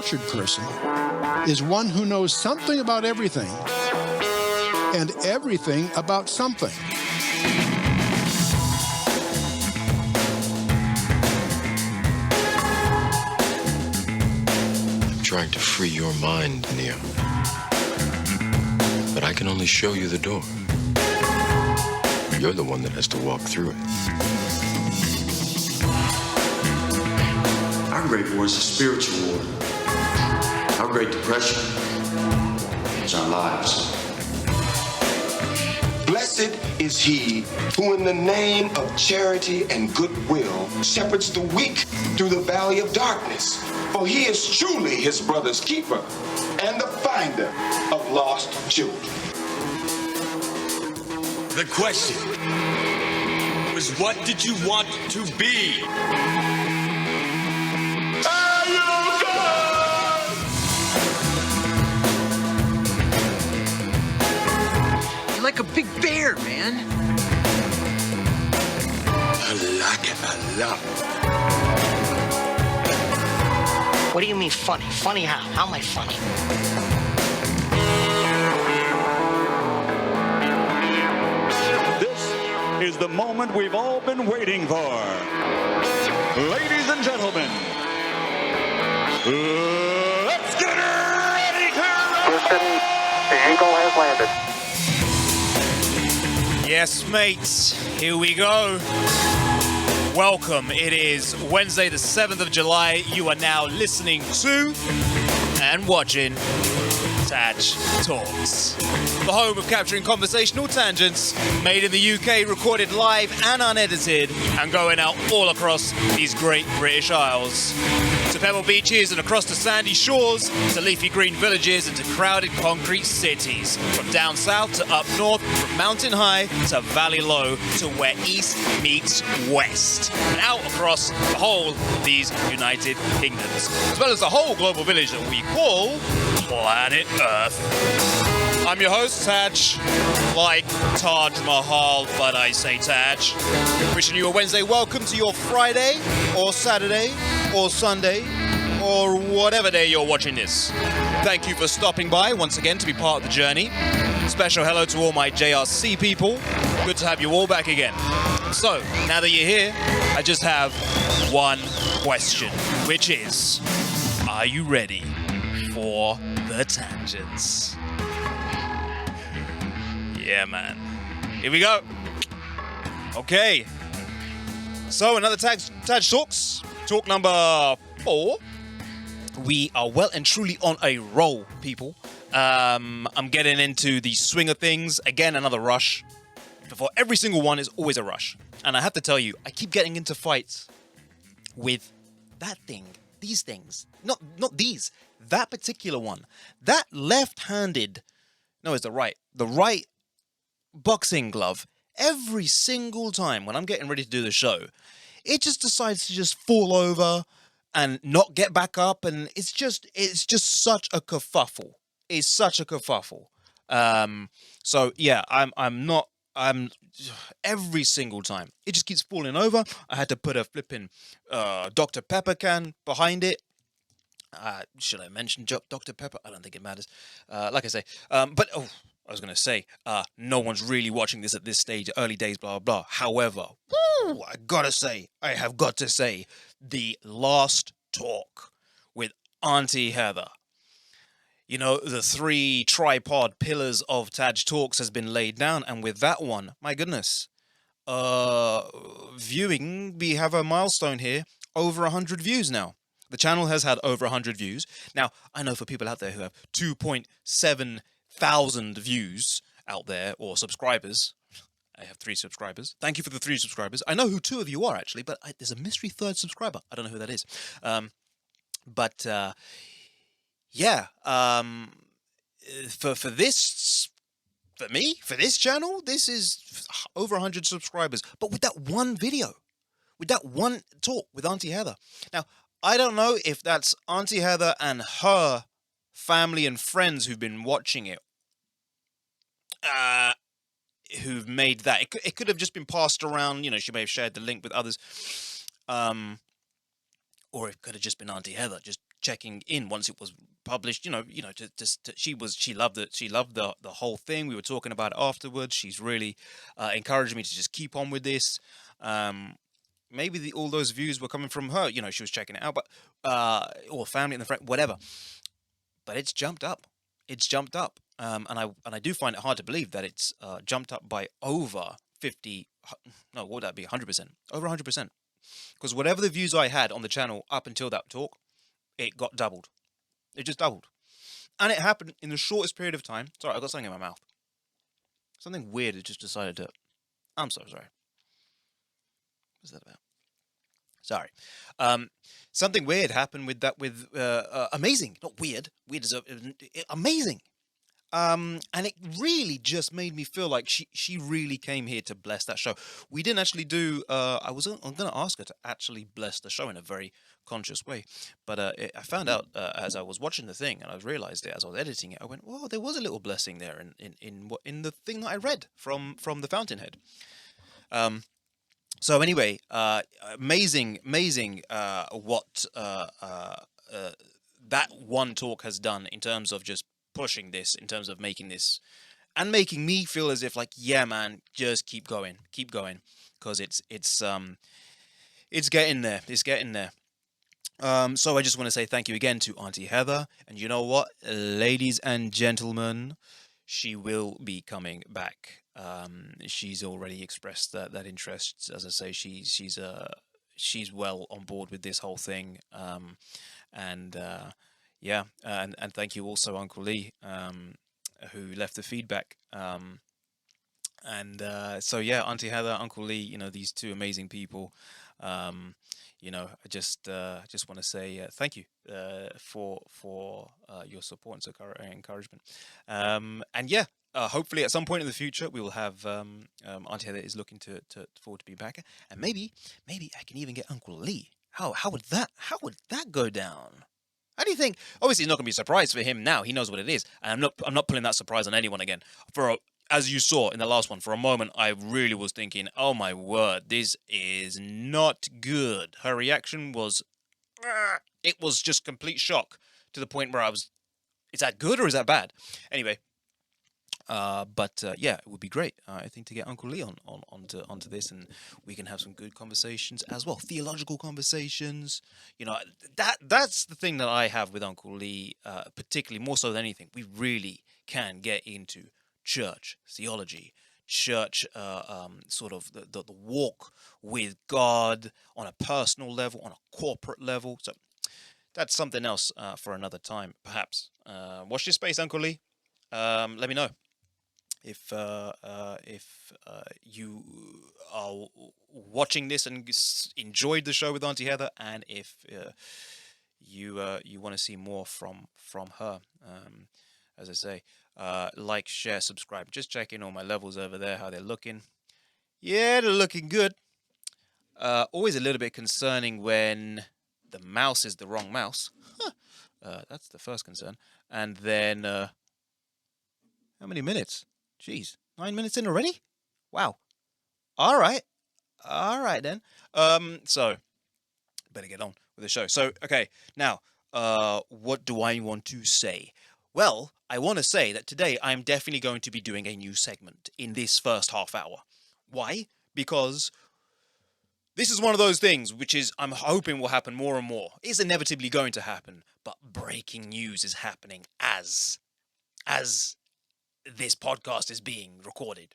cultured person is one who knows something about everything and everything about something. I'm trying to free your mind, Neo. But I can only show you the door. You're the one that has to walk through it. Our great war is a spiritual war. Our great depression is our lives. Blessed is he who in the name of charity and goodwill shepherds the weak through the valley of darkness. For he is truly his brother's keeper and the finder of lost children. The question was, what did you want to be? You're like a big bear, man. I like it a lot. What do you mean funny? Funny how? How am I funny? This is the moment we've all been waiting for. Ladies and gentlemen, let's get ready to Houston, the Eagle has landed. Yes, mates, here we go. Welcome. It is Wednesday, the 7th of July. You are now listening to and watching TAJ Talks, the home of capturing conversational tangents, made in the UK, recorded live and unedited, and going out all across these great British Isles. To pebble beaches and across the sandy shores, to leafy green villages and to crowded concrete cities. From down south to up north, from mountain high to valley low, to where east meets west. And out across the whole of these United Kingdoms, as well as the whole global village that we call Planet Earth. I'm your host, Taj, like Taj Mahal, but I say Taj. Wishing you a Wednesday welcome to your Friday, or Saturday, or Sunday, or whatever day you're watching this. Thank you for stopping by once again to be part of the journey. Special hello to all my JRC people. Good to have you all back again. So, now that you're here, I just have one question, which is, are you ready for the tangents? Yeah, man. Here we go. Okay. So, another TAJ Talks. Talk number 4. We are well and truly on a roll, people. I'm getting into the swing of things. Again, another rush. For every single one is always a rush. And I have to tell you, I keep getting into fights with that thing. These things. Not these. That particular one. That left-handed... No, it's the right. The right boxing glove. Every single time when I'm getting ready to do the show, it just decides to just fall over and not get back up, and it's just such a kerfuffle. It's such a kerfuffle. So yeah, I'm every single time it just keeps falling over. I had to put a flipping Dr. Pepper can behind it. Should I mention Dr. Pepper? I don't think it matters. Like I say, but I was going to say, no one's really watching this at this stage, early days, blah, blah, blah. However, I have got to say, the last talk with Auntie Heather. You know, the 3 tripod pillars of TAJ Talks has been laid down, and with that one, my goodness, viewing, we have a milestone here, over 100 views now. The channel has had over 100 views. Now, I know for people out there who have 2.7 thousand views out there, or subscribers. I have 3 subscribers. Thank you for the 3 subscribers. I know who 2 of you are, actually, but there's a mystery 3rd subscriber. I don't know who that is. For this channel, this is over 100 subscribers. But with that one video, with that one talk with Auntie Heather. Now, I don't know if that's Auntie Heather and her family and friends who've been watching it, who've made that. It could have just been passed around, you know, she may have shared the link with others. Or it could have just been Auntie Heather just checking in once it was published. She loved it. She loved the whole thing. We were talking about it afterwards. She's really encouraged me to just keep on with this. Maybe all those views were coming from her. She was checking it out, but or family and the friend, whatever. But it's jumped up. It's jumped up, and I do find it hard to believe that it's jumped up by over 50. No, what would that be? 100%, over 100%. Because whatever the views I had on the channel up until that talk, it got doubled. It just doubled, and it happened in the shortest period of time. Sorry, I got something in my mouth. Something weird has just decided to. I'm so sorry. What's that about? Sorry. Something weird happened with that. With amazing, not weird. Weird is amazing. And it really just made me feel like she really came here to bless that show. We didn't actually do. I'm going to ask her to actually bless the show in a very conscious way. But I found out as I was watching the thing, and I realized it as I was editing it. I went, "Well, there was a little blessing there in the thing that I read from the Fountainhead." So anyway, amazing what that one talk has done in terms of just pushing this, in terms of making this, and making me feel as if like, yeah, man, just keep going, because it's getting there, So I just want to say thank you again to Auntie Heather, and you know what, ladies and gentlemen, she will be coming back. She's already expressed that interest. As I say, she's well on board with this whole thing. And thank you also, Uncle Lee, who left the feedback. So yeah, Auntie Heather, Uncle Lee, these two amazing people. I just want to say thank you for your support and encouragement. Hopefully at some point in the future we will have Auntie Heather is looking to forward to be back, and maybe I can even get Uncle Lee. How would that go down? How do you think? Obviously, it's not going to be a surprise for him now. He knows what it is, and I'm not pulling that surprise on anyone again. As you saw in the last one, for a moment, I really was thinking, oh my word, this is not good. Her reaction was, it was just complete shock, to the point where I was, is that good or is that bad? Anyway, it would be great, I think, to get Uncle Lee onto this, and we can have some good conversations as well, theological conversations. That's the thing that I have with Uncle Lee, particularly more so than anything. We really can get into church theology, church sort of the walk with God on a personal level, on a corporate level. So that's something else for another time, perhaps. Watch this space, Uncle Lee. Let me know if you are watching this and enjoyed the show with Auntie Heather, and if you want to see more from her. As I say, like, share, subscribe. Just checking all my levels over there, how they're looking. Yeah, they're looking good. Always a little bit concerning when the mouse is the wrong mouse. That's the first concern. And then, how many minutes? Jeez, 9 minutes in already? Wow. All right then. So, better get on with the show. So, okay, now, what do I want to say? Well, I want to say that today I'm definitely going to be doing a new segment in this first half hour. Why? Because this is one of those things which is, I'm hoping will happen more and more. It's inevitably going to happen, but breaking news is happening as this podcast is being recorded.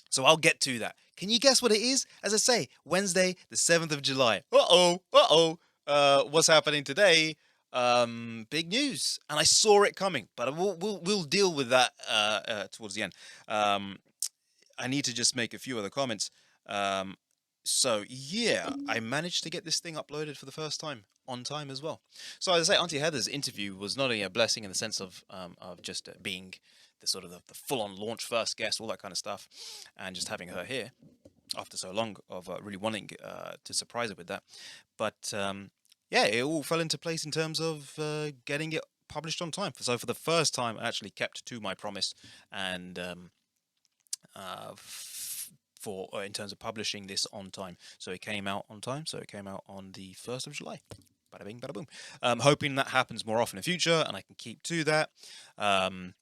So I'll get to that. Can you guess what it is? As I say, Wednesday, the 7th of July. What's happening today? Big news, and I saw it coming, but we'll deal with that towards the end. I need to just make a few other comments. So yeah, I managed to get this thing uploaded for the first time on time as well. So as I say, Auntie Heather's interview was not only a blessing in the sense of just being the sort of the full-on launch first guest, all that kind of stuff, and just having her here after so long of really wanting to surprise her with that, but yeah, it all fell into place in terms of getting it published on time. So for the first time, I actually kept to my promise, and in terms of publishing this on time. So it came out on time. So it came out on the 1st of July. Bada bing, bada boom. Hoping that happens more often in the future, and I can keep to that. But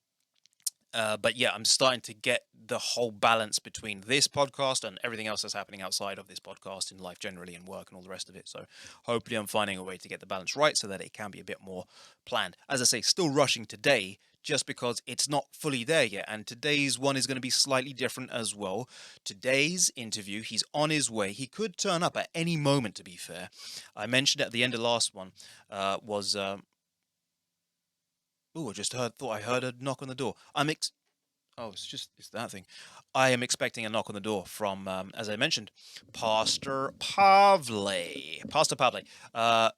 yeah, I'm starting to get the whole balance between this podcast and everything else that's happening outside of this podcast in life generally and work and all the rest of it. So hopefully I'm finding a way to get the balance right so that it can be a bit more planned. As I say, still rushing today just because it's not fully there yet. And today's one is going to be slightly different as well. Today's interview, he's on his way. He could turn up at any moment, to be fair. I mentioned at the end of the last one was... Oh, I just thought I heard a knock on the door. It's that thing. I am expecting a knock on the door from, as I mentioned, Pastor Pavle. Pastor Pavle. To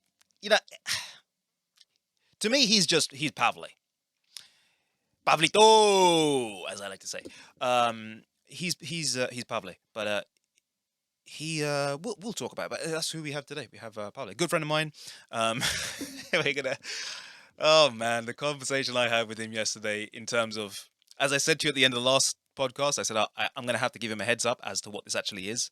me, he's Pavle. Pavlito, as I like to say. He's Pavle, but we'll talk about it. But that's who we have today. We have Pavle, a good friend of mine. We're gonna. Oh man, the conversation I had with him yesterday in terms of, as I said to you at the end of the last podcast, I said I'm going to have to give him a heads up as to what this actually is,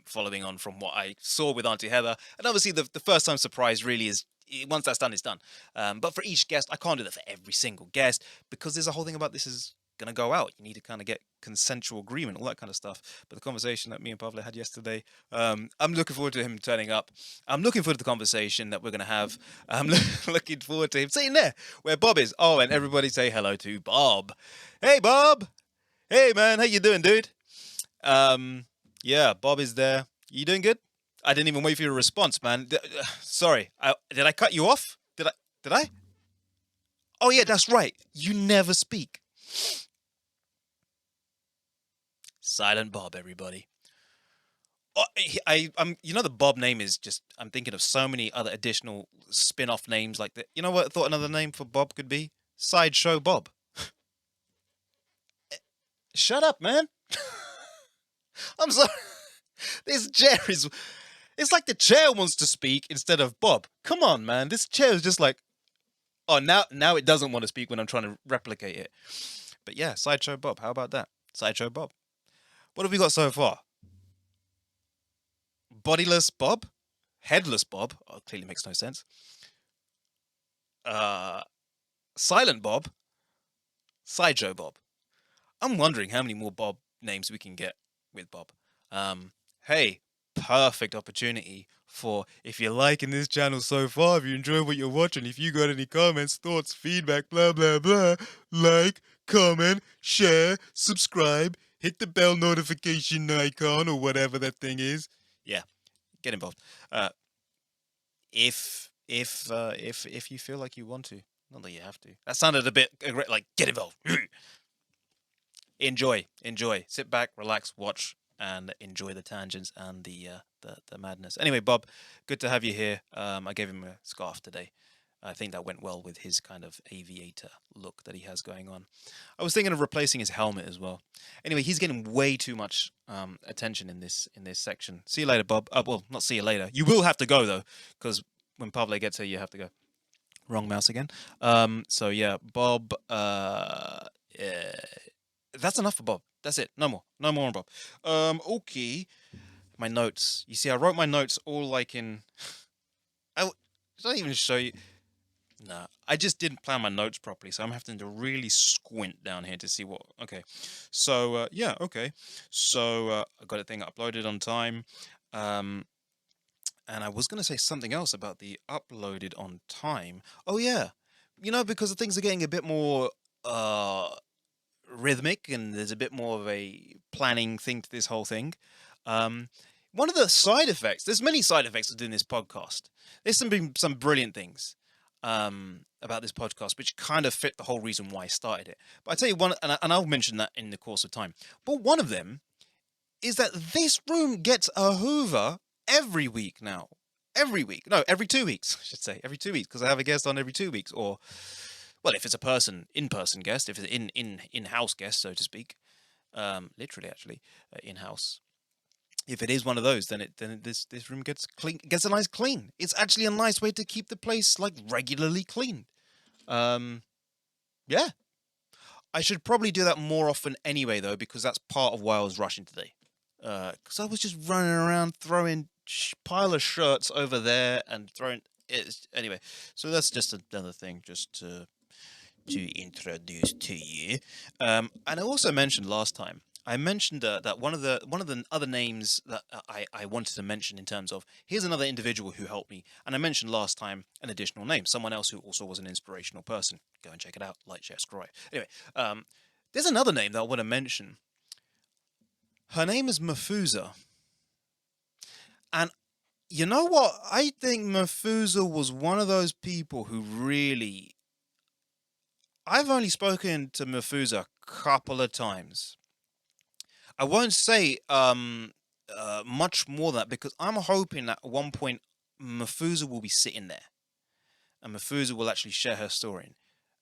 following on from what I saw with Auntie Heather. And obviously the first time surprise really is, once that's done, it's done. But for each guest, I can't do that for every single guest because there's a whole thing about this is going to go out. You need to kind of get consensual agreement, all that kind of stuff. But the conversation that me and Pavle had yesterday, I'm looking forward to him turning up. I'm looking forward to the conversation that we're going to have. I'm looking forward to him sitting there where Bob is. Oh, and everybody say hello to Bob. Hey, Bob. Hey, man. How you doing, dude? Yeah, Bob is there. You doing good? I didn't even wait for your response, man. Sorry. Did I cut you off? Did I? Oh, yeah, that's right. You never speak. Silent Bob, everybody. I'm the Bob name is just, I'm thinking of so many other additional spin-off names like that. You know what I thought another name for Bob could be? Sideshow Bob. Shut up, man. I'm sorry. This chair is, it's like the chair wants to speak instead of Bob. Come on, man. This chair is just like, oh, now it doesn't want to speak when I'm trying to replicate it. But yeah, Sideshow Bob. How about that? Sideshow Bob. What have we got so far? Bodiless Bob? Headless Bob? Oh, clearly makes no sense. Silent Bob? Sideshow Bob. I'm wondering how many more Bob names we can get with Bob. Hey, perfect opportunity for, if you're liking this channel so far, if you enjoy what you're watching, if you got any comments, thoughts, feedback, blah, blah, blah, like, comment, share, subscribe, hit the bell notification icon or whatever that thing is. Yeah, get involved. If you feel like you want to, not that you have to. That sounded a bit like get involved. Enjoy. Sit back, relax, watch, and enjoy the tangents and the madness. Anyway, Bob, good to have you here. I gave him a scarf today. I think that went well with his kind of aviator look that he has going on. I was thinking of replacing his helmet as well. Anyway, he's getting way too much attention in this section. See you later, Bob. Well, not see you later. You will have to go though, because when Pavle gets here, you have to go. Wrong mouse again. So yeah, Bob. That's enough for Bob. That's it. No more on Bob. Okay. My notes. You see, I wrote my notes all like in. Should I even show you? No, I just didn't plan my notes properly, so I'm having to really squint down here to see what... Okay, so, yeah, okay. So, I got a thing uploaded on time, and I was going to say something else about the uploaded on time. Oh, yeah, because the things are getting a bit more rhythmic, and there's a bit more of a planning thing to this whole thing. One of the side effects, there's many side effects of doing this podcast. There's some brilliant things about this podcast, which kind of fit the whole reason why I started it. But I tell you one, and I'll mention that in the course of time. But one of them is that this room gets a Hoover every week now. Every week. No, every 2 weeks, I should say. Every 2 weeks, because I have a guest on every 2 weeks. Or, well, if it's a in-person guest, if it's in-house guest, so to speak. Literally, actually, in-house. If it is one of those, then this room gets a nice clean. It's actually a nice way to keep the place like regularly cleaned. Yeah. I should probably do that more often anyway, though, because that's part of why I was rushing today. Because I was just running around throwing pile of shirts over there and throwing Anyway, so that's just another thing, just to introduce to you. And I also mentioned last time. I mentioned that one of the other names that I wanted to mention in terms of here's another individual who helped me, and I mentioned last time an additional name, someone else who also was an inspirational person. Go and check it out, like, share, subscribe. Anyway, there's another name that I want to mention. Her name is Methuselah, and you know what? I think Methuselah was one of those people who really. I've only spoken to Methuselah a couple of times. I won't say much more than that because I'm hoping that at one point Methuselah will be sitting there, and Methuselah will actually share her story,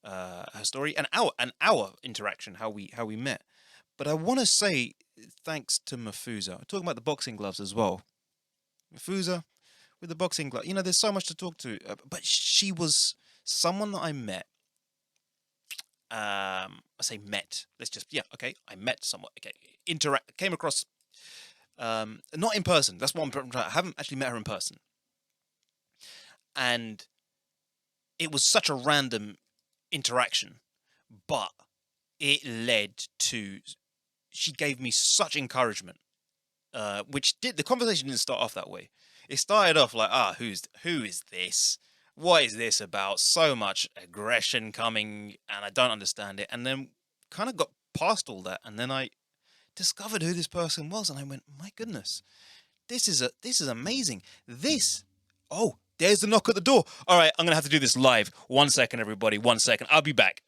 and our interaction, how we met. But I want to say thanks to Methuselah. I'm talking about the boxing gloves as well. Methuselah with the boxing glove. You know, there's so much to talk to, but she was someone that I met. I say met. I met someone. Okay, came across, not in person. That's what I haven't actually met her in person. And it was such a random interaction, but it led to. She gave me such encouragement, the conversation didn't start off that way. It started off like, who is this? What is this about? So much aggression coming, and I don't understand it. And then kind of got past all that, and then I discovered who this person was, and I went, my goodness, this is amazing. There's the knock at the door. All right, I'm gonna have to do this live. 1 second, everybody. 1 second. I'll be back.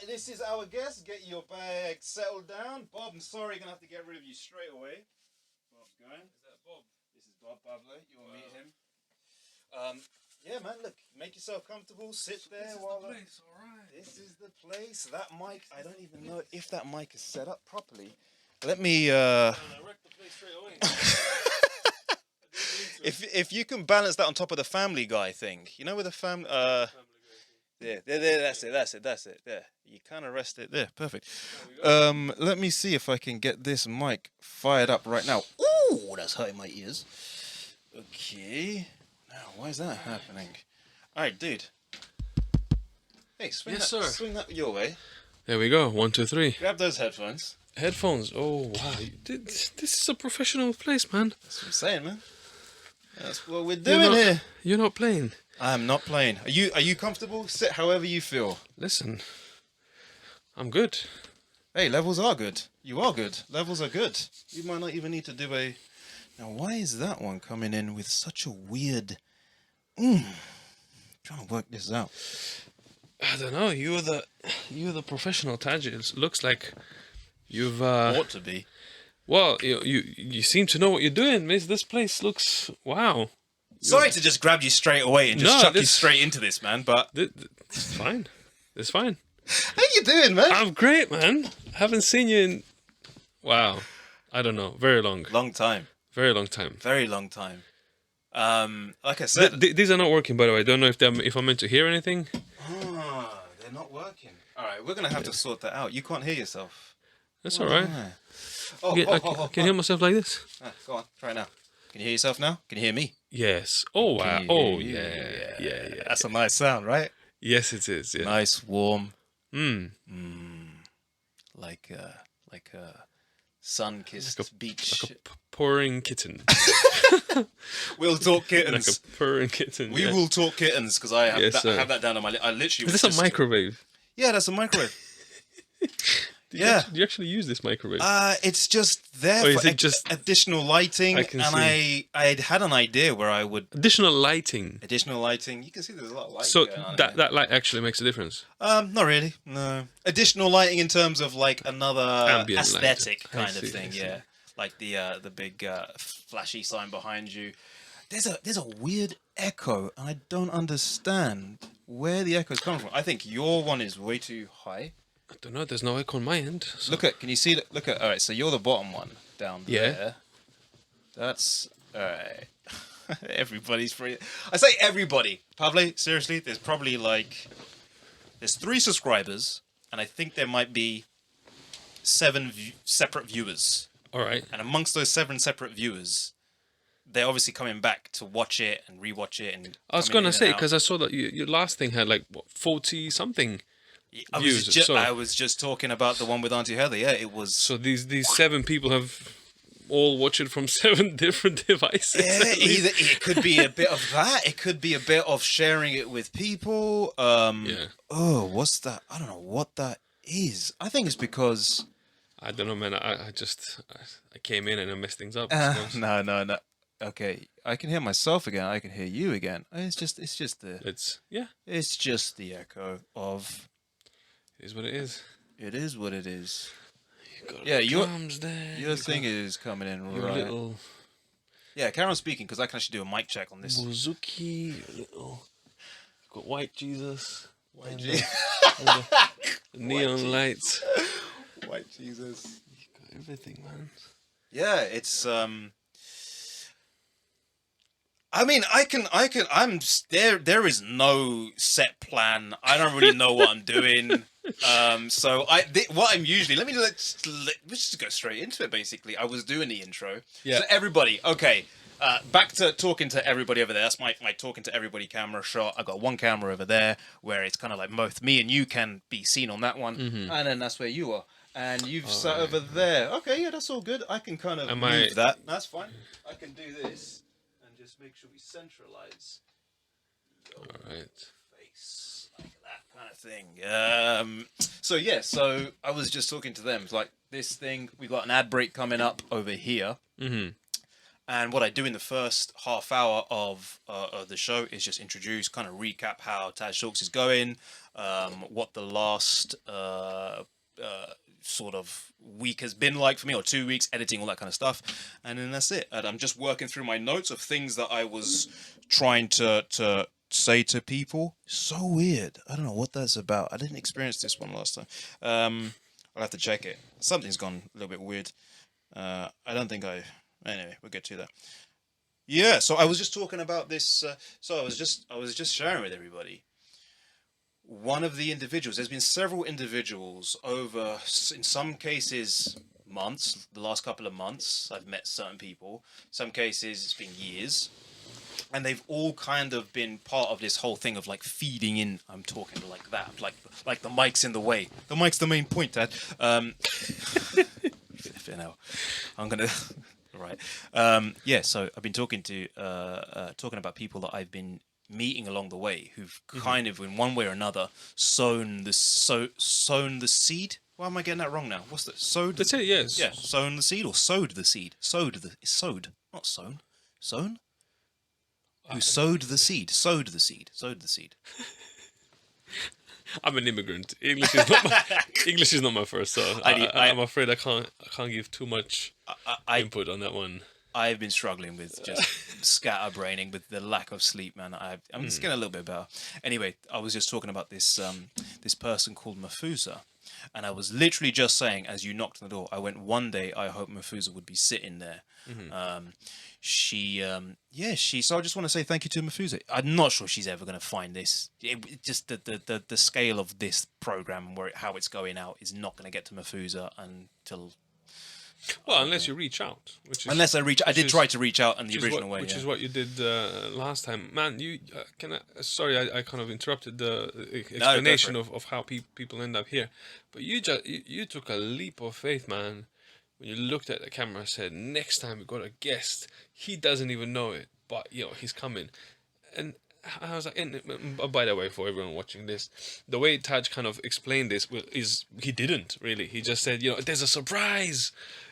This is our guest. Get your bag settled down. Bob, I'm sorry, gonna have to get rid of you straight away. Bob's going. Is that Bob? This is Bob Pavle. You will meet him. Yeah, man. Look, make yourself comfortable. Sit there. This is the place. All right. This is the place. That mic. I don't even know if that mic is set up properly. Let me. I wrecked the place straight away. If you can balance that on top of the Family Guy thing, you know, with the family. There, that's it. There, you kind of rest it there. Perfect. Let me see if I can get this mic fired up right now. Ooh, that's hurting my ears. Okay. Now, why is that happening? All right, dude. Hey, swing that your way. There we go. 1, 2, 3. Grab those headphones. Headphones. Oh wow, this is a professional place, man. That's what I'm saying, man. That's what we're doing here. You're not playing. I'm not playing. Are you comfortable? Sit however you feel. Listen, I'm good. Hey, levels are good. You are good. Levels are good. You might not even need to do a... Now, why is that one coming in with such a weird... Trying to work this out. I don't know. You're the professional, TAJ. It looks like you've... Ought to be. Well, you seem to know what you're doing. This place looks... Wow. Sorry to just grab you straight away and just chuck you straight into this, man, but... It's fine. It's fine. How you doing, man? I'm great, man. I haven't seen you in... Wow. I don't know. Very long. Long time. Very long time. Very long time. Like I said... These are not working, by the way. I don't know if I'm meant to hear anything. They're not working. All right, we're going to have to sort that out. You can't hear yourself. That's all right. I can hear myself like this. Go on. Try it now. Can you hear yourself now? Can you hear me? Yes. Oh, wow. Oh, yeah. That's a nice sound, right? Yes, it is. Yeah. Nice, warm. Like a sun-kissed beach. Like a purring kitten. We'll talk kittens. Like a purring kitten. We will talk kittens because I have I have that down on my list. I literally. Is this a microwave? Yeah, that's a microwave. Do Yeah. you actually use this microwave? It's just there Or is for it just additional lighting, I can and see. I had an idea where I would additional lighting? additional lighting. You can see there's a lot of light. So going on that light actually makes a difference. Not really. No, additional lighting in terms of like another Ambient light. aesthetic I kind of see, thing. I see. Yeah, like the big flashy sign behind you. There's a weird echo, and I don't understand where the echo is coming from. I think your one is way too high. I don't know. There's no echo on my end. So. Can you see that? Look at, all right, so you're the bottom one down Yeah. there. That's, all right. Everybody's free. I say everybody. Pavle, seriously, there's probably there's 3 subscribers, and I think there might be 7 separate viewers. All right. And amongst those 7 separate viewers, they're obviously coming back to watch it and rewatch it. And I was going to say, because I saw that your last thing had 40-something. I was just talking about the one with Auntie Heather. Yeah, it was. So these 7 people have all watched it from 7 different devices. Yeah, it could be a bit of that. It could be a bit of sharing it with people. Yeah. Oh, what's that? I don't know what that is. I think it's because I don't know, man. I came in and I messed things up. No. Okay, I can hear myself again. I can hear you again. It's just the. It's just the echo of. It is what it is. It is what it is. Your thing is coming in your right. little. Yeah, carry on speaking because I can actually do a mic check on this. Bouzouki, little. You've got white Jesus. White Jesus. The neon lights. White Jesus. You've got everything, man. Yeah, it's I mean, I'm there. There is no set plan. I don't really know what I'm doing. So what I'm usually let's just go straight into it. Basically, I was doing the intro. Yeah. So everybody, okay. Back to talking to everybody over there. That's my talking to everybody camera shot. I got one camera over there where it's kind of like both me and you can be seen on that one, and then that's where you are. And you've sat over there. Okay, yeah, that's all good. I can kind of move that. That's fine. I can do this. Just make sure we centralize your face like that kind of thing. So I was just talking to them. It's like this thing. We got an ad break coming up over here, and what I do in the first half hour of the show is just introduce, kind of recap how TAJ Talks is going, what the last sort of week has been like for me, or 2 weeks, editing, all that kind of stuff, and then that's it. And I'm just working through my notes of things that I was trying to say to people. So weird. I don't know what that's about. I didn't experience this one last time. I'll have to check it. Something's gone a little bit weird. I don't think anyway, we'll get to that. Yeah, so I was just talking about this. So I was just sharing with everybody. One of the individuals, there's been several individuals over, in some cases, months, the last couple of months, I've met certain people. Some cases, it's been years. And they've all kind of been part of this whole thing of like feeding in. I'm talking like that, like the mic's in the way. The mic's the main point, Dad. You know, I'm gonna. Right. So I've been talking about people that I've been meeting along the way who've kind of, in one way or another, sown the seed. Why am I getting that wrong now? What's that? Sowed. That's it. Yes. Yeah. Sown the seed or sowed the seed. Sowed, not sown. Sown. Who sowed the seed? Sowed the seed. Sowed the seed. I'm an immigrant. English is not my first, so I'm afraid I can't give too much input on that one. I've been struggling with just scatterbraining with the lack of sleep, man. I'm just getting a little bit better. Anyway, I was just talking about this this person called Mafusa, and I was literally just saying, as you knocked on the door, I went, one day I hope Mafusa would be sitting there. So I just want to say thank you to Mafusa. I'm not sure she's ever going to find this. Just the scale of this program, how it's going out, is not going to get to Mafusa until. Well, unless you reach out. I did try to reach out in the original way. Which is what you did last time. Man, you sorry, I kind of interrupted the explanation of how people end up here. But you took a leap of faith, man. When you looked at the camera and said, next time we got a guest, he doesn't even know it, but he's coming. And I was like, and by the way, for everyone watching this, the way Taj kind of explained this is he didn't really. He just said, there's a surprise,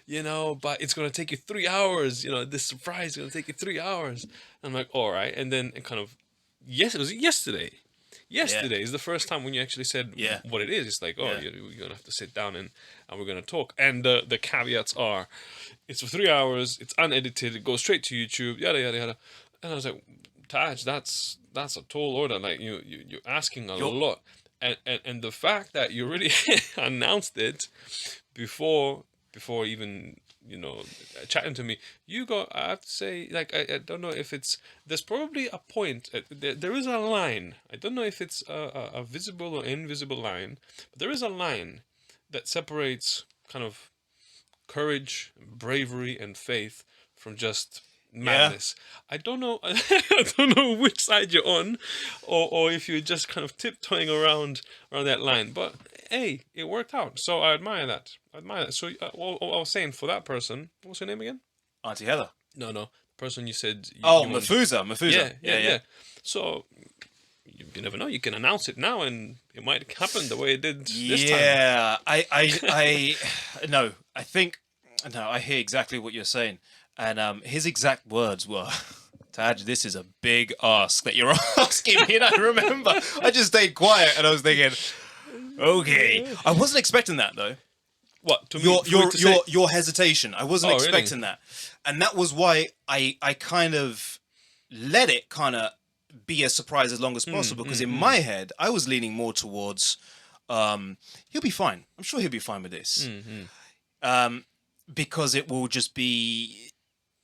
but it's gonna take you 3 hours. This surprise is gonna take you 3 hours. I'm like, all right, and then it kind of, it was yesterday. Yesterday is the first time when you actually said what it is. It's like, you're gonna have to sit down and we're gonna talk. And the caveats are, it's for 3 hours, it's unedited, it goes straight to YouTube, yada yada yada. And I was like, Taj, that's a tall order. Like you're asking a lot, and the fact that you already announced it before even chatting to me, I have to say, like, I don't know if there's probably a point, there is a line, I don't know if it's a visible or invisible line, but there is a line that separates kind of courage, bravery, and faith from just madness. I don't know which side you're on, or if you're just kind of tiptoeing around that line, but hey, it worked out, so I admire that. So what I was saying, for that person, what's her name again? Auntie Heather. No, the person you said Mafusa. Yeah. So you never know, you can announce it now and it might happen the way it did this time. Yeah, I hear exactly what you're saying. And his exact words were, Taj, this is a big ask that you're asking me. And I remember I just stayed quiet and I was thinking, okay. I wasn't expecting that though. What? Your hesitation. I wasn't expecting that. And that was why I kind of let it kind of be a surprise as long as possible. Because in my head, I was leaning more towards, he'll be fine. I'm sure he'll be fine with this. Because it will just be...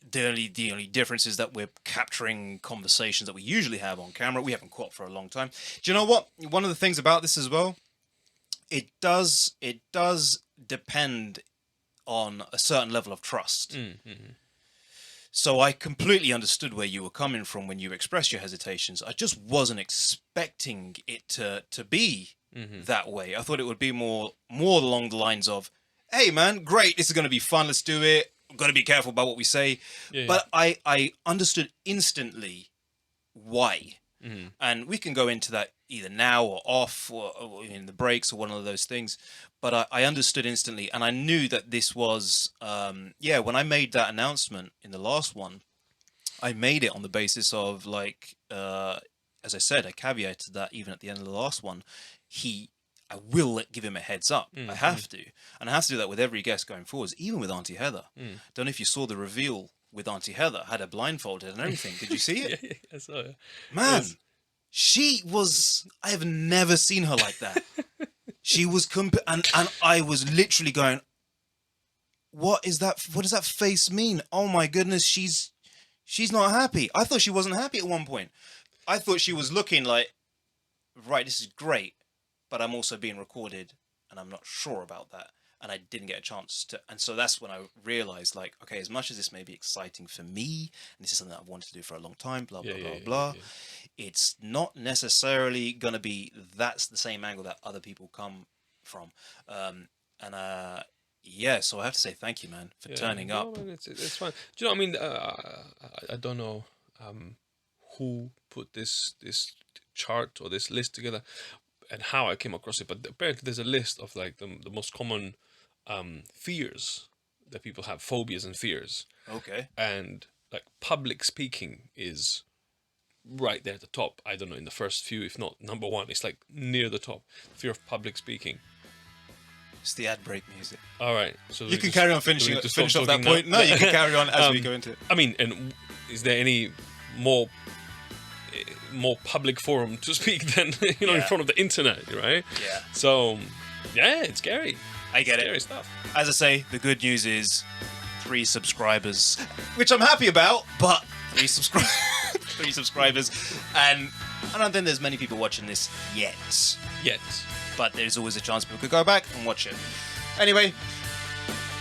The only difference is that we're capturing conversations that we usually have on camera. We haven't caught for a long time. Do you know what? One of the things about this as well, it does depend on a certain level of trust. So I completely understood where you were coming from when you expressed your hesitations. I just wasn't expecting it to be that way. I thought it would be more along the lines of, hey man, great, this is going to be fun, let's do it. We've got to be careful about what we say. But I understood instantly why. And we can go into that either now or off or in the breaks or one of those things. But I understood instantly. And I knew that this was, when I made that announcement in the last one, I made it on the basis of like, as I said, I caveated that even at the end of the last one, I will give him a heads up. I have to. And I have to do that with every guest going forwards, even with Auntie Heather. Don't know if you saw the reveal with Auntie Heather. Had her blindfolded and everything. Did you see it? I saw it. Man, she was... I have never seen her like that. She was... and I was literally going, what is that? What does that face mean? Oh my goodness, she's not happy. I thought she wasn't happy at one point. I thought she was looking like, right, this is great. But I'm also being recorded, and I'm not sure about that. And I didn't get a chance to... And so that's when I realized, like, okay, as much as this may be exciting for me, and this is something that I've wanted to do for a long time, blah, blah, blah, it's not necessarily going to be... That's the same angle that other people come from. So I have to say thank you, man, for turning up. Man, it's fine. Do you know what I mean? I don't know who put this chart or this list together, and how I came across it, but apparently there's a list of like the most common fears that people have, phobias and fears. Okay. And like public speaking is right there at the top. I don't know, in the first few, if not number one. It's like near the top. Fear of public speaking. It's the ad break music. All right. So you can carry on finish off that point. No, you can carry on as we go into it. I mean, and is there any more public forum to speak than in front of the internet, right? Yeah. So it's scary. I get scary stuff. As I say, the good news is 3 subscribers, which I'm happy about, but 3 subscribers, and I don't think there's many people watching this yet. But there's always a chance people could go back and watch it. Anyway,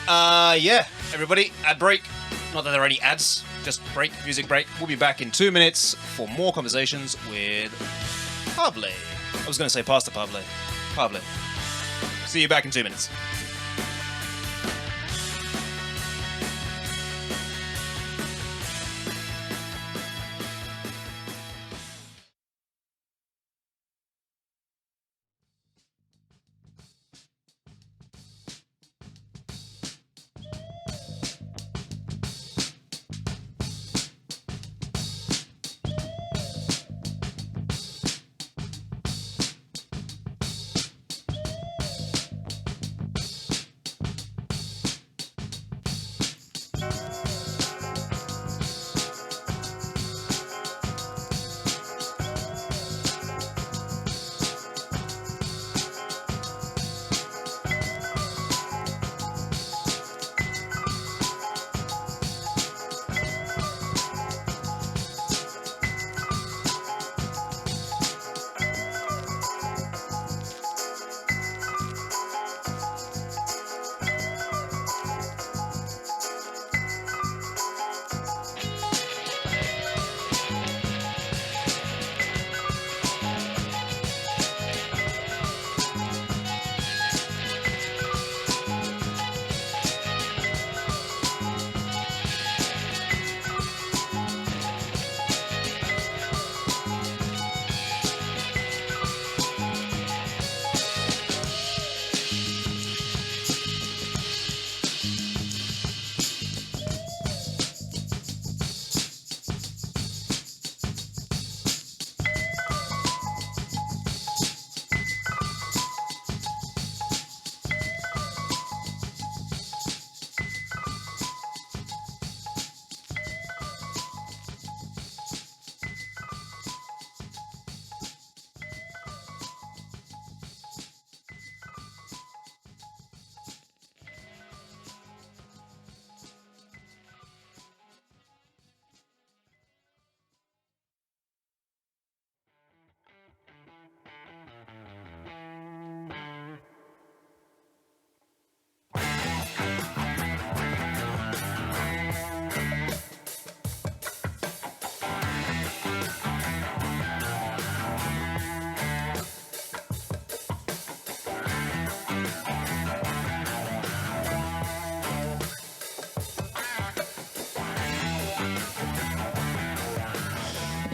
everybody, ad break. Not that there are any ads, just break, music break. We'll be back in 2 minutes for more conversations with Pavle. I was going to say Pastor Pavle. Pavle. See you back in 2 minutes.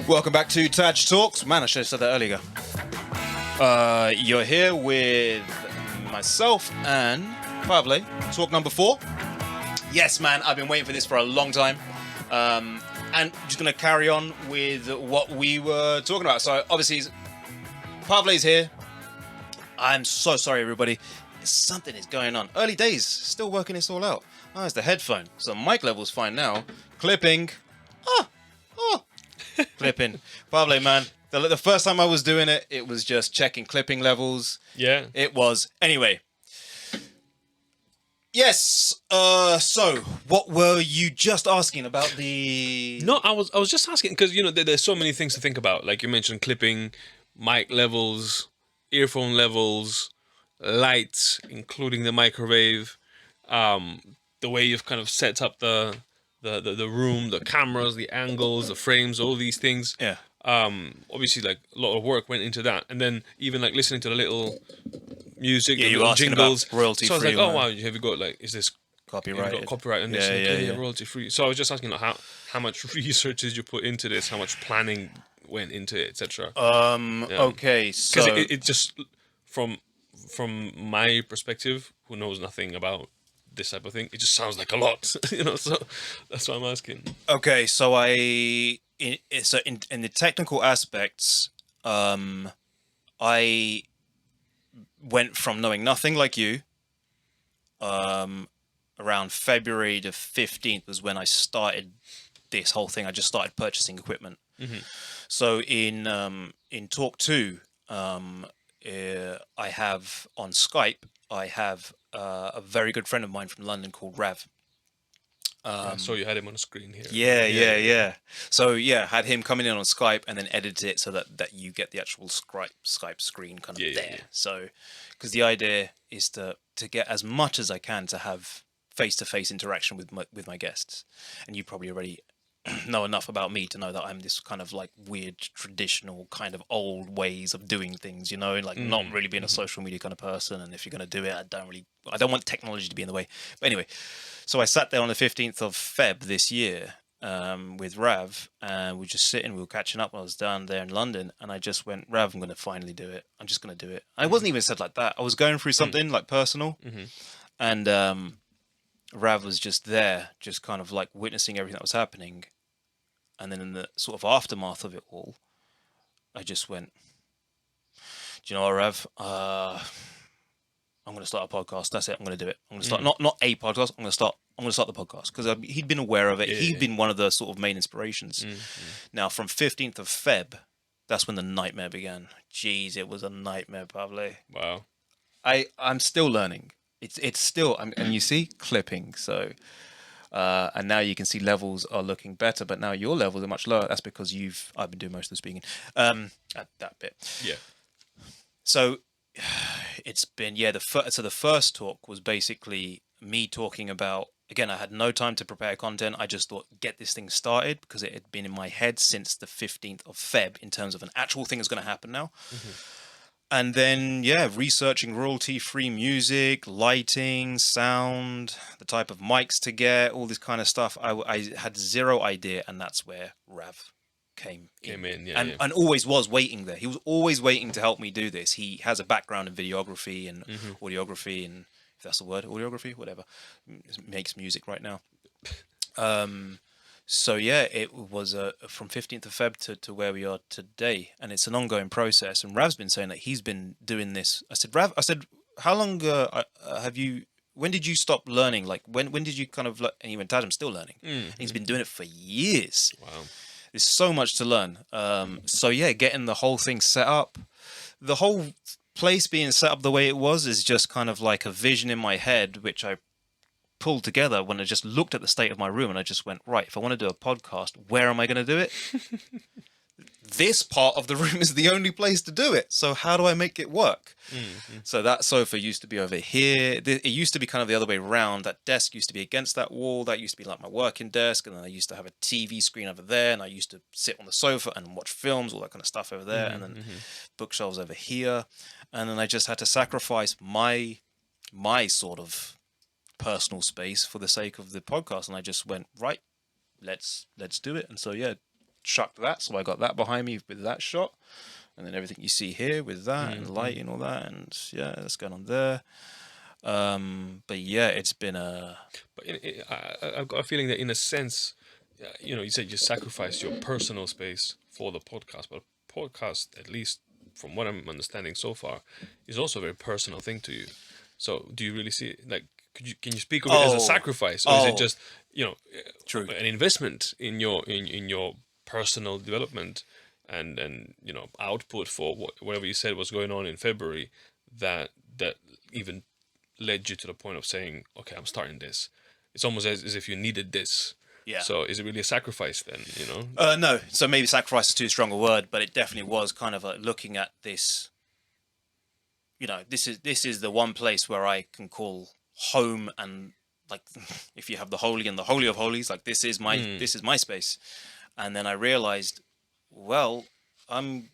Welcome back to TAJ Talks. Man, I should have said that earlier. You're here with myself and Pavle. Talk number 4. Yes, man, I've been waiting for this for a long time. And just going to carry on with what we were talking about. So, obviously, Pavle's here. I'm so sorry, everybody. Something is going on. Early days, still working this all out. Oh, it's the headphone. So, mic level's fine now. Clipping. Clipping. Pavle, man. The first time I was doing it, it was just checking clipping levels. Yeah. It was. Anyway. Yes. So, what were you just asking about the... No, I was just asking because, you know, there's so many things to think about. Like you mentioned clipping, mic levels, earphone levels, lights, including the microwave, the way you've kind of set up the room, the cameras, the angles, the frames, all these things. Yeah. Obviously, like a lot of work went into that, and then even like listening to the little music, Yeah, the you little asking jingles. about royalty So I was free, like, oh man. wow, have you got like, is this Copyright. got copyright on this? Yeah, yeah. Royalty free. So I was just asking like how much research did you put into this? How much planning went into it, etc. Okay, so... Because it just from my perspective, who knows nothing about this type of thing, it just sounds like a lot, you know. So that's why I'm asking. Okay, so in the technical aspects, I went from knowing nothing like you. Around February the 15th was when I started this whole thing. I just started purchasing equipment. Mm-hmm. So in talk 2, I have on Skype. I have a very good friend of mine from London called Rav. I saw you had him on the screen here. Yeah. So had him coming in on Skype and then edit it so that you get the actual Skype screen kind of there. Yeah. So, because the idea is to get as much as I can to have face-to-face interaction with my guests, and you probably already know enough about me to know that I'm this kind of like weird traditional kind of old ways of doing things, you know, like not really being a social media kind of person. And if you're going to do it, I don't want technology to be in the way. But anyway, so I sat there on the 15th of Feb this year with Rav, and we were just sitting, we were catching up. I was down there in London, and I just went, Rav, I'm going to finally do it. I'm just going to do it. And it wasn't even said like that. I was going through something like personal, and Rav was just there, just kind of like witnessing everything that was happening. And then in the sort of aftermath of it all, I just went, do you know what, Rav? I'm going to start a podcast. That's it. I'm going to do it. I'm going to start not a podcast. I'm going to start the podcast because he'd been aware of it. He'd been one of the sort of main inspirations. Now, from 15th of Feb, that's when the nightmare began. Jeez, it was a nightmare, Pavle. Wow. I'm still learning. It's still, and you see, clipping. So, and now you can see levels are looking better, but now your levels are much lower. That's because I've been doing most of the speaking at that bit. Yeah. So it's been, the first talk was basically me talking about, again, I had no time to prepare content. I just thought, get this thing started because it had been in my head since the 15th of Feb in terms of an actual thing that's going to happen now. And then, researching royalty-free music, lighting, sound, the type of mics to get, all this kind of stuff. I had zero idea, and that's where Rav came in. And always was waiting there. He was always waiting to help me do this. He has a background in videography and audiography, and if that's the word, audiography, whatever. Makes music right now. So it was from 15th of Feb to where we are today, and it's an ongoing process. And Rav's been saying that he's been doing this. I said, Rav, how long have you? When did you stop learning? Like when did you kind of? And he went, Taj, I'm still learning. And he's been doing it for years. Wow, there's so much to learn. Getting the whole thing set up, the whole place being set up the way it was is just kind of like a vision in my head, which I pulled together when I just looked at the state of my room and I just went, right, if I want to do a podcast, where am I going to do it? This part of the room is the only place to do it. So how do I make it work? So that sofa used to be over here. It used to be kind of the other way around. That desk used to be against that wall. That used to be like my working desk. And then I used to have a TV screen over there. And I used to sit on the sofa and watch films, all that kind of stuff over there. And then bookshelves over here. And then I just had to sacrifice my sort of personal space for the sake of the podcast. And I just went, right, let's do it. And so, chucked that, so I got that behind me with that shot, and then everything you see here with that and the light and all that, and yeah, that's going on there. But yeah, it's been a. But I've got a feeling that in a sense, you said you sacrificed your personal space for the podcast, but a podcast, at least from what I'm understanding so far, is also a very personal thing to you. So do you really see it, like, can you speak of it as a sacrifice, or is it just True. an investment in your in your personal development and output for whatever you said was going on in February that even led you to the point of saying, okay, I'm starting this. It's almost as if you needed this. Yeah. So is it really a sacrifice then? No. So maybe sacrifice is too strong a word, but it definitely was kind of looking at this. This is the one place where I can call home, and like, if you have the holy and the holy of holies, like this is my space. And then I realized, well,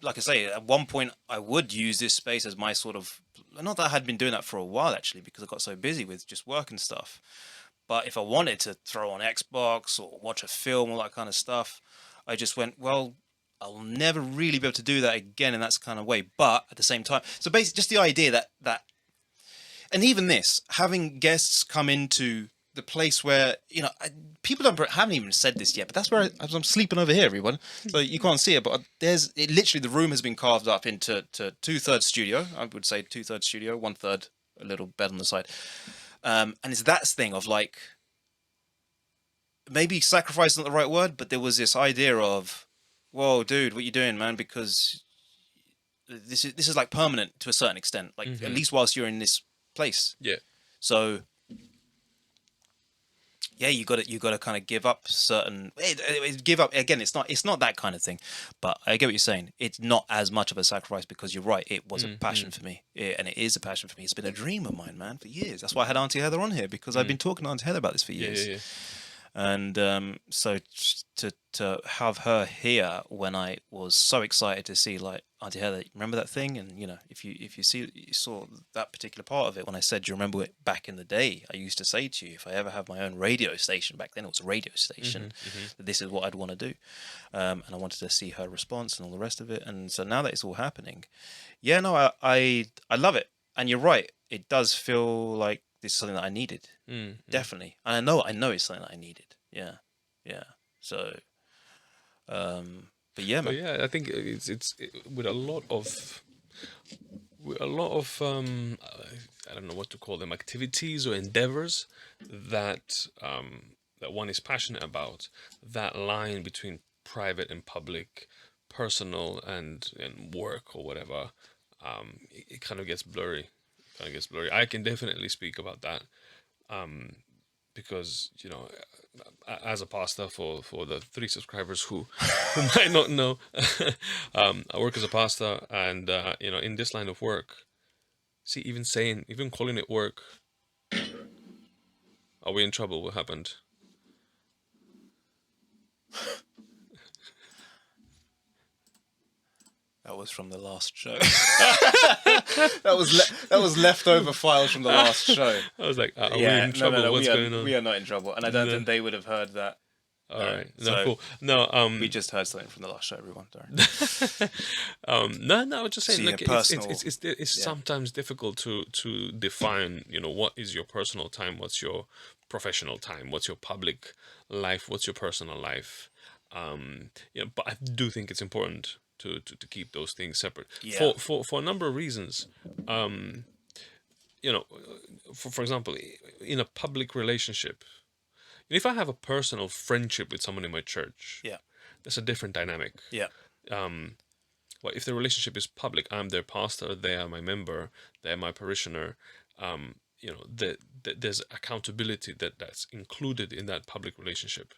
like I say, at one point I would use this space as my sort of, not that I had been doing that for a while actually, because I got so busy with just work and stuff. But if I wanted to throw on Xbox or watch a film, all that kind of stuff, I just went, well, I'll never really be able to do that again in that kind of way. But at the same time, so basically just the idea that and even this, having guests come into the place where, people haven't even said this yet, but that's where I'm sleeping over here, everyone. So you can't see it, but literally the room has been carved up into 2/3 studio. I would say 2/3 studio, 1/3 a little bed on the side. And it's that thing of like, maybe sacrifice is not the right word, but there was this idea of, whoa, dude, what you doing, man? Because this is like permanent to a certain extent, like at least whilst you're in this place. Yeah. So yeah, you got to kind of give up certain. Give up again. It's not that kind of thing, but I get what you're saying. It's not as much of a sacrifice because you're right. It was a passion for me, and it is a passion for me. It's been a dream of mine, man, for years. That's why I had Auntie Heather on here, because I've been talking to Auntie Heather about this for years. Yeah. And so to have her here when I was so excited to see, like, Auntie Heather, remember that thing? And if you saw that particular part of it when I said, do you remember it back in the day? I used to say to you, if I ever have my own radio station, back then it was a radio station, that this is what I'd want to do. And I wanted to see her response and all the rest of it. And so now that it's all happening, yeah, no, I love it. And you're right, it does feel like this is something that I needed, definitely. And I know it's something that I needed. Yeah. So, but yeah, man. But yeah, I think it's with a lot of I don't know what to call them, activities or endeavors that that one is passionate about. That line between private and public, personal and work or whatever, it kind of gets blurry. I can definitely speak about that, because as a pastor, for the 3 subscribers who might not know, I work as a pastor, and in this line of work, see, even calling it work, are we in trouble? What happened? That was from the last show. that was leftover files from the last show. I was like, are we in trouble? No, what's going on? We are not in trouble, and I don't think they would have heard that. All right. No, cool. No, we just heard something from the last show, everyone. Sorry. No, I was just saying, like, it's Yeah. sometimes difficult to define, what is your personal time, what's your professional time, what's your public life, what's your personal life. But I do think it's important to keep those things separate, for a number of reasons. For example, in a public relationship, if I have a personal friendship with someone in my church, that's a different dynamic. Well, if the relationship is public, I'm their pastor, they are my member, they're my parishioner. There's accountability that's included in that public relationship.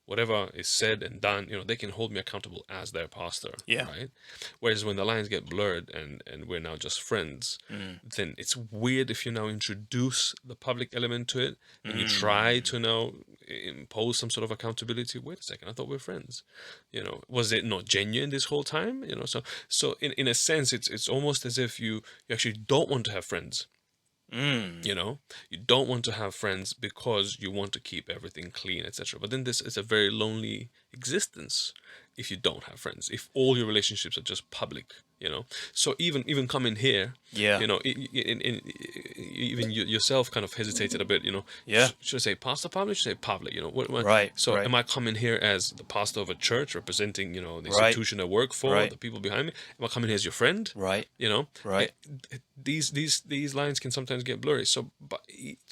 Whatever is said and done, they can hold me accountable as their pastor, right? Whereas when the lines get blurred and we're now just friends, then it's weird if you now introduce the public element to it and you try to now impose some sort of accountability. Wait a second, I thought we were friends. Was it not genuine this whole time? So in a sense, it's almost as if you actually don't want to have friends. You don't want to have friends because you want to keep everything clean, etc. But then this is a very lonely existence, if you don't have friends, if all your relationships are just public, you know. So even coming here, you know, even you yourself kind of hesitated a bit, you know. Should I say Pastor Pavle? Should I say Pavle? You know, right. So right. am I coming here as the pastor of a church representing, you know, the institution I work for, the people behind me? Am I coming here as your friend? Right. You know, right. These lines can sometimes get blurry. So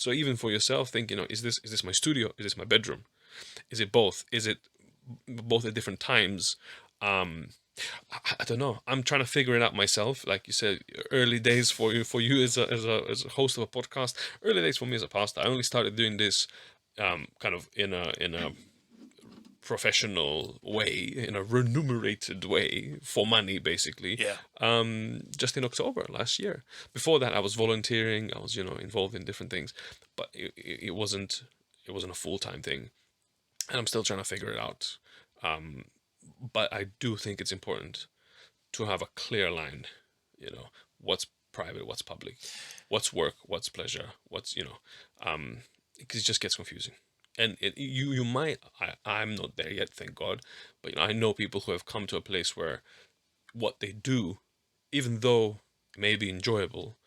even for yourself, think, you know, is this my studio? Is this my bedroom? Is it both? Is it both at different times? I don't know. I'm trying to figure it out myself. Like you said, early days for you as a host of a podcast. Early days for me as a pastor. I only started doing this kind of in a professional way, in a remunerated way, for money, basically. Just in October last year. Before that, I was volunteering. I was, you know, involved in different things, but it wasn't a full-time thing, and I'm still trying to figure it out. But I do think it's important to have a clear line, you know, what's private, what's public, what's work, what's pleasure, what's, you know, because it just gets confusing. And you might, I'm not there yet, thank God, but, you know, I know people who have come to a place where what they do, even though it may be enjoyable,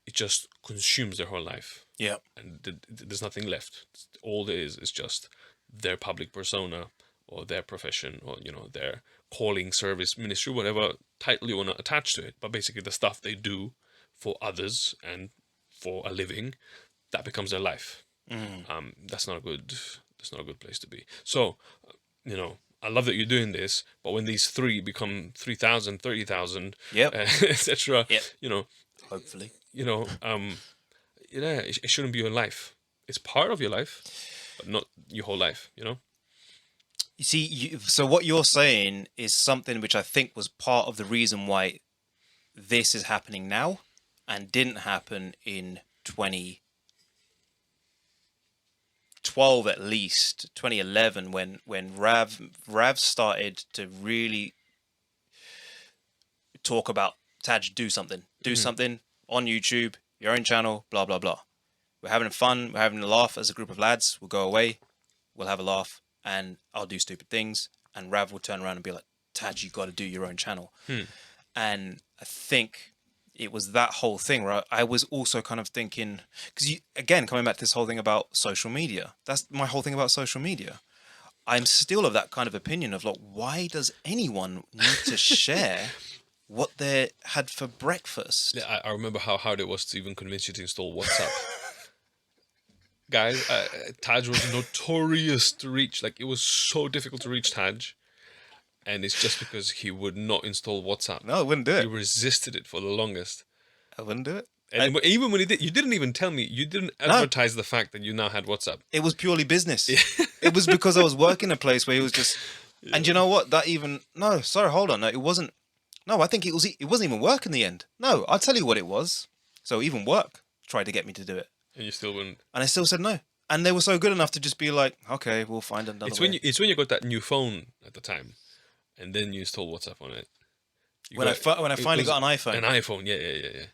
it just consumes their whole life. Yeah. And there's nothing left. All there is just their public persona, or their profession, or, you know, their calling, service, ministry, whatever title you want to attach to it. But basically the stuff they do for others and for a living, that becomes their life. That's not a good place to be. So, you know, I love that you're doing this, but when these 3 become 3,000, 30,000, etc., you know, hopefully, you know, it shouldn't be your life. It's part of your life, but not your whole life, you know. You see, so what you're saying is something which I think was part of the reason why this is happening now and didn't happen in 2012, at least 2011, when Rav started to really talk about TAJ, do something on YouTube, your own channel, blah blah blah. We're having fun, we're having a laugh as a group of lads. We'll go away, we'll have a laugh, and I'll do stupid things, and Rav will turn around and be like, TAJ, you got to do your own channel. And I think it was that whole thing where I was also kind of thinking, because again, coming back to this whole thing about social media, that's my whole thing about social media. I'm still of that kind of opinion of like, why does anyone need to share what they had for breakfast? Yeah, I remember how hard it was to even convince you to install WhatsApp. Guys, TAJ was notorious to reach. Like, it was so difficult to reach TAJ, and it's just because he would not install WhatsApp. No, I wouldn't do it. He resisted it for the longest. I wouldn't do it. And even when he did, you didn't even tell me. You didn't advertise the fact that you now had WhatsApp. It was purely business. It was because I was working a place where he was just... And you know what? No, sorry, hold on. No, it wasn't... No, I think it wasn't even work in the end. No, I'll tell you what it was. So even work tried to get me to do it. And you still wouldn't. And I still said no. And they were so good enough to just be like, okay, we'll find another way. It's when you got that new phone at the time, and then you installed WhatsApp on it. When I finally got an iPhone. An iPhone, yeah.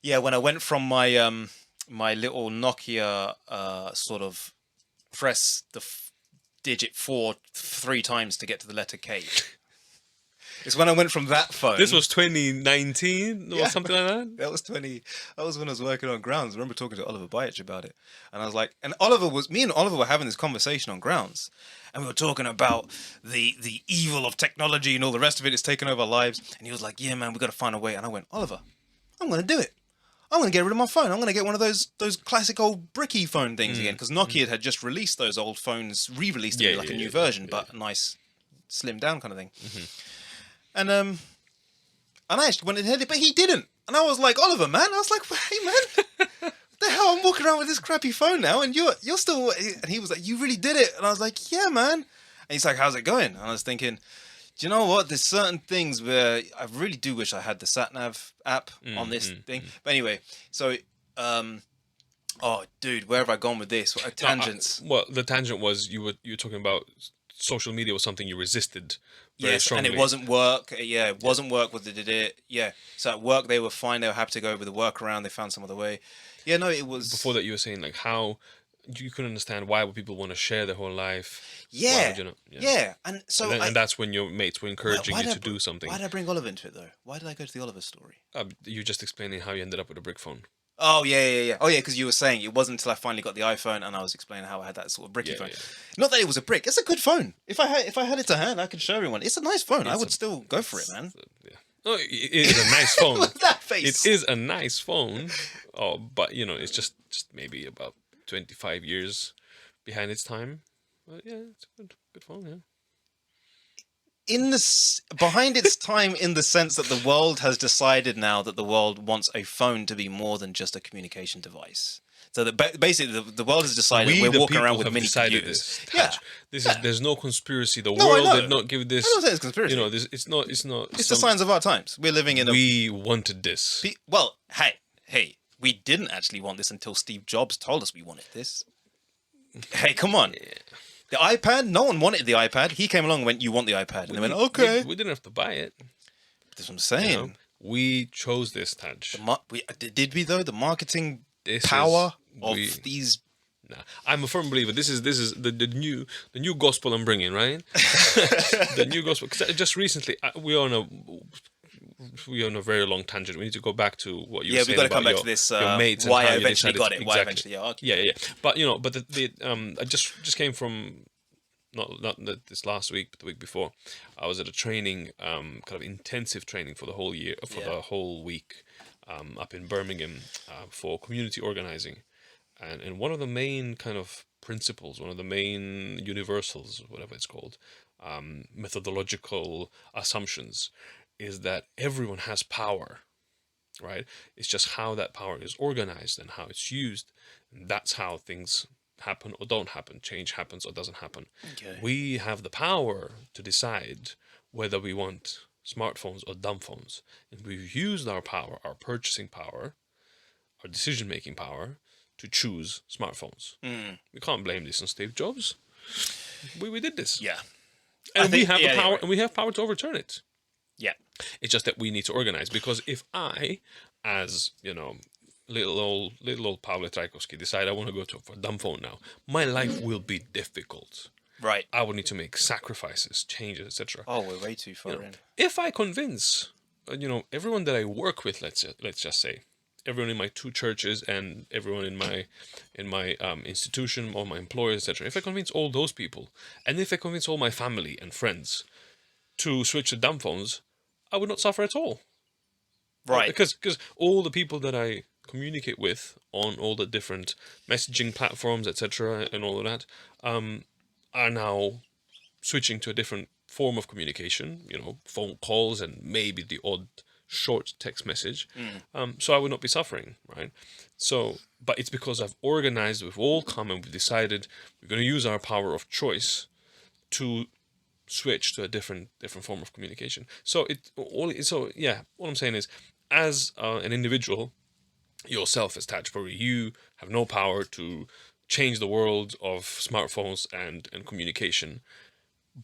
Yeah, when I went from my my little Nokia sort of press the digit 4 3 times to get to the letter K. It's when I went from that phone. This was 2019 or something like that? That was when I was working on Grounds. I remember talking to Oliver Bayich about it. And I was like, me and Oliver were having this conversation on Grounds. And we were talking about the evil of technology and all the rest of it is taking over our lives. And he was like, yeah, man, we got to find a way. And I went, Oliver, I'm going to do it. I'm going to get rid of my phone. I'm going to get one of those classic old bricky phone things again. Because Nokia had just released those old phones, re-released them like a new version, but a nice slimmed down kind of thing. And I actually went and hit it, but he didn't. And I was like, Oliver, man. I was like, hey, man, what the hell? I'm walking around with this crappy phone now, and you're still... And he was like, you really did it. And I was like, yeah, man. And he's like, how's it going? And I was thinking, do you know what? There's certain things where I really do wish I had the SatNav app on this thing. But anyway, so... oh, dude, where have I gone with this? Tangents. Well, the tangent was you were talking about social media was something you resisted very strongly. And it wasn't work. Yeah, it wasn't work what they did it. Yeah. So at work, they were fine. They were happy to go with the workaround. They found some other way. Yeah, no, it was... Before that, you were saying, like, how you couldn't understand why would people want to share their whole life. Why Yeah, would you not? yeah. And so and that's when your mates were encouraging you to do something. Why did I bring Oliver into it though? Why did I go to the Oliver story? You're just explaining how you ended up with a brick phone. Oh yeah. Oh yeah, because you were saying it wasn't until I finally got the iPhone and I was explaining how I had that sort of bricky phone. Yeah. Not that it was a brick. It's a good phone. If I had it to hand, I could show everyone. It's a nice phone. I would still go for it, man. Yeah. No, it is a nice phone. Look at that face. It is a nice phone. Oh, but it's just maybe about 25 years behind its time. But yeah, it's a good phone. Yeah. Behind its time, in the sense that the world has decided now that the world wants a phone to be more than just a communication device. So that basically the world has decided we're walking around with mini computers. There's no conspiracy. The world did not give this. I don't say it's conspiracy. It's not. It's the signs of our times. We're living in. We wanted this. Well, hey, we didn't actually want this until Steve Jobs told us we wanted this. Hey, come on. Yeah. The iPad? No one wanted the iPad. He came along and went, "You want the iPad?" And they went, "Okay." We didn't have to buy it. That's what I'm saying. We chose this, Taj. Did we though? The marketing power of these. Nah, I'm a firm believer. This is the new gospel I'm bringing, right? The new gospel. 'Cause just recently, we're on a very long tangent. We need to go back to what you were saying. Yeah, we've got to come back to this. Your mates why and I how eventually you got it. exactly. Why eventually, Yeah. But I just came from not this last week, but the week before. I was at a training, kind of intensive training for the whole year, the whole week, up in Birmingham, for community organizing, and one of the main kind of principles, one of the main universals, whatever it's called, methodological assumptions, is that everyone has power, right? It's just how that power is organized and how it's used. And that's how things happen or don't happen. Change happens or doesn't happen. Okay. We have the power to decide whether we want smartphones or dumb phones. And we've used our power, our purchasing power, our decision-making power, to choose smartphones. We can't blame this on Steve Jobs. We did this. Yeah. And we have the power, and we have power to overturn it. Yeah. It's just that we need to organize, because if I, as little old Pavle Trajkovski, decide I want to go for a dumb phone now, my life will be difficult. Right. I would need to make sacrifices, changes, etc. Oh, we're way too far in. If I convince, everyone that I work with, let's just say, everyone in my 2 churches and everyone in my institution, all my employers, etc. If I convince all those people, and if I convince all my family and friends to switch to dumb phones, I would not suffer at all. Right. Because all the people that I communicate with on all the different messaging platforms, etc., and all of that, are now switching to a different form of communication, phone calls and maybe the odd short text message. So I would not be suffering, right? So, but it's because I've organized, we've all come and we've decided we're going to use our power of choice to switch to a different form of communication. So what I'm saying is, as an individual, yourself as TAJ, probably you have no power to change the world of smartphones and communication,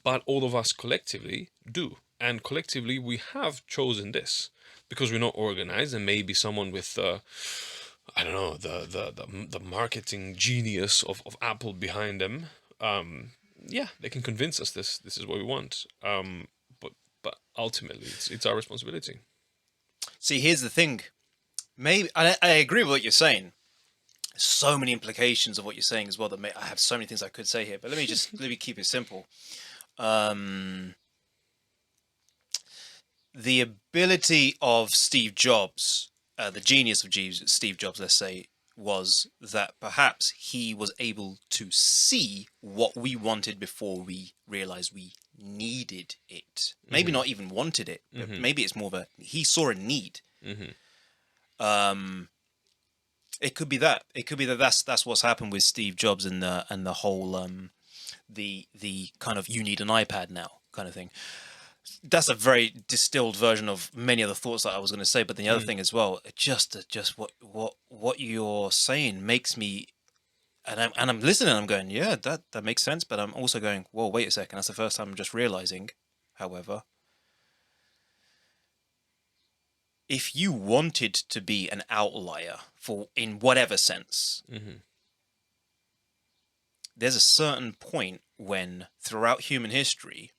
but all of us collectively do. And collectively we have chosen this because we're not organized, and maybe someone with I don't know, the marketing genius of Apple behind them, they can convince us this is what we want. But ultimately it's our responsibility. See, here's the thing. Maybe I agree with what you're saying. So many implications of what you're saying as well. I have so many things I could say here, but let me keep it simple. The ability of Steve Jobs, the genius of Steve Jobs, let's say, was that perhaps he was able to see what we wanted before we realized we needed it. Maybe not even wanted it, but maybe it's more of he saw a need. It could be that. It could be that's what's happened with Steve Jobs and the whole the kind of you need an iPad now kind of thing. That's a very distilled version of many of the thoughts that I was going to say. But the other thing as well, just what you're saying makes me, and I'm listening. I'm going, yeah, that makes sense. But I'm also going, whoa, wait a second. That's the first time I'm just realizing. However, if you wanted to be an outlier in whatever sense, there's a certain point when throughout human history,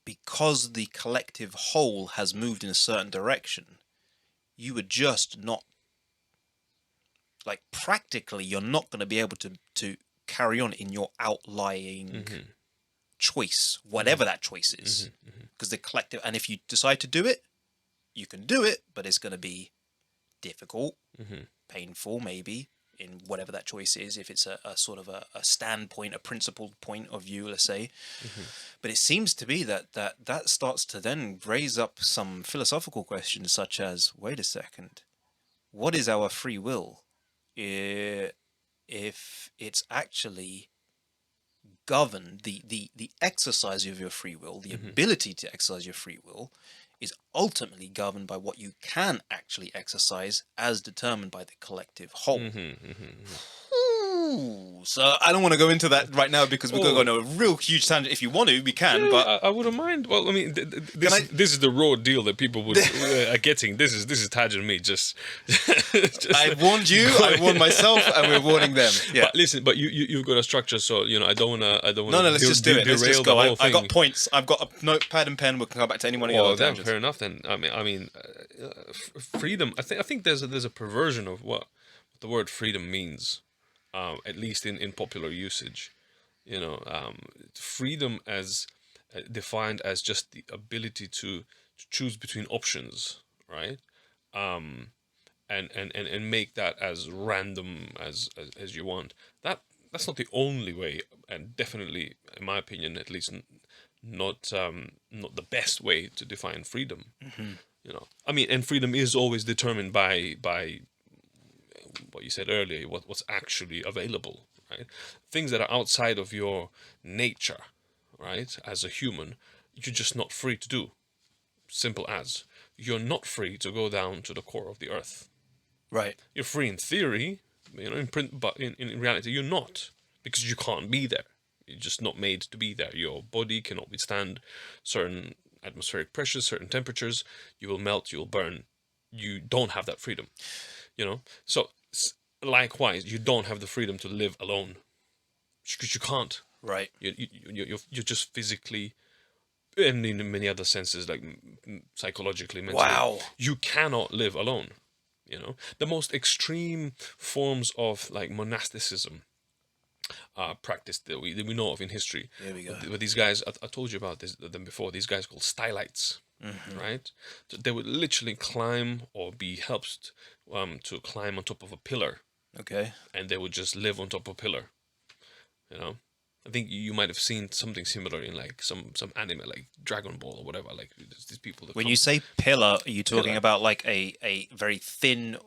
because the collective whole has moved in a certain direction, you would just not, like, practically, you're not going to be able to carry on in your outlying choice, whatever that choice is. Because the collective, and if you decide to do it, you can do it, but it's going to be difficult, painful, maybe, in whatever that choice is, if it's a sort of a standpoint, a principled point of view, let's say. But it seems to be that starts to then raise up some philosophical questions, such as, wait a second, what is our free will if it's actually governed, the exercise of your free will, the ability to exercise your free will, is ultimately governed by what you can actually exercise as determined by the collective whole. So I don't want to go into that right now because we're going to go on a real huge tangent. If you want to, we can. But I wouldn't mind. Well, I mean, this is the raw deal that people would are getting. This is Taj and me. Just I warned you. I warned myself, and we're warning them. Yeah. But listen, but you've got a structure, so I don't want to. No, let's just do it. Let's just go. I got points. I've got a notepad and pen. We can come back to any one of your other tangents. Fair enough. Then I mean, freedom. I think there's a perversion of what the word freedom means. At least in popular usage, freedom as defined as just the ability to choose between options, right? And make that as random as you want. That's not the only way, and definitely, in my opinion, at least, not the best way to define freedom. I mean, and freedom is always determined by what you said earlier, what's actually available, right? Things that are outside of your nature, right? As a human, you're just not free to do. Simple as. You're not free to go down to the core of the earth. Right. You're free in theory, in print, but in reality, you're not, because you can't be there. You're just not made to be there. Your body cannot withstand certain atmospheric pressures, certain temperatures. You will melt, you will burn. You don't have that freedom, So, likewise, you don't have the freedom to live alone, because you can't. Right. You're just physically, and in many other senses, like psychologically, mentally. Wow. You cannot live alone. The most extreme forms of like monasticism practice that we know of in history. There we go. But these guys, I told you about them before. These guys called Stylites. Right, so they would literally climb or be helped to climb on top of a pillar. Okay. And they would just live on top of a pillar. I think you might have seen something similar in like some anime, like Dragon Ball or whatever. Like these people. That when you say pillar, are you talking about like a very thin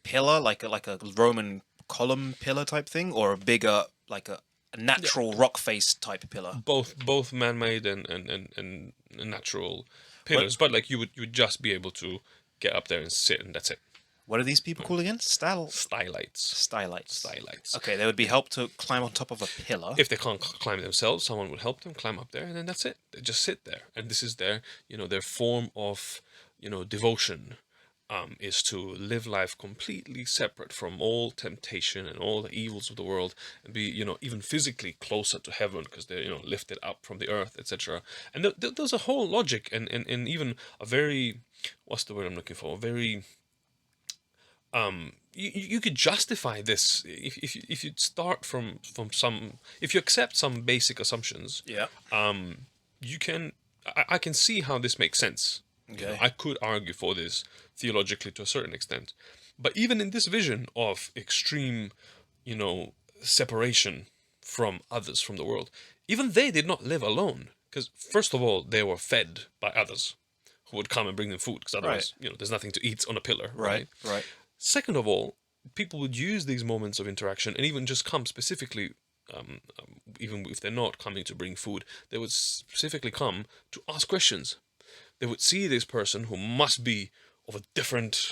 pillar, like a Roman column pillar type thing, or a bigger, like a natural rock face type pillar? Both man-made and natural pillars, but like you would just be able to get up there and sit, and that's it. What are these people called again? Stylites. Stylites. Okay, they would be helped to climb on top of a pillar. If they can't climb themselves, someone would help them climb up there, and then that's it. They just sit there, and this is their form of devotion. Is to live life completely separate from all temptation and all the evils of the world, and be, even physically closer to heaven, because they're, lifted up from the earth, etc. And there's a whole logic and even a very, what's the word I'm looking for? A very, you could justify this if you start from some, if you accept some basic assumptions. Yeah. You can, I can see how this makes sense. Okay. I could argue for this theologically to a certain extent, but even in this vision of extreme, separation from others, from the world, even they did not live alone, because first of all, they were fed by others who would come and bring them food, because otherwise, there's nothing to eat on a pillar. Right. Second of all, people would use these moments of interaction, and even just come specifically, even if they're not coming to bring food, they would specifically come to ask questions. They would see this person who must be of a different,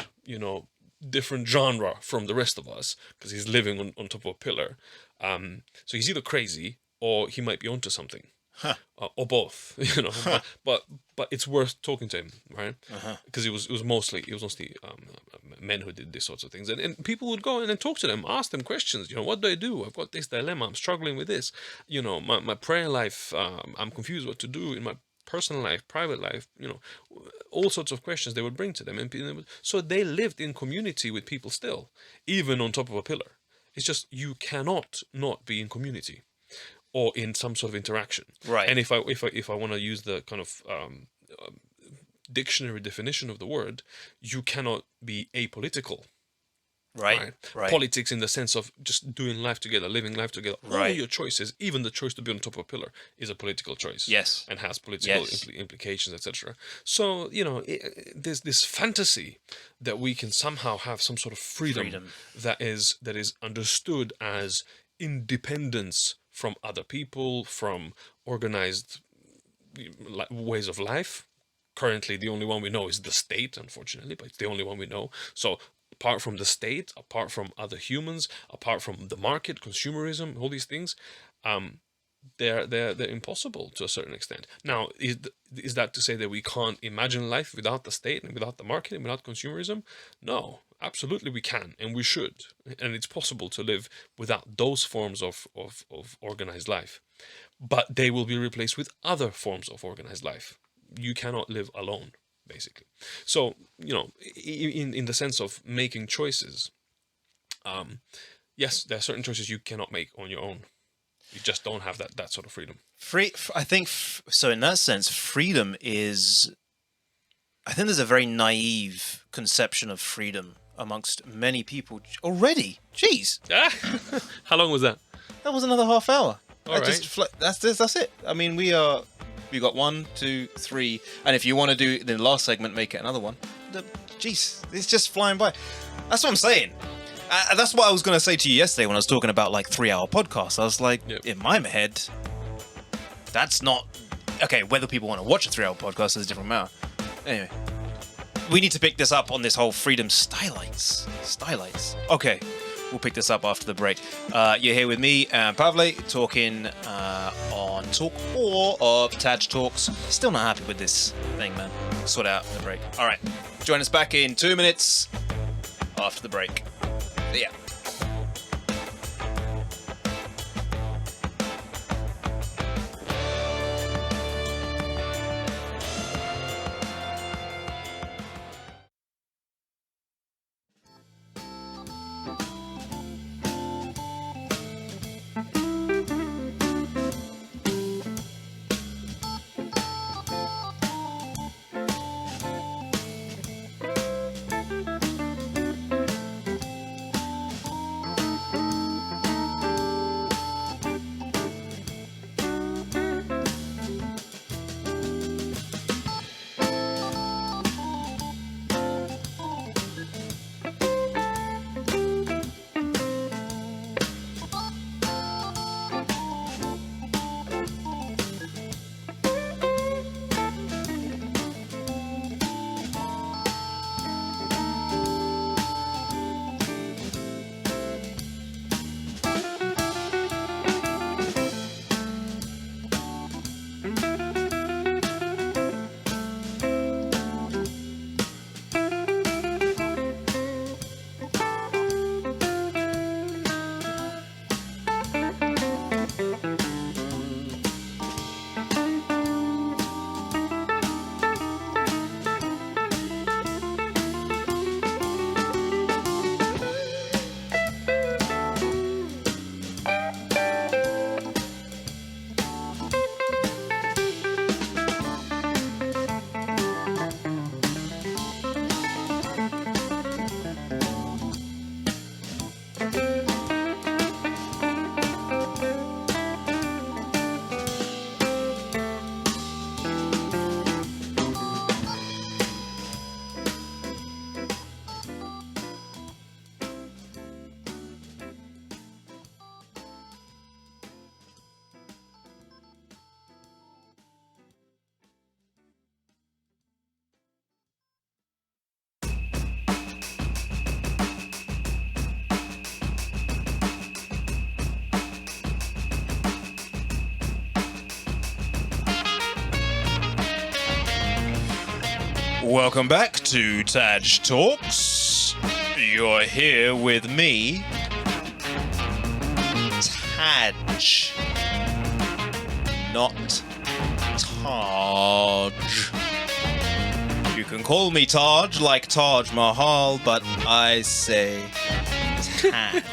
different genre from the rest of us, because he's living on top of a pillar. So he's either crazy or he might be onto something, or both. But it's worth talking to him, right? Because it was mostly men who did these sorts of things, and people would go in and talk to them, ask them questions. What do I do? I've got this dilemma. I'm struggling with this. My prayer life. I'm confused what to do in my personal life, private life. All sorts of questions they would bring to them, and so they lived in community with people still, even on top of a pillar. It's just you cannot not be in community or in some sort of interaction. Right. And if I want to use the kind of dictionary definition of the word, you cannot be apolitical. Right. Politics in the sense of just doing life together, living life together. Right. All your choices, even the choice to be on top of a pillar, is a political choice. Yes. And has political Yes. implications, etc. So, there's this fantasy that we can somehow have some sort of freedom. that is understood as independence from other people, from organized ways of life. Currently, the only one we know is the state, unfortunately, but it's the only one we know. So, apart from the state, apart from other humans, apart from the market, consumerism, all these things, they're impossible to a certain extent. Now, is that to say that we can't imagine life without the state and without the market and without consumerism? No, absolutely we can, and we should, and it's possible to live without those forms of organized life, but they will be replaced with other forms of organized life. You cannot live alone, basically. So, in the sense of making choices, yes, there are certain choices you cannot make on your own. You just don't have that sort of freedom. I think so. In that sense, freedom is. I think there's a very naive conception of freedom amongst many people already. Jeez. How long was that? That was another half hour. All right. That's it. I mean, we got 1, 2, 3, and if you want to do the last segment, make it another one. Jeez, it's just flying by. That's what I'm saying. That's what I was going to say to you yesterday when I was talking about 3-hour podcasts. I was like, in my head, that's not okay. Whether people want to watch a 3-hour podcast is a different matter. Anyway, we need to pick this up on this whole freedom stylites. Okay, we'll pick this up after the break. You're here with me, Pavle, talking on Talk 4 of TAJ Talks. Still not happy with this thing, man. Sort it out in the break. All right, join us back in 2 minutes after the break. Yeah. Welcome back to TAJ Talks. You're here with me, Taj. Not Taj. You can call me Taj like Taj Mahal, but I say Taj.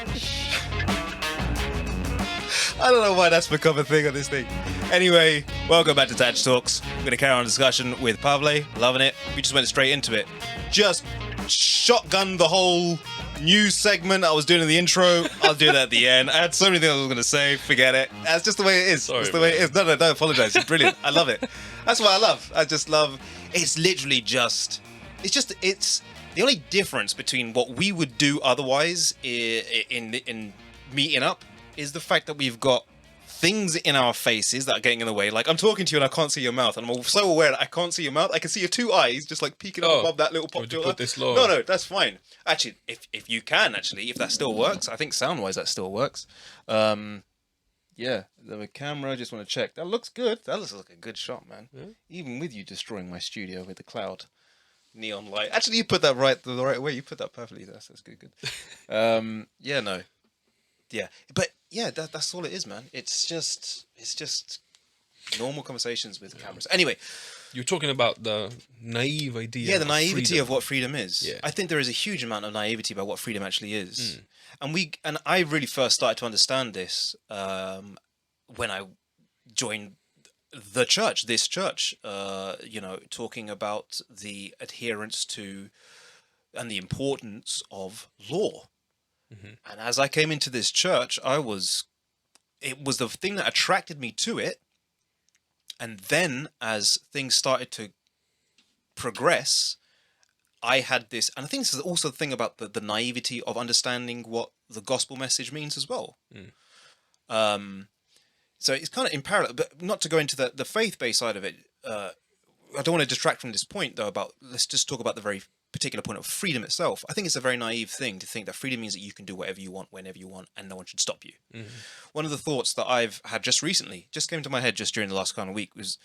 I don't know why that's become a thing on this thing. Anyway, welcome back to TAJ Talks. We're going to carry on a discussion with Pavle. Loving it. We just went straight into it. Just shotgun the whole news segment I was doing in the intro. I'll do that at the end. I had so many things I was going to say. Forget it. That's just the way it is. Sorry, That's the way it is. No, don't apologize. It's brilliant. I love it. That's what I love. I just love... It's literally just... It's the only difference between what we would do otherwise in meeting up is the fact that we've got things in our faces that are getting in the way. Like, I'm talking to you and I can't see your mouth, and I'm so aware that I can't see your mouth. I can see your two eyes just like peeking up above that little pop filter. Put this low? No, that's fine. Actually, if you can, if that still works, I think sound-wise that still works. Yeah, the camera, I just want to check. That looks good. That looks like a good shot, man. Yeah. Even with you destroying my studio with the cloud neon light. Actually, you put that the right way. You put that perfectly. That's good. Yeah, no. Yeah, but yeah, that's all it is, man. It's just normal conversations with cameras. Anyway, you're talking about the naive idea. Yeah, the naivety of what freedom is. Yeah. I think there is a huge amount of naivety about what freedom actually is. And I really first started to understand this when I joined the church, this church. Talking about the adherence to and the importance of law. And as I came into this church, it was the thing that attracted me to it. And then as things started to progress, I had this, and I think this is also the thing about the naivety of understanding what the gospel message means as well. So it's kind of in parallel, but not to go into the faith-based side of it. I don't want to distract from this point though, let's just talk about the very particular point of freedom itself. I think it's a very naive thing to think that freedom means that you can do whatever you want, whenever you want, and no one should stop you. One of the thoughts that I've had just recently, just came to my head just during the last kind of week, was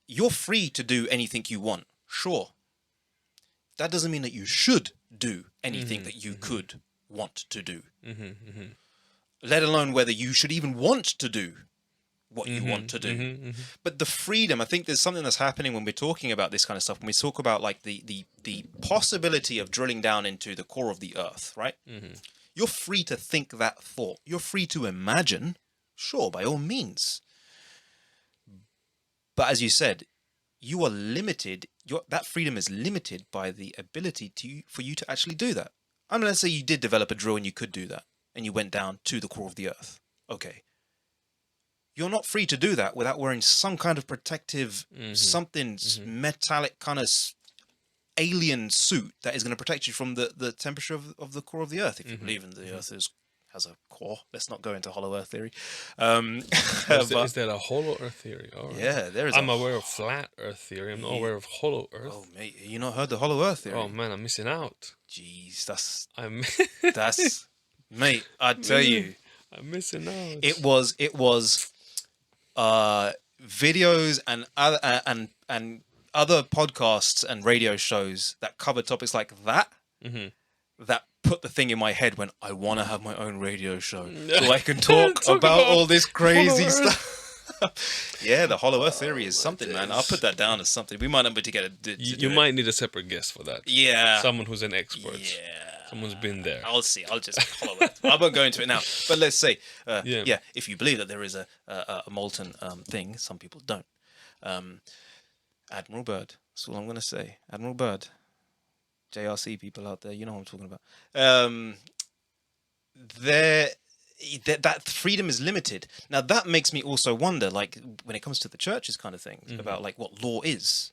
you're free to do anything you want, sure. That doesn't mean that you should do anything that you could want to do. Let alone whether you should even want to do what you want to do. But the freedom, I think there's something that's happening when we're talking about this kind of stuff, when we talk about like the possibility of drilling down into the core of the earth, right? You're free to think that thought. You're free to imagine, sure, by all means. But as you said, you are limited, that freedom is limited by the ability for you to actually do that. I mean, let's say you did develop a drill and you could do that, and you went down to the core of the earth. Okay. You're not free to do that without wearing some kind of protective, something metallic kind of alien suit that is going to protect you from the temperature of the core of the earth. If you believe in the earth has a core. Let's not go into hollow earth theory. Is there a hollow earth theory? All right. Yeah, there is. I'm aware of flat earth theory. I'm not aware of hollow earth. Oh, mate, you not heard the hollow earth theory? Oh, man, I'm missing out. Jeez, that's... Mate, I tell you. I'm missing out. It was videos and other podcasts and radio shows that cover topics like that that put the thing in my head when I want to have my own radio show so I can talk about all this crazy stuff. Yeah, the hollow earth theory is something, man. I'll put that down as something. We might not be together. You might need a separate guest for that. Yeah. Someone who's an expert. Yeah. Someone's been there. I'll see. I'll just follow it. I won't go into it now. But let's say, if you believe that there is a molten thing, some people don't. Admiral Byrd. That's all I'm going to say. Admiral Byrd. JRC people out there, you know what I'm talking about. That freedom is limited. Now that makes me also wonder, like when it comes to the churches kind of things, about like what law is.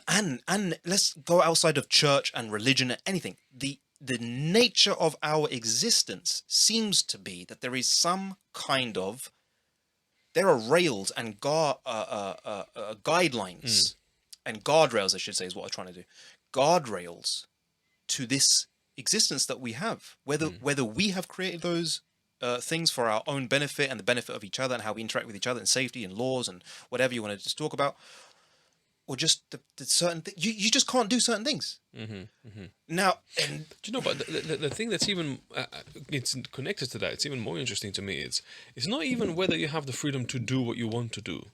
And let's go outside of church and religion and anything. The nature of our existence seems to be that there is some kind of, there are rails and guidelines and guardrails, I should say, is what I'm trying to do. Guardrails to this existence that we have, whether we have created those things for our own benefit and the benefit of each other and how we interact with each other and safety and laws and whatever you want to just talk about, or just the certain things. You just can't do certain things. Now, and do you know? But the thing that's even it's connected to that. It's even more interesting to me. It's not even whether you have the freedom to do what you want to do,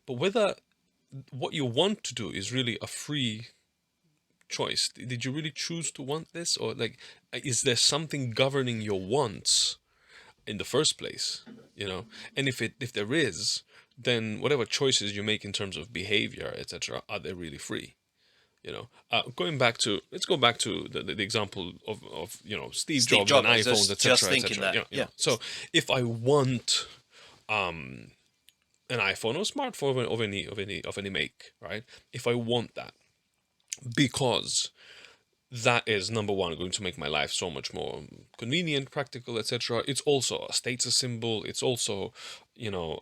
but whether what you want to do is really a free choice. Did you really choose to want this, or like, is there something governing your wants in the first place? You know, and if there is, then whatever choices you make in terms of behavior, etc., are they really free? You know, let's go back to the example of you know Steve Jobs and iPhones, etc., etc. Yeah. So if I want an iPhone or a smartphone of any make, right? If I want that, because that is, number one, going to make my life so much more convenient, practical, etc. It's also a status symbol. It's also, you know,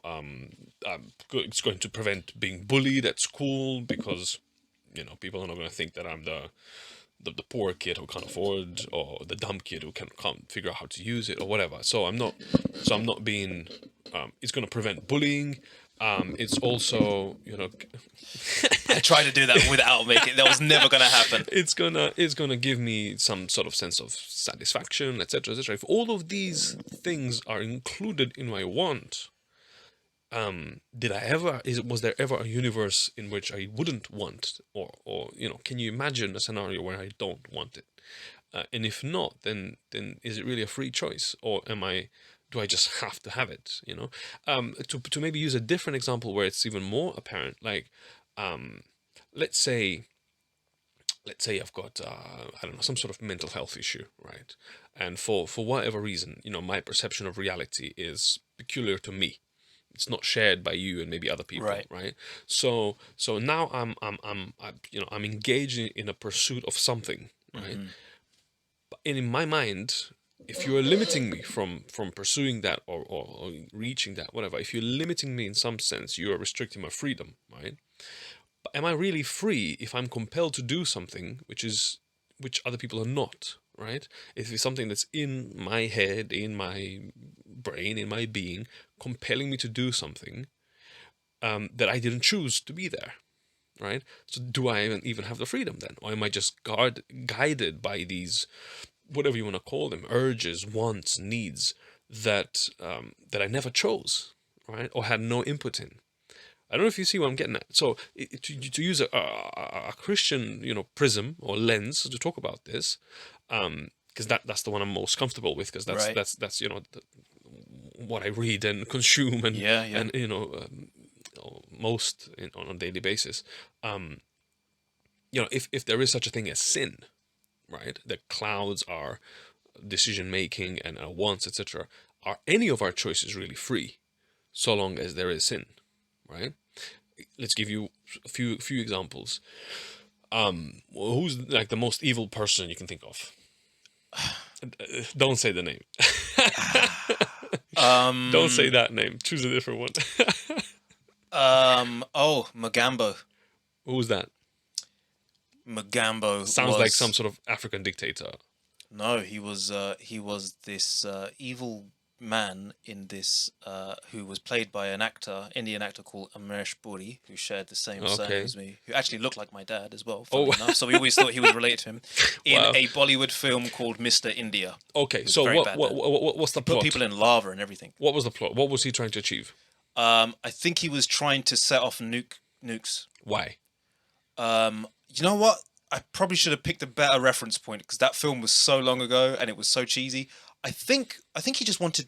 it's going to prevent being bullied at school, because, you know, people are not going to think that I'm the poor kid who can't afford, or the dumb kid who can't figure out how to use it, or whatever. So I'm not being. It's going to prevent bullying. It's also, you know, I tried to do that without making. That was never going to happen. It's gonna give me some sort of sense of satisfaction, etc., etc. If all of these things are included in my want, was there ever a universe in which I wouldn't want, or you know, can you imagine a scenario where I don't want it? And if not, then is it really a free choice, or do I just have to have it? You know, to maybe use a different example where it's even more apparent, like, let's say I've got I don't know, some sort of mental health issue, right? And for whatever reason, you know, my perception of reality is peculiar to me. It's not shared by you and maybe other people, right? So now I'm engaged in a pursuit of something, right? But in my mind, if you are limiting me from pursuing that or reaching that, whatever, if you're limiting me in some sense, you are restricting my freedom, right? But am I really free if I'm compelled to do something which other people are not, right? If it's something that's in my head, in my brain, in my being, compelling me to do something that I didn't choose to be there, right? So do I even have the freedom then? Or am I just guided by these, whatever you want to call them, urges, wants, needs that I never chose, right? Or had no input in? I don't know if you see what I'm getting at. So to use a Christian, you know, prism or lens to talk about this, because that's the one I'm most comfortable with, because that's you know what I read and consume and and you know most on a daily basis. You know, if there is such a thing as sin, right, that clouds our decision making and our wants, etc., are any of our choices really free, so long as there is sin, right? Let's give you a few examples. Who's like the most evil person you can think of? Don't say the name. Don't say that name. Choose a different one. Mugambo. Who's that? Mugambo sounds like some sort of African dictator. No, he was this evil man in this who was played by an Indian actor called Amrish Puri, who shared the same surname as me, who actually looked like my dad as well, funny enough. So we always thought he was related to him, in a Bollywood film called Mr. India. Okay, so what's the plot? Put people in lava and everything. What was the plot? What was he trying to achieve? I think he was trying to set off nukes. Why? You know what? I probably should have picked a better reference point, because that film was so long ago and it was so cheesy. I think he just wanted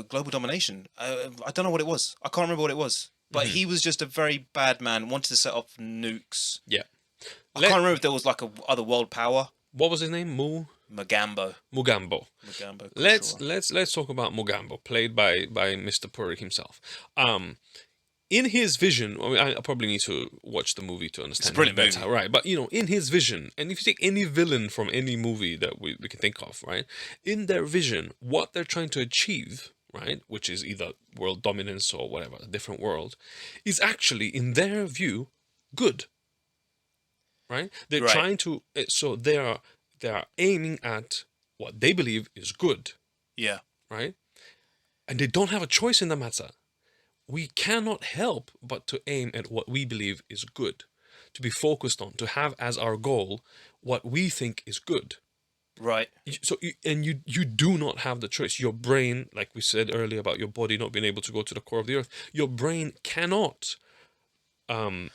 global domination. I don't know what it was. I can't remember what it was. But he was just a very bad man, wanted to set off nukes. Yeah. I can't remember if there was like a other world power. What was his name? Mugambo. Let's talk about Mugambo, played by Mr. Puri himself. In his vision, I mean, I probably need to watch the movie to understand. It's a brilliant movie, right? But you know, in his vision, and if you take any villain from any movie that we can think of, right, in their vision, what they're trying to achieve, right, which is either world dominance or whatever, a different world, is actually, in their view, good. Right? They're trying to. So they are aiming at what they believe is good. Yeah. Right? And they don't have a choice in the matter. We cannot help but to aim at what we believe is good. to be focused on, to have as our goal what we think is good. Right. So you do not have the choice. Your brain, like we said earlier about your body not being able to go to the core of the earth, your brain cannot put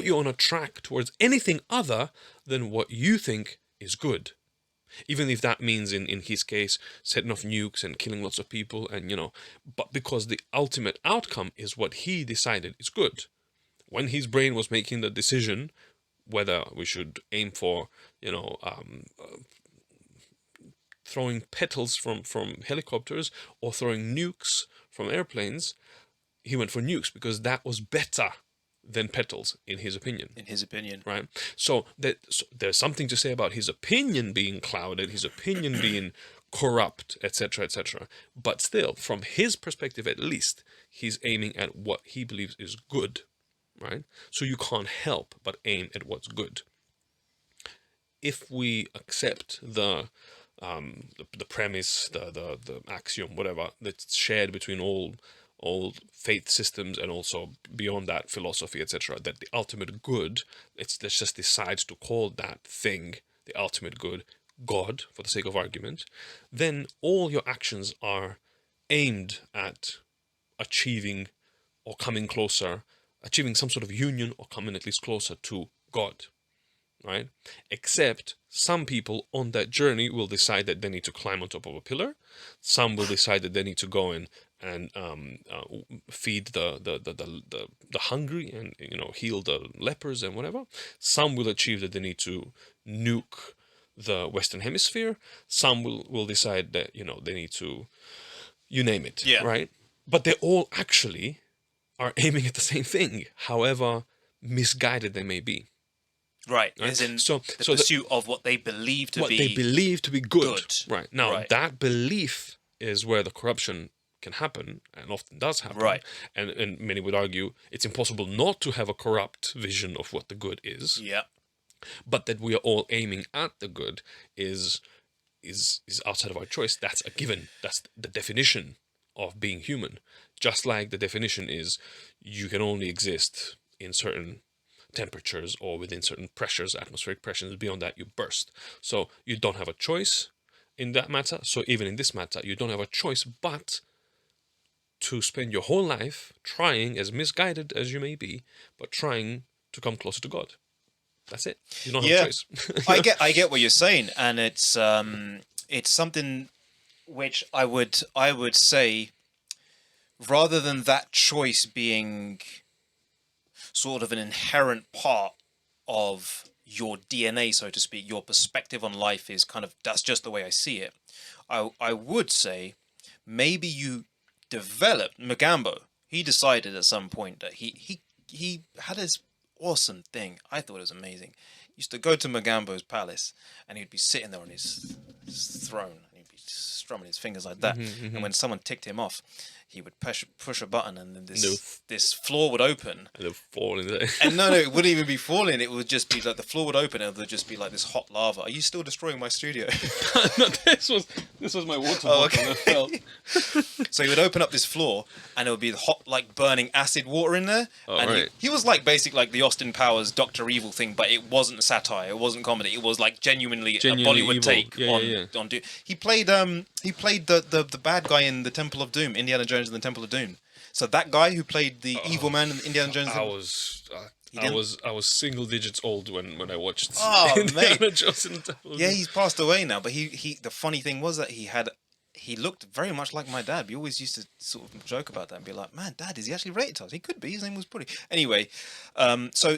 you on a track towards anything other than what you think is good. Even if that means, in his case, setting off nukes and killing lots of people, and but because the ultimate outcome is what he decided is good. When his brain was making the decision whether we should aim for, throwing petals from helicopters or throwing nukes from airplanes, he went for nukes because that was better than petals, in his opinion. Right? So there's something to say about his opinion being clouded, his opinion being corrupt, etc., etc. But still, from his perspective at least, he's aiming at what he believes is good. Right? So you can't help but aim at what's good. If we accept the premise, the axiom, whatever, that's shared between all faith systems and also beyond that philosophy, etc., that the ultimate good, let's just decide to call that thing the ultimate good, God, for the sake of argument, then all your actions are aimed at achieving or coming closer, achieving some sort of union or coming at least closer to God, right? Except some people on that journey will decide that they need to climb on top of a pillar. Some will decide that they need to go in and feed the hungry and heal the lepers and whatever. Some will achieve that they need to nuke the Western Hemisphere. Some will decide that they need to, you name it, right? But they all actually are aiming at the same thing, however misguided they may be. Right. As in the pursuit of what they believe to be good. Right. Now, that belief is where the corruption can happen, and often does happen. Right. And many would argue it's impossible not to have a corrupt vision of what the good is. Yeah. But that we are all aiming at the good is outside of our choice. That's a given. That's the definition of being human. Just like the definition is you can only exist in certain temperatures or within certain pressures, atmospheric pressures. Beyond that, you burst. So you don't have a choice in that matter. So even in this matter, you don't have a choice but to spend your whole life trying, as misguided as you may be, but trying to come closer to God. That's it. You don't have a choice. I get what you're saying, and it's something which I would say, rather than that choice being sort of an inherent part of your DNA, so to speak, your perspective on life is kind of, that's just the way I see it. I would say maybe you developed Magambo. He decided at some point that he had this awesome thing. I thought it was amazing. He used to go to Magambo's palace and he'd be sitting there on his throne and he'd be strumming his fingers like that. And when someone ticked him off, he would push a button and then this floor would open. And it would fall in there. And no, it wouldn't even be falling. It would just be like the floor would open and it would just be like this hot lava. Are you still destroying my studio? No, this was my water bottle that fell. So he would open up this floor and it would be hot, like burning acid water in there. And right. he was like basically like the Austin Powers Dr. Evil thing, but it wasn't satire. It wasn't comedy. It was like genuinely a Bollywood evil. take on Doom. He played the bad guy in the Temple of Doom, Indiana Jones and the Temple of Doom. So that guy who played the evil man in Indiana Jones. I was single digits old when I watched Indiana Jones and the Temple of Doom. Yeah, he's passed away now. But he the funny thing was that he looked very much like my dad. We always used to sort of joke about that and be like, man, Dad, is he actually related to us? He could be. His name was Puri. Anyway, so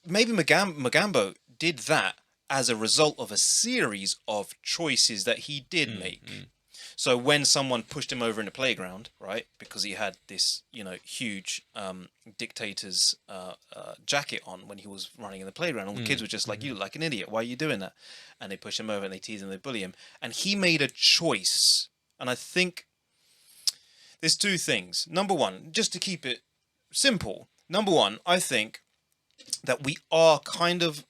maybe Magambo did that as a result of a series of choices that he did make. So when someone pushed him over in the playground, right, because he had this, huge dictator's jacket on when he was running in the playground, all the kids were just like, you look like an idiot. Why are you doing that? And they push him over and they tease him, they bully him. And he made a choice. And I think there's two things. Number one, just to keep it simple. Number one, I think that we are kind of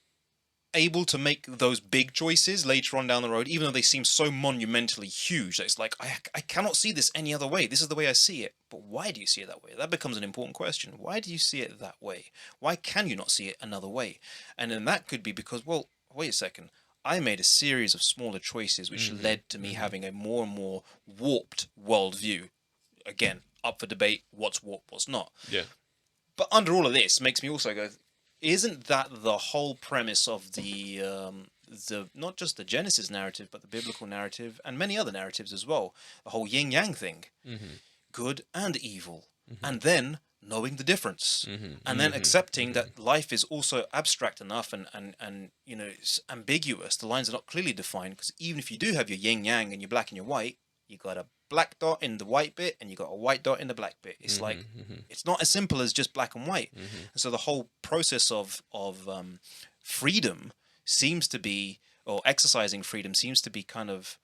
able to make those big choices later on down the road, even though they seem so monumentally huge, that it's like, I cannot see this any other way. This is the way I see it. But why do you see it that way? That becomes an important question. Why do you see it that way? Why can you not see it another way? And then that could be because, well, wait a second. I made a series of smaller choices which led to me having a more and more warped worldview. Again, up for debate, what's warped, what's not. Yeah. But under all of this, makes me also go, isn't that the whole premise of the not just the Genesis narrative, but the biblical narrative and many other narratives as well? The whole yin yang thing, good and evil, and then knowing the difference, and then accepting that life is also abstract enough and you know, it's ambiguous. The lines are not clearly defined, because even if you do have your yin yang and your black and your white, you got a black dot in the white bit and you got a white dot in the black bit. It's like, it's not as simple as just black and white. And so the whole process of freedom seems to be, or exercising freedom seems to be kind of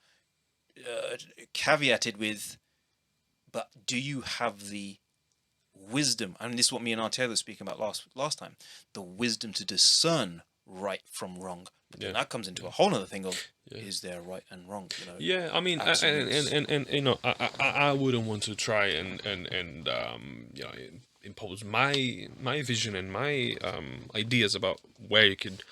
caveated with, but do you have the wisdom? I mean, this is what me and Arteta were speaking about last time, the wisdom to discern right from wrong. But then that comes into a whole other thing of, is there right and wrong? You know? Yeah, I mean, and you know, I wouldn't want to try and you know, impose my vision and my ideas about where you could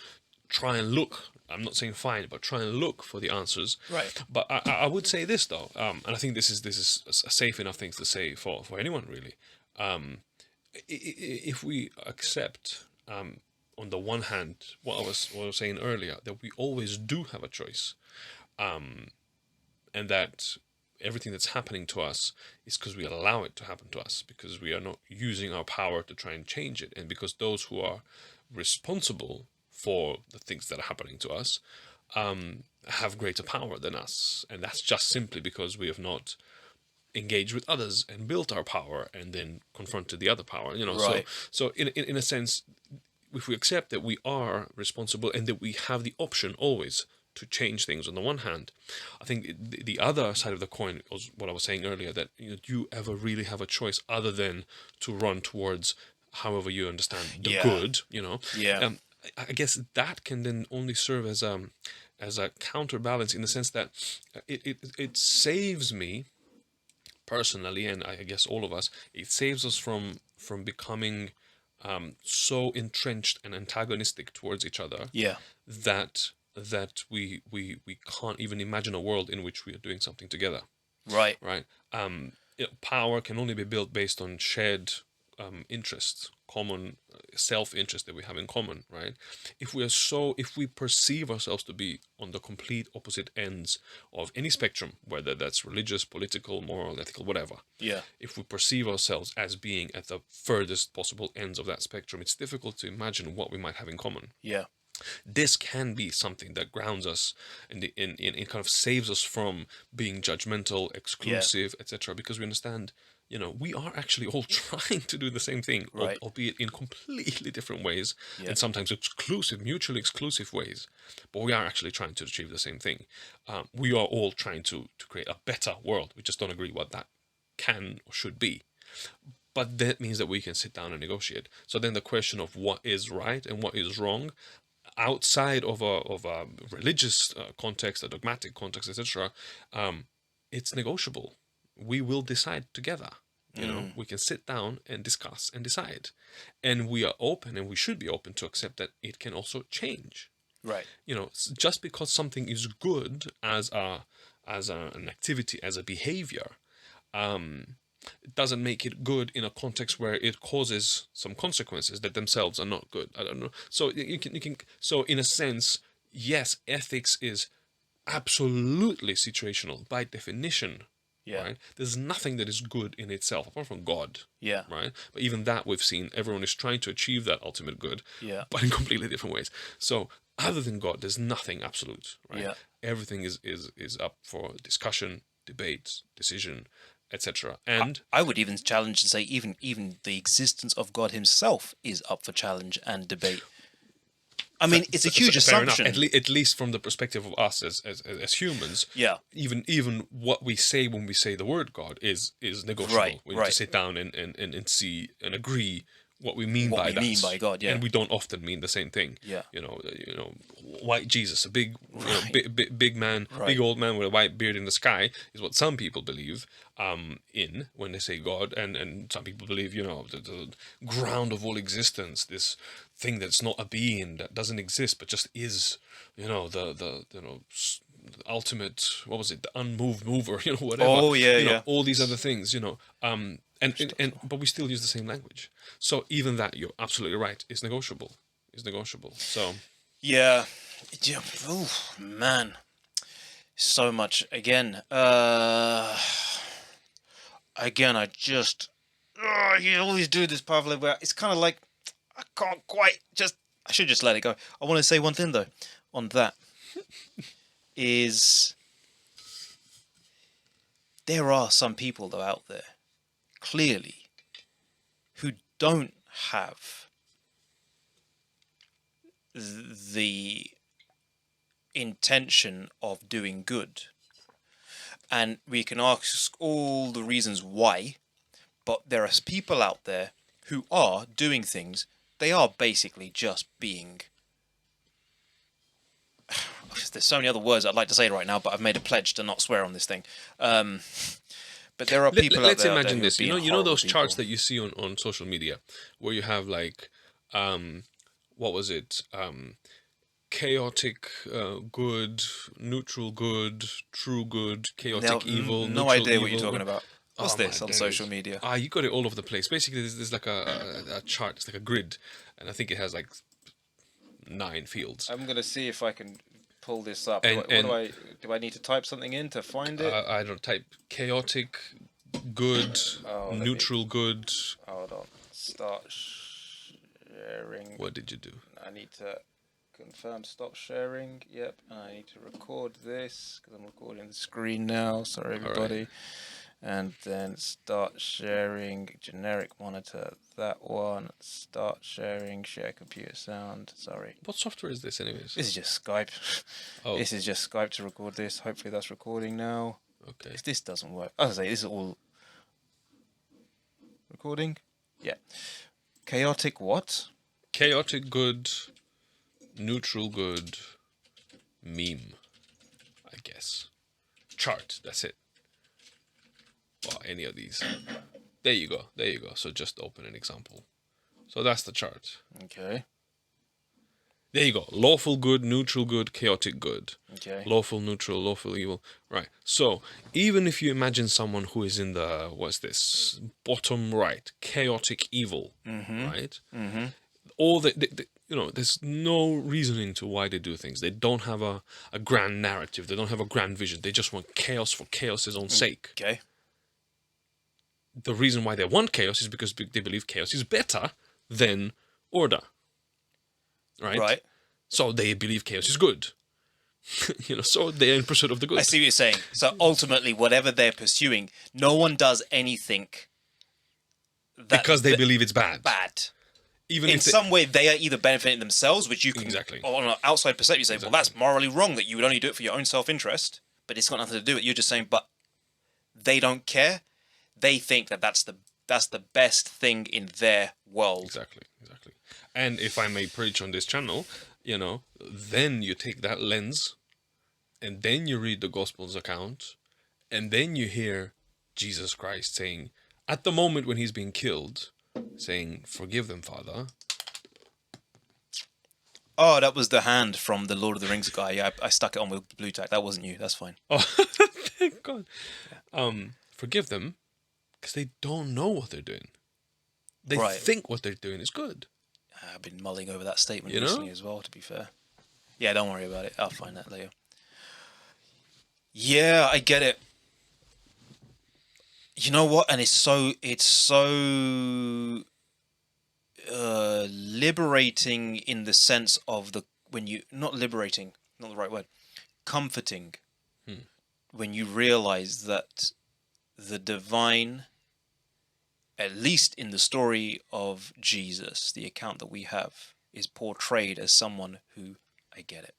try and look. I'm not saying find, but try and look for the answers. Right. But I would say this though, and I think this is a safe enough thing to say for anyone really. If we accept, on the one hand, what I was saying earlier, that we always do have a choice, and that everything that's happening to us is because we allow it to happen to us, because we are not using our power to try and change it, and because those who are responsible for the things that are happening to us have greater power than us, and that's just simply because we have not engaged with others and built our power and then confronted the other power, you know. Right. So in a sense, if we accept that we are responsible and that we have the option always to change things on the one hand, I think the other side of the coin was what I was saying earlier, that do you ever really have a choice other than to run towards however you understand the good, you know? Yeah. I guess that can then only serve as a counterbalance, in the sense that it saves me personally, and I guess all of us, it saves us from becoming so entrenched and antagonistic towards each other, that we can't even imagine a world in which we are doing something together. Right. You know, power can only be built based on shared interests, common self-interest that we have in common, right? If we perceive ourselves to be on the complete opposite ends of any spectrum, whether that's religious, political, moral, ethical, whatever, if we perceive ourselves as being at the furthest possible ends of that spectrum, it's difficult to imagine what we might have in common. This can be something that grounds us and it kind of saves us from being judgmental, exclusive, etc., because we understand, you know, we are actually all trying to do the same thing, albeit in completely different ways, and sometimes mutually exclusive ways, but we are actually trying to achieve the same thing. We are all trying to create a better world. We just don't agree what that can or should be. But that means that we can sit down and negotiate. So then the question of what is right and what is wrong, outside of a religious context, a dogmatic context, etc., it's negotiable. We will decide together. You know, we can sit down and discuss and decide, and we are open, and we should be open to accept that it can also change. Right. You know, just because something is good as an activity, as a behavior, it doesn't make it good in a context where it causes some consequences that themselves are not good. I don't know. So you can. So in a sense, yes, ethics is absolutely situational by definition. Right? There's nothing that is good in itself apart from God. Right. But even that, we've seen everyone is trying to achieve that ultimate good. But in completely different ways. So other than God, there's nothing absolute. Right. Everything is up for discussion, debate, decision, etc. And I would even challenge to say even the existence of God himself is up for challenge and debate. I mean, it's a huge assumption. At least from the perspective of us as humans. Even what we say when we say the word God is negotiable. We need to sit down and see and agree what we mean by that. mean by God, yeah. And we don't often mean the same thing. Yeah. White Jesus, a big, big man, big old man with a white beard in the sky, is what some people believe in when they say God, and some people believe, the ground of all existence, this thing that's not a being, that doesn't exist but just is, the ultimate, what was it, the unmoved mover, whatever. Oh yeah, all these other things, but we still use the same language. So even that, you're absolutely right, is negotiable. So yeah. Oh man, so much again. I just you always do this, Pavle, where it's kind of like I can't quite just. I should just let it go. I want to say one thing though on that is there are some people though out there clearly who don't have the intention of doing good, and we can ask all the reasons why, but there are people out there who are doing things. They are basically just being there's so many other words I'd like to say right now, but I've made a pledge to not swear on this thing. But there are people Let's out there. imagine this. You know those people. charts that you see on social media, where you have like, what was it? Chaotic good, neutral good, true good, chaotic evil. No neutral idea evil. what you're talking about. What's this on days. social media? You got it all over the place. Basically, there's like a chart. It's like a grid, and I think it has like 9 fields. I'm gonna see if I can pull this up. And Do I need to type something in to find it? I don't type chaotic good, neutral good. Hold on. Start sharing. What did you do? I need to confirm stop sharing. Yep. And I need to record this because I'm recording the screen now. Sorry, everybody. Right. And then start sharing, generic monitor, that one. Start sharing, share computer sound. Sorry. What software is this, anyways? This is just Skype. Oh. This is just Skype to record this. Hopefully that's recording now. Okay. If this doesn't work, as I say, this is all recording. Yeah. Chaotic what? Chaotic good, neutral good, meme, I guess. Chart, that's it. Well, any of these. There you go. So just open an example. So that's the chart. Okay. There you go. Lawful good, neutral good, chaotic good. Okay. Lawful, neutral, lawful, evil. Right. So even if you imagine someone who is in the, what's this, bottom right, chaotic evil, right? Mm-hmm. All there's no reasoning to why they do things. They don't have a grand narrative. They don't have a grand vision. They just want chaos for chaos's own sake. Okay. The reason why they want chaos is because they believe chaos is better than order. Right? So they believe chaos is good. So they're in pursuit of the good. I see what you're saying. So ultimately, whatever they're pursuing, no one does anything because they believe it's bad. Even in some way, they are either benefiting themselves, which you can, on an outside perspective, you say, well, that's morally wrong that you would only do it for your own self-interest, but it's got nothing to do with it. You're just saying, but they don't care. They think that that's the best thing in their world. Exactly. And if I may preach on this channel, then you take that lens, and then you read the Gospel's account, and then you hear Jesus Christ saying, at the moment when he's being killed, saying, "Forgive them, Father." Oh, that was the hand from the Lord of the Rings guy. Yeah, I stuck it on with blue tack. That wasn't you. That's fine. Oh, thank God. Forgive them. Because they don't know what they're doing. They think what they're doing is good. I've been mulling over that statement recently as well, to be fair. Yeah, don't worry about it. I'll find that later. Yeah, I get it. You know what? And it's so liberating in the sense of not liberating, not the right word, comforting. When you realize that the divine, at least in the story of Jesus, the account that we have, is portrayed as someone who, I get it.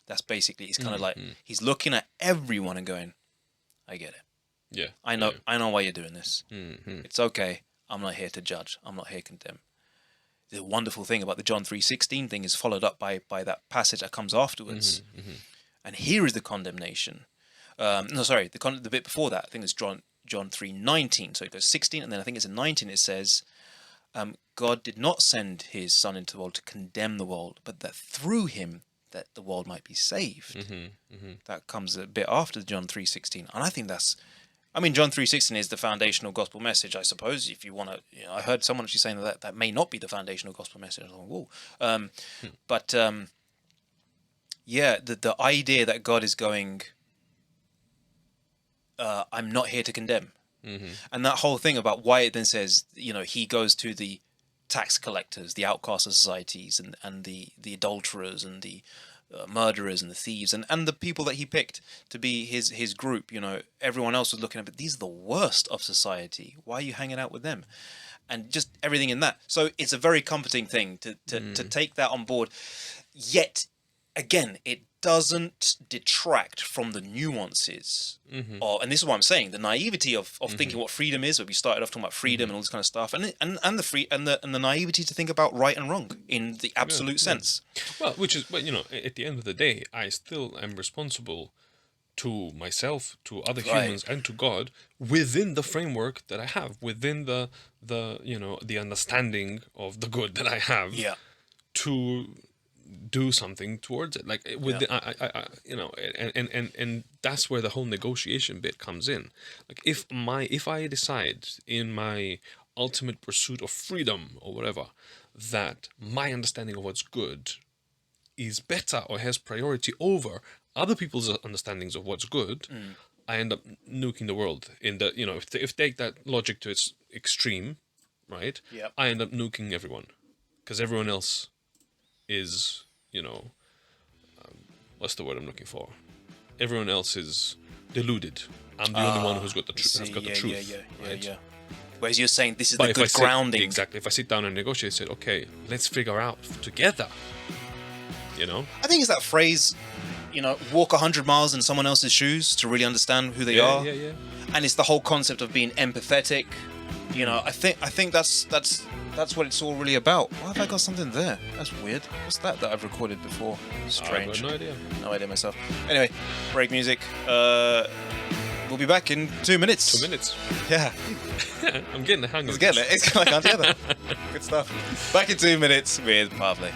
That's basically, it's kind of like, he's looking at everyone and going, I get it. Yeah. I know why you're doing this. It's okay. I'm not here to judge. I'm not here to condemn. the wonderful thing about the John 3:16 thing is followed up by that passage that comes afterwards. And here is the condemnation. The bit before that, I think it's John 3:19. So it goes 16, and then I think it's in 19 it says, God did not send his son into the world to condemn the world, but that through him that the world might be saved. That comes a bit after John 3:16. And I think John 3:16 is the foundational gospel message, I suppose. If you want to, I heard someone actually saying that may not be the foundational gospel message. I thought, whoa. The idea that God is going, I'm not here to condemn. And that whole thing about why it then says, he goes to the tax collectors, the outcasts of societies, and the adulterers and the murderers and the thieves and the people that he picked to be his group. Everyone else was looking at, but these are the worst of society. Why are you hanging out with them? And just everything in that. So it's a very comforting thing to take that on board. Yet, again, it doesn't detract from the nuances and this is what I'm saying, the naivety of thinking what freedom is. Where we started off talking about freedom and all this kind of stuff, and the naivety to think about right and wrong in the absolute sense. Well, at the end of the day, I still am responsible to myself, to other humans, and to God within the framework that I have, within the understanding of the good that I have. To do something towards it, like with and that's where the whole negotiation bit comes in. Like if I decide in my ultimate pursuit of freedom or whatever that my understanding of what's good is better or has priority over other people's understandings of what's good, I end up nuking the world. In the if take that logic to its extreme, right? I end up nuking everyone because everyone else is, what's the word I'm looking for? Everyone else is deluded. I'm the only one who's got the truth. Whereas you're saying this is the good grounding. Exactly. If I sit down and negotiate, say, okay, let's figure out together. I think it's that phrase, walk 100 miles in someone else's shoes to really understand who they are. And it's the whole concept of being empathetic. I think that's what it's all really about. Why have I got something there? That's weird. What's that I've recorded before? Strange. I've got no idea. No idea myself. Anyway, break music. We'll be back in 2 minutes. 2 minutes. Yeah. I'm getting the hang of it. It's kind of together. Good stuff. Back in 2 minutes with Pavle.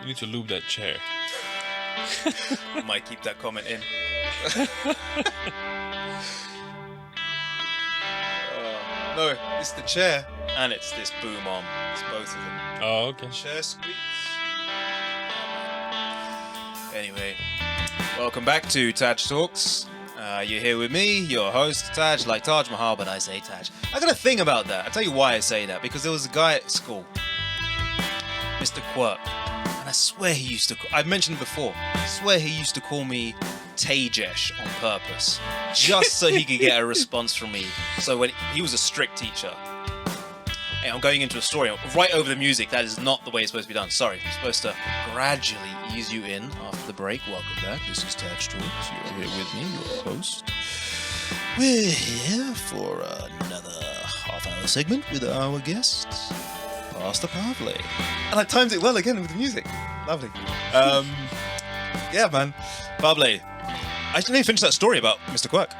need to lube that chair. I might keep that comment in. No, it's the chair and it's this boom arm. It's both of them. Oh, okay. Chair squeaks. Anyway, welcome back to TAJ Talks. You're here with me, your host, Taj, like Taj Mahal, but I say Taj. I got a thing about that. I'll tell you why I say that. Because there was a guy at school, Mr. Quirk, and I swear he used to... I've mentioned it before. I swear he used to call me Tajesh on purpose, just so he could get a response from me. So when he was a strict teacher, and I'm going into a story right over the music. That is not the way it's supposed to be done. Sorry, I'm supposed to gradually ease you in after the break. Welcome back. This is TAJ Talks. You're here with me, your host. We're here for another half-hour segment with our guest, Pastor Pavle. And I timed it well again with the music. Lovely. Yeah, man. Pavle. I didn't even finish that story about Mr. Quirk.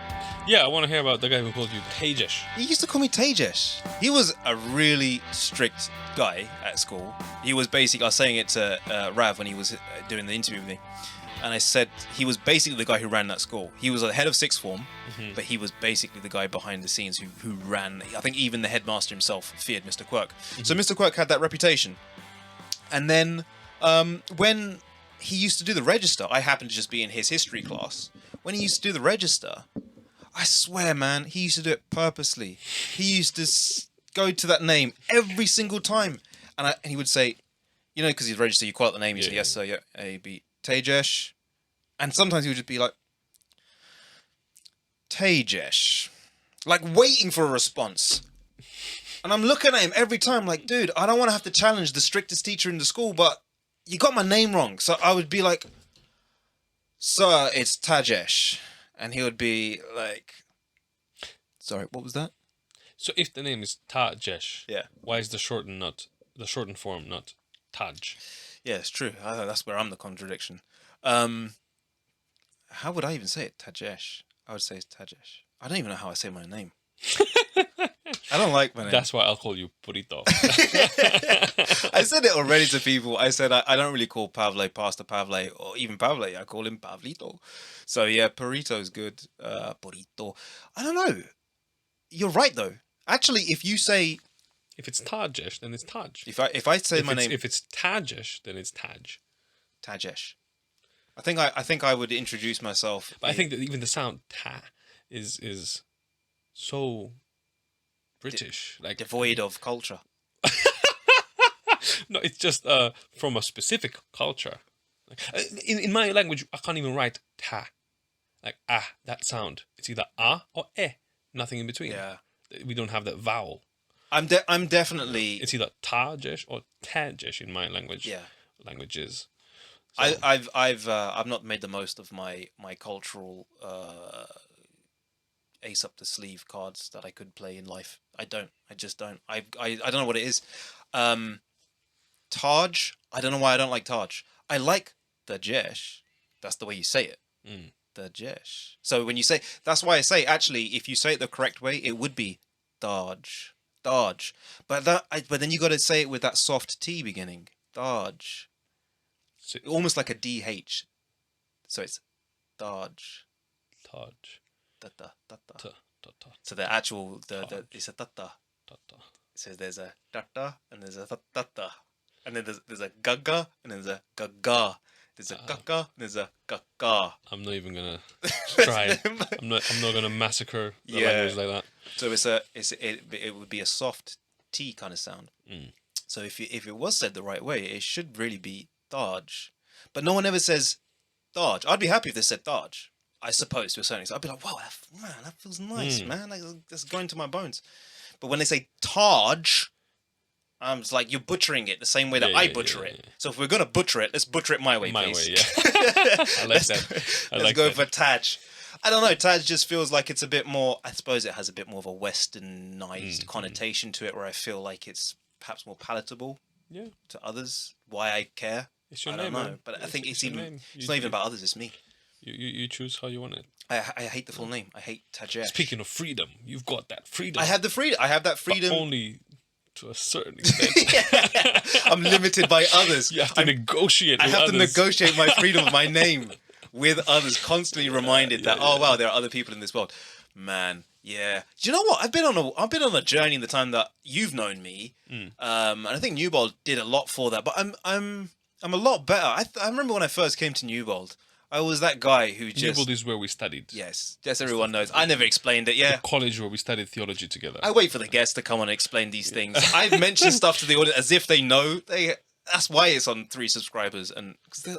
Yeah, I want to hear about the guy who called you Tajesh. He used to call me Tajesh. He was a really strict guy at school. He was basically, I was saying it to Rav when he was doing the interview with me, and I said he was basically the guy who ran that school. He was the head of sixth form, but he was basically the guy behind the scenes who ran. I think even the headmaster himself feared Mr. Quirk. So Mr. Quirk had that reputation. And then when he used to do the register, I happened to just be in his history class. When he used to do the register, I swear, man, he used to do it purposely. He used to go to that name every single time. And he would say, you know, because he's registered, you call out the name, you say, yes, sir, yeah, A-B, Tajesh. And sometimes he would just be like, Tajesh. Like waiting for a response. And I'm looking at him every time like, dude, I don't want to have to challenge the strictest teacher in the school, but you got my name wrong. So I would be like, sir, it's Tajesh. And he would be like, sorry, what was that? So if the name is Tajesh, yeah, why is the shortened form not Taj? Yeah, it's true. That's where I'm the contradiction. How would I even say it? Tajesh. I would say it's Tajesh. I don't even know how I say my name. I don't like my name. That's why I'll call you Pavlito. I said it already to people. I said I don't really call Pavle Pastor Pavle or even Pavle. I call him Pavlito. So yeah, Burrito's good. Burrito. I don't know. You're right though. Actually, if you say, if it's Tajesh, then it's Taj. If I say my name, if it's Tajesh, then it's Taj. Tajesh. I think I would introduce myself. But I think that even the sound ta is so British, like devoid of culture. No, it's just from a specific culture. Like, in my language, I can't even write ta. Like that sound. It's either or nothing in between. Yeah, we don't have that vowel. I'm definitely. It's either Tajesh or Tajesh in my language. Yeah, languages. So. I've not made the most of my cultural ace up the sleeve cards that I could play in life. I just don't. I don't know what it is. Taj. I don't know why I don't like Taj. I like the Jesh. That's the way you say it. The Jesh. So when you say, that's why I say actually, if you say it the correct way, it would be Dodge. Dodge. But then you got to say it with that soft T beginning. Dodge. So, almost like a DH. So it's Dodge. Dodge. Da-da, da-da. So the actual, it's a da-da. It says there's a da-da and there's a da-da. And then there's a gaga and there's a gaga. There's a gaga and there's a gaga. I'm not even gonna try. I'm not gonna massacre the language like that. So it would be a soft T kind of sound. So if it was said the right way, it should really be Dodge. But no one ever says Dodge. I'd be happy if they said Dodge. I suppose to a certain extent. I'd be like, wow, that feels nice, man. That's going to my bones. But when they say Taj, I'm just like, you're butchering it the same way that I butcher it. Yeah. So if we're gonna butcher it, let's butcher it my way, please. I like that. Let's go for Taj. I don't know. Taj just feels like it's a bit more. I suppose it has a bit more of a westernized connotation to it, where I feel like it's perhaps more palatable to others. Why I care, it's your I name, don't know. Man. But I think it's even. Name. It's not even about others. It's me. You choose how you want it. I hate the full name. I hate Tajesh. Speaking of freedom, you've got that freedom. I have the freedom. I have that freedom. But only to a certain extent. I'm limited by others. You have to negotiate. I have with to others. negotiate my freedom of my name with others. Constantly reminded that oh wow, there are other people in this world. Man, yeah. Do you know what? I've been on a journey in the time that you've known me, and I think Newbold did a lot for that. But I'm a lot better. I remember when I first came to Newbold. I was that guy who just... Newbold is where we studied. Yes, just everyone knows. I never explained it, yeah. The college where we studied theology together. I wait for the guests to come on and explain these things. I've mentioned stuff to the audience as if they know. That's why it's on 3 subscribers. And who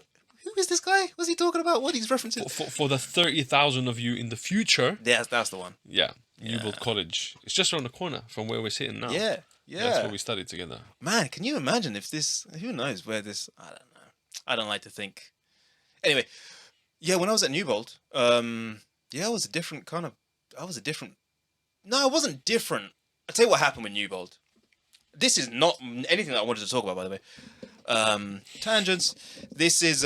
is this guy? What's he talking about? What he's referencing? For the 30,000 of you in the future... Yeah, that's the one. Yeah, Newbold College. It's just around the corner from where we're sitting now. Yeah. That's where we studied together. Man, can you imagine if this... Who knows where this... I don't know. I don't like to think. Anyway... Yeah, when I was at Newbold, I was a different kind of... No, I wasn't different. I'll tell you what happened with Newbold. This is not anything that I wanted to talk about, by the way. Tangents. This is...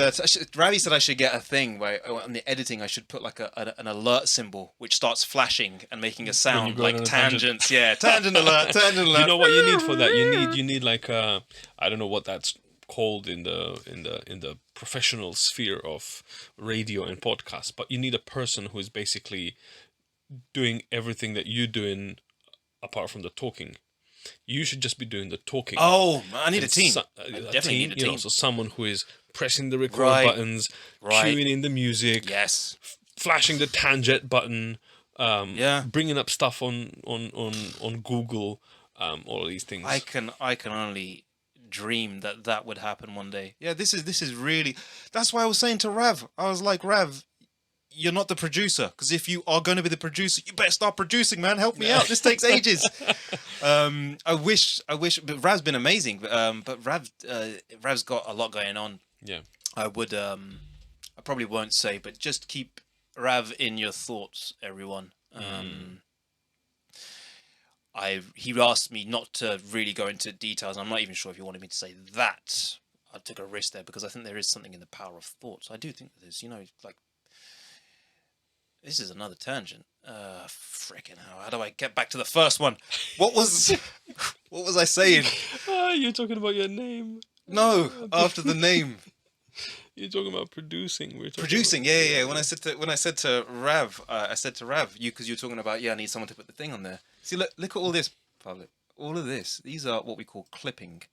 Ravi said I should get a thing where on the editing I should put like an alert symbol which starts flashing and making a sound like tangents. Yeah, tangent alert, tangent alert. You know what you need for that? You need like I don't know what that's called in the professional sphere of radio and podcasts, but you need a person who is basically doing everything that you're doing apart from the talking. You should just be doing the talking. Oh, I need a team. I definitely need a team. So someone who is pressing the record buttons, cueing in the music, flashing the tangent button, bringing up stuff on Google, all of these things. I can only dream that would happen one day. Yeah, this is really... That's why I was saying to Rav, I was like, Rav, you're not the producer, because if you are going to be the producer, you better start producing, man. Help me out. This takes ages. I wish, but Rav's been amazing. But Rav's got a lot going on. Yeah. I probably won't say, but just keep Rav in your thoughts, everyone. He asked me not to really go into details. I'm not even sure if he wanted me to say that. I took a risk there because I think there is something in the power of thoughts. I do think there's, like, this is another tangent. Frickin' hell! How do I get back to the first one? What was I saying? You're talking about your name. No, after the name. You're talking about producing. Producing, yeah. When I said to Rav, because you're talking about I need someone to put the thing on there. See, look at all this, Pavle. All of this. These are what we call clipping.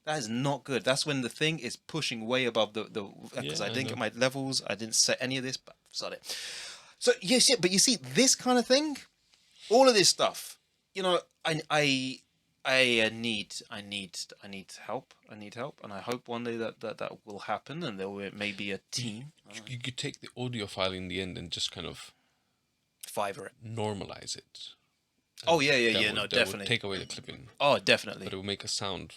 That is not good. That's when the thing is pushing way above the because I didn't get my levels. I didn't set any of this, but sod it. So yes, but you see this kind of thing, all of this stuff. I need help. I need help, and I hope one day that will happen, and there may be a team. You could take the audio file in the end and just kind of Fiverr it, normalize it. Oh yeah, That definitely would take away the clipping. Oh, definitely. But it will make a sound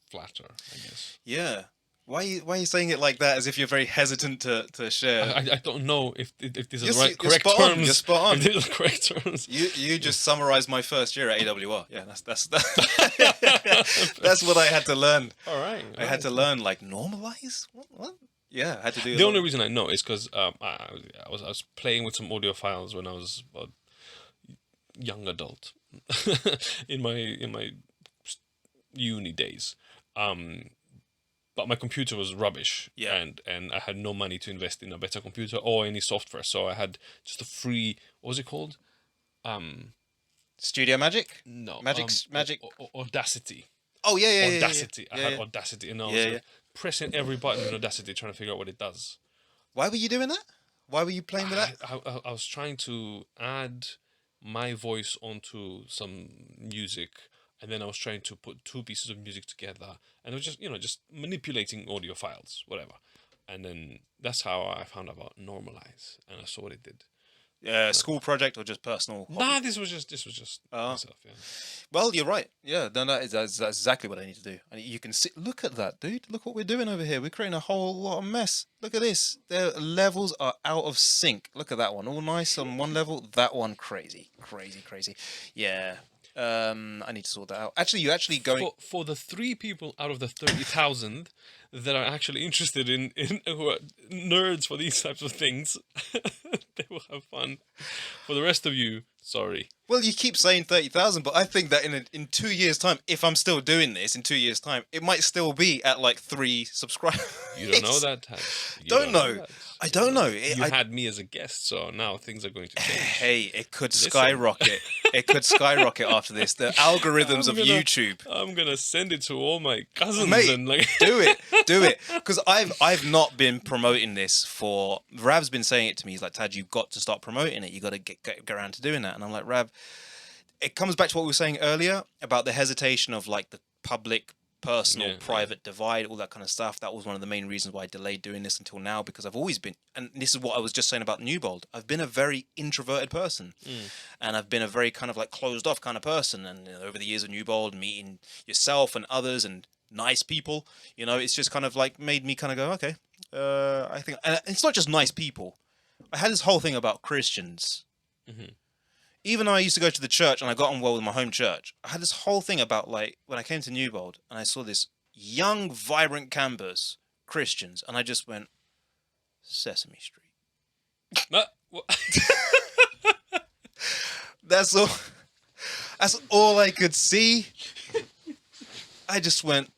flatter, I guess. Yeah. Why are you saying it like that, as if you're very hesitant to share? I don't know if this is You're correct spot terms. on. You're spot on. If these are correct terms. You just summarized my first year at AWR. Yeah, that's that's what I had to learn. All right. I had to learn, like, normalize. What? Yeah, I had to do. The only reason I know is because I was playing with some audio files when I was a young adult in my uni days. But my computer was rubbish, and I had no money to invest in a better computer or any software, so I had just a free, what was it called? Studio Magic? No. Magic? Audacity. Oh, yeah. Audacity. I had Audacity, and I was pressing every button in Audacity trying to figure out what it does. Why were you doing that? Why were you playing with that? I was trying to add my voice onto some music, and then I was trying to put 2 pieces of music together, and it was just manipulating audio files, whatever. And then that's how I found out about normalize, and I saw what it did. School project or just personal hobby? Nah, this was just myself. Yeah. Well, you're right. Yeah, that's exactly what I need to do. And you can see. Look at that, dude. Look what we're doing over here. We're creating a whole lot of mess. Look at this. Their levels are out of sync. Look at that one. All nice on one level. That one crazy. Yeah. I need to sort that out. Actually, you actually going for the 3 people out of the 30,000 that are actually interested in who are nerds for these types of things, they will have fun. For the rest of you, sorry. Well, you keep saying 30,000, but I think that in 2 years' time, if I'm still doing this in 2 years' time, it might still be at like 3 subscribers. You don't know that, Taj. Don't know. I don't know. You had me as a guest, so now things are going to change. Hey, it could skyrocket. It could skyrocket after this. The algorithms of YouTube. I'm gonna send it to all my cousins. Mate, and like do it. Because I've not been promoting this for. Rav's been saying it to me. He's like, Taj, you've got to start promoting it. You got to get around to doing that. And I'm like, Rav, it comes back to what we were saying earlier about the hesitation of like the public, personal, private divide, all that kind of stuff. That was one of the main reasons why I delayed doing this until now, because I've always been, and this is what I was just saying about Newbold, I've been a very introverted person, and I've been a very kind of like closed off kind of person. And over the years of Newbold, meeting yourself and others and nice people, it's just kind of like made me kind of go, okay, I think, and it's not just nice people. I had this whole thing about Christians. Even though I used to go to the church and I got on well with my home church, I had this whole thing about like when I came to Newbold and I saw this young, vibrant campus, Christians, and I just went, Sesame Street. That's all I could see. I just went,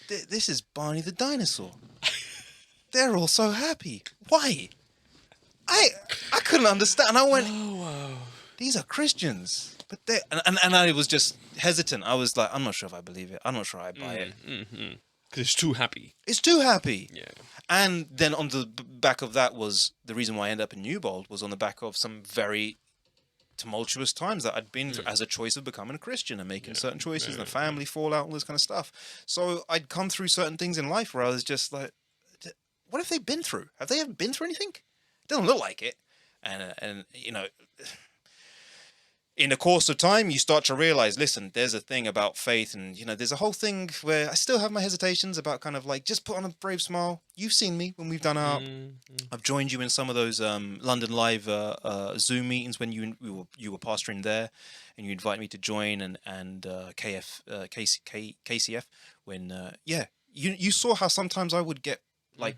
this is Barney the dinosaur. They're all so happy. Why? I couldn't understand. And I went, these are Christians, but they and I was just hesitant. I was like, I'm not sure if I believe it. I'm not sure I buy it. Because it's too happy. It's too happy. Yeah. And then on the back of that was the reason why I ended up in Newbold was on the back of some very tumultuous times that I'd been through as a choice of becoming a Christian and making certain choices and the family fallout, all this kind of stuff. So I'd come through certain things in life where I was just like, what have they been through? Have they ever been through anything? It doesn't look like it. And in the course of time, you start to realize, listen, there's a thing about faith, and there's a whole thing where I still have my hesitations about kind of like just put on a brave smile. You've seen me when we've done our. I've joined you in some of those London Live Zoom meetings when you were pastoring there, and you invited me to join, and KCF when you saw how sometimes I would get like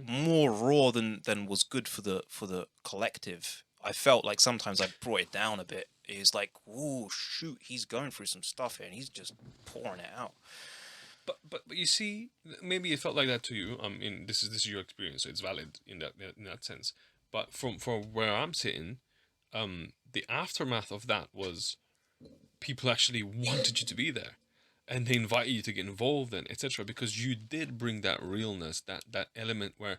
more raw than was good for the collective. I felt like sometimes I brought it down a bit. It's like, oh shoot, he's going through some stuff here, and he's just pouring it out. But you see, maybe it felt like that to you. I mean, this is your experience, so it's valid in that sense. But from where I'm sitting, the aftermath of that was people actually wanted you to be there, and they invited you to get involved and etc. Because you did bring that realness, that element where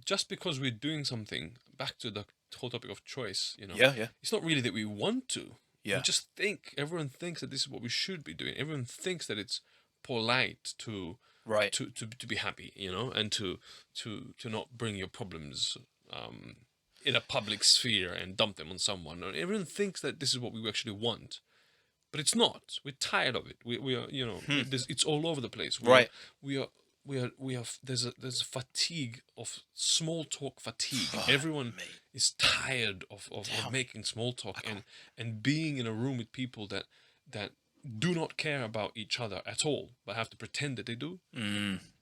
just because we're doing something, back to the whole topic of choice, it's not really that we want to. We just think, everyone thinks that this is what we should be doing. Everyone thinks that it's polite to be happy, and to not bring your problems in a public sphere and dump them on someone. Everyone thinks that this is what we actually want, but it's not. We're tired of it. We are, it's all over the place. There's a fatigue of small talk fatigue. Everyone is tired of making small talk and being in a room with people that do not care about each other at all, but have to pretend that they do.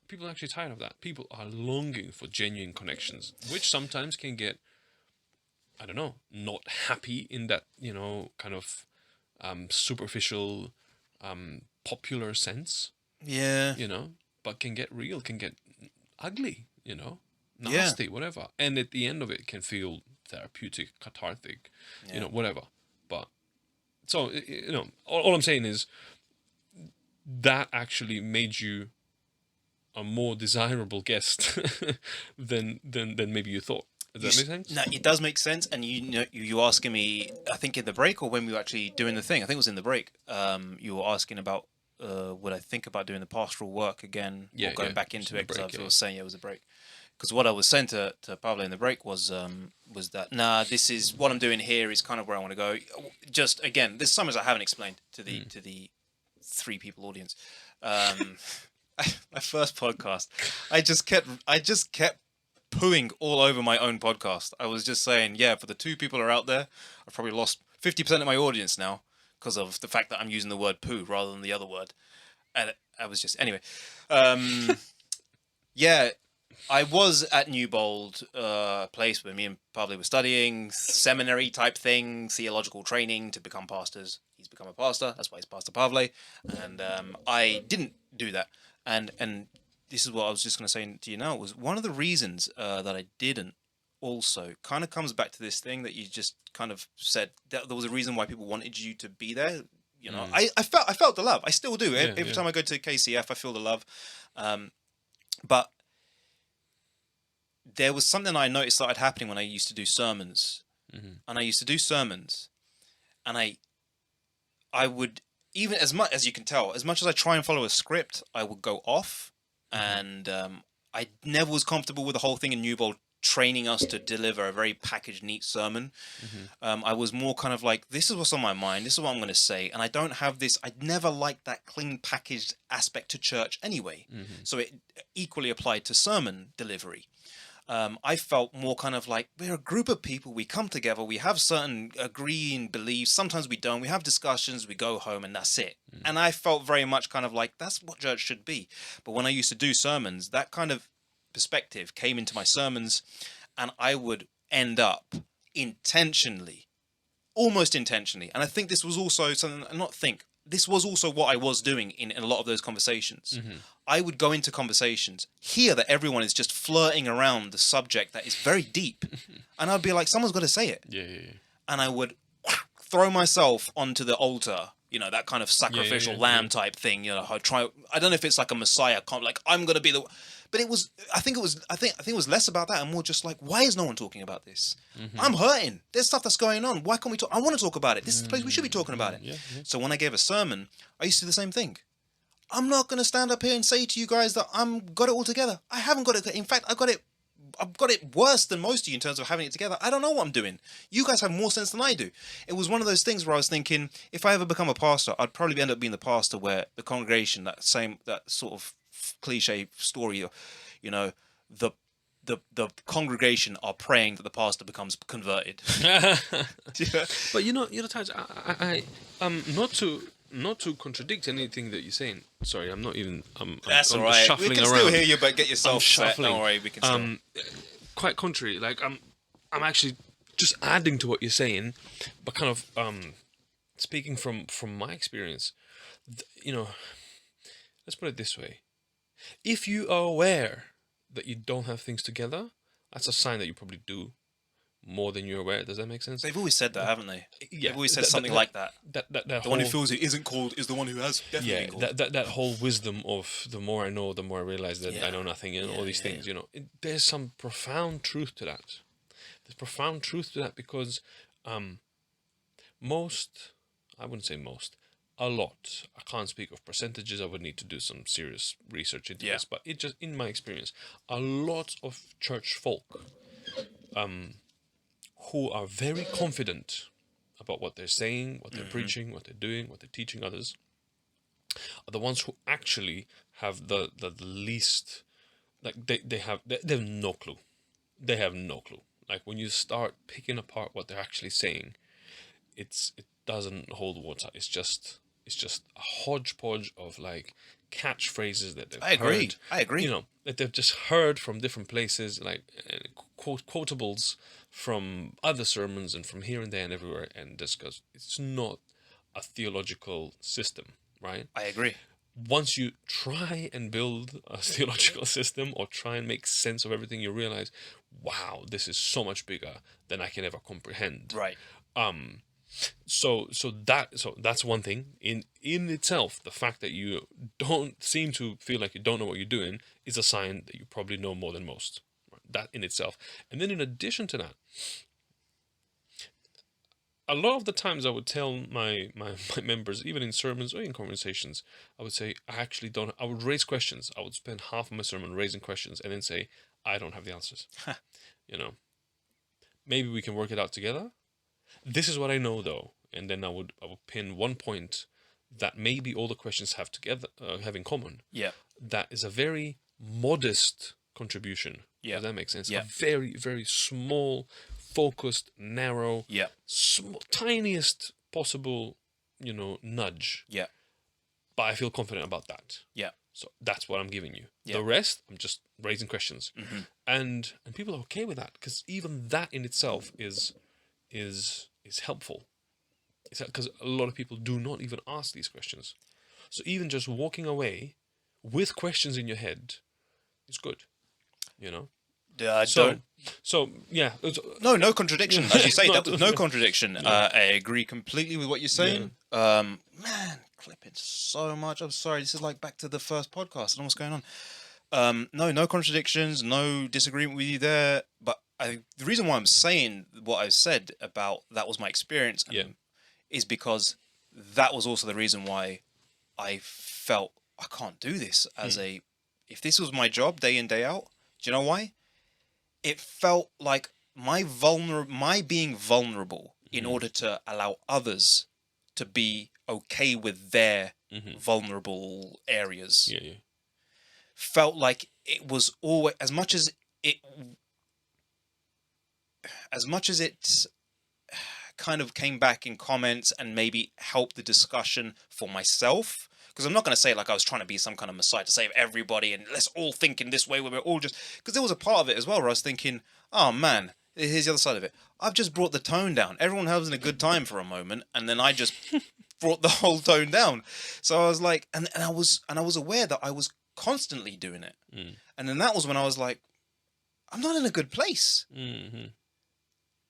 People are actually tired of that. People are longing for genuine connections, which sometimes can get, I don't know, not happy in that, kind of superficial, popular sense. Yeah. But can get real, can get ugly, nasty, whatever. And at the end of it can feel therapeutic, cathartic, whatever. But, so, all I'm saying is that actually made you a more desirable guest than maybe you thought. Does that make sense? No, it does make sense. And you asking me, I think in the break or when we were actually doing the thing, I think it was in the break, you were asking about would I think about doing the pastoral work again or going back into it, because I was saying it was a break. Because what I was saying to Pavle in the break was that this is what I'm doing here is kind of where I want to go. Just again, there's some as I haven't explained to the 3 people audience. My first podcast, I just kept pooing all over my own podcast. I was just saying, for the 2 people who are out there, I've probably lost 50% of my audience now, because of the fact that I'm using the word poo rather than the other word. and I was just anyway. Yeah, I was at Newbold, place where me and Pavle were studying, seminary type thing, theological training to become pastors. He's become a pastor. That's why he's Pastor Pavle. And I didn't do that. And this is what I was just going to say to you now. Was one of the reasons that I didn't also kind of comes back to this thing that you just kind of said, that there was a reason why people wanted you to be there. You know, I felt the love. I still do. Every time I go to KCF, I feel the love. But there was something I noticed started happening when I used to do sermons. And I used to do sermons, and I would, even as much as you can tell, as much as I try and follow a script, I would go off, and I never was comfortable with the whole thing in Newbold training us to deliver a very packaged, neat sermon. I was more kind of like, this is what's on my mind, this is what I'm going to say, and I don't have this, I never liked that clean packaged aspect to church anyway. So it equally applied to sermon delivery. I felt more kind of like, we're a group of people, we come together, we have certain agreeing beliefs, sometimes we don't, we have discussions, we go home, and that's it. And I felt very much kind of like, that's what church should be. But when I used to do sermons, that kind of perspective came into my sermons, and I would end up intentionally, almost intentionally, and I think this was also something, this was also what I was doing in a lot of those conversations. I would go into conversations, hear that everyone is just flirting around the subject that is very deep, and I'd be like, someone's got to say it. And I would throw myself onto the altar, you know, that kind of sacrificial lamb type thing. You know, I don't know if it's like a Messiah, like I'm going to be the. But I think it was less about that and more just like, why is no one talking about this? I'm hurting. There's stuff that's going on. Why can't we talk? I want to talk about it. This is the place we should be talking about it. So when I gave a sermon, I used to do the same thing. I'm not going to stand up here and say to you guys that I'm got it all together. I haven't got it. In fact, I've got it worse than most of you in terms of having it together. I don't know what I'm doing. You guys have more sense than I do. It was one of those things where I was thinking, if I ever become a pastor, I'd probably end up being the pastor where the congregation, that sort of cliche story, you know, the congregation are praying that the pastor becomes converted. But you know, Taj, I not to contradict anything that you're saying. Sorry, I'm not even. That's I'm all right. Shuffling We can around. still hear you, but get yourself set. Shuffling. Don't worry, we can still. Quite contrary. Like I'm actually just adding to what you're saying, but kind of speaking from my experience. You know, let's put it this way: if you are aware that you don't have things together, that's a sign that you probably do more than you're aware. Does that make sense? They've always said that, haven't they? Yeah, they've always said something like that. The one who feels it isn't called is the one who has definitely been called. That whole wisdom of the more I know, the more I realize that I know nothing, and all these things. You know, there's some profound truth to that. There's profound truth to that because most, I wouldn't say most, a lot. I can't speak of percentages. I would need to do some serious research into this, but it just, in my experience, a lot of church folk who are very confident about what they're saying, what they're preaching, what they're doing, what they're teaching others, are the ones who actually have the least, like they have no clue. They have no clue. Like when you start picking apart what they're actually saying, it doesn't hold water. It's just a hodgepodge of like catchphrases that they've heard. I agree. You know, that they've just heard from different places, like quotables from other sermons and from here and there and everywhere, and discuss. It's not a theological system, right? I agree. Once you try and build a theological system or try and make sense of everything, you realize, wow, this is so much bigger than I can ever comprehend. Right. So that's one thing in itself. The fact that you don't seem to feel like you don't know what you're doing is a sign that you probably know more than most. That in itself. And then in addition to that, a lot of the times I would tell my members, even in sermons or in conversations, I would say, I would raise questions. I would spend half of my sermon raising questions and then say, I don't have the answers. You know, maybe we can work it out together. This is what I know though. And then I would pin one point that maybe all the questions have in common. Yeah. That is a very modest contribution. Yeah. Does that make sense? Yeah. A very, very small, focused, narrow, tiniest possible, nudge. Yeah. but I feel confident about that. Yeah. So that's what I'm giving you. Yeah. The rest, I'm just raising questions, and people are okay with that, because even that in itself is helpful. It's because a lot of people do not even ask these questions. So even just walking away with questions in your head is good, you know. So yeah. No contradiction. As you say, No, that was no contradiction. I agree completely with what you're saying. Man, clipping so much. I'm sorry. This is like back to the first podcast. I don't know what's going on. No contradictions. No disagreement with you there. But the reason why I'm saying what I said about that was my experience, is because that was also the reason why I felt I can't do this as if this was my job day in, day out. Do you know why? It felt like my being vulnerable in order to allow others to be okay with their vulnerable areas. Felt like it was always, as much as it kind of came back in comments and maybe helped the discussion for myself. Because I'm not going to say like I was trying to be some kind of messiah to save everybody and let's all think in this way where we're all just... Because there was a part of it as well where I was thinking, oh man, here's the other side of it. I've just brought the tone down. Everyone having a good time for a moment, and then I just brought the whole tone down. So I was like, and I was aware that I was constantly doing it. And then that was when I was like, I'm not in a good place.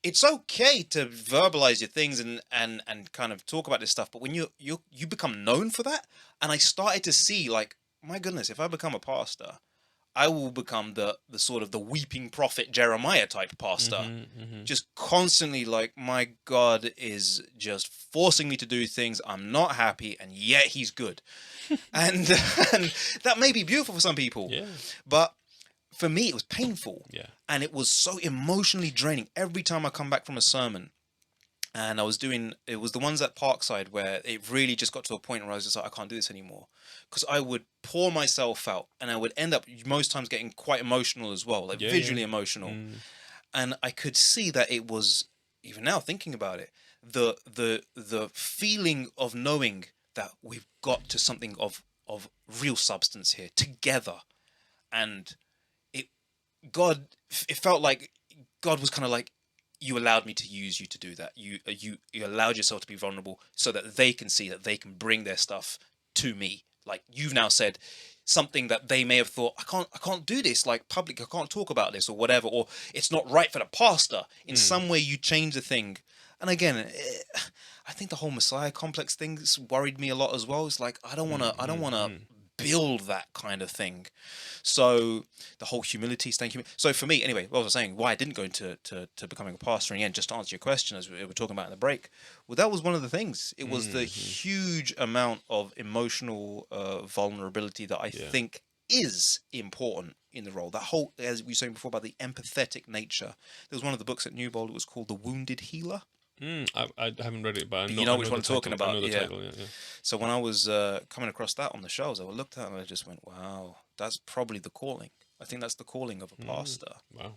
It's okay to verbalize your things and kind of talk about this stuff, but when you become known for that, and I started to see like, my goodness, if I become a pastor, I will become the sort of the weeping prophet Jeremiah type pastor, just constantly like, my God is just forcing me to do things. I'm not happy, and yet he's good. and that may be beautiful for some people, but for me, it was painful. And it was so emotionally draining every time I come back from a sermon. And it was the ones at Parkside where it really just got to a point where I was just like, I can't do this anymore. Because I would pour myself out, and I would end up most times getting quite emotional as well, like visually emotional. And I could see that it was, even now thinking about it, the feeling of knowing that we've got to something of real substance here together. And it felt like God was kind of like, you allowed me to use you to do that. You allowed yourself to be vulnerable so that they can see that they can bring their stuff to me. Like, you've now said something that they may have thought, I can't do this, like public, I can't talk about this or whatever, or it's not right for the pastor. In some way you change the thing. And again, I think the whole Messiah complex thing worried me a lot as well. It's like, I don't want to build that kind of thing. So the whole humility, staying human. So for me, anyway, what was I saying? Why I didn't go into to becoming a pastor, and again, just to answer your question, as we were talking about in the break, well, that was one of the things. It was the huge amount of emotional vulnerability that I think is important in the role. That whole, as we were saying before, about the empathetic nature. There was one of the books at Newbold. It was called The Wounded Healer. I haven't read it, but you know which one I'm talking about. I know the title, So when I was coming across that on the shelves, I looked at it and I just went, wow, that's probably the calling. I think that's the calling of a pastor. Wow.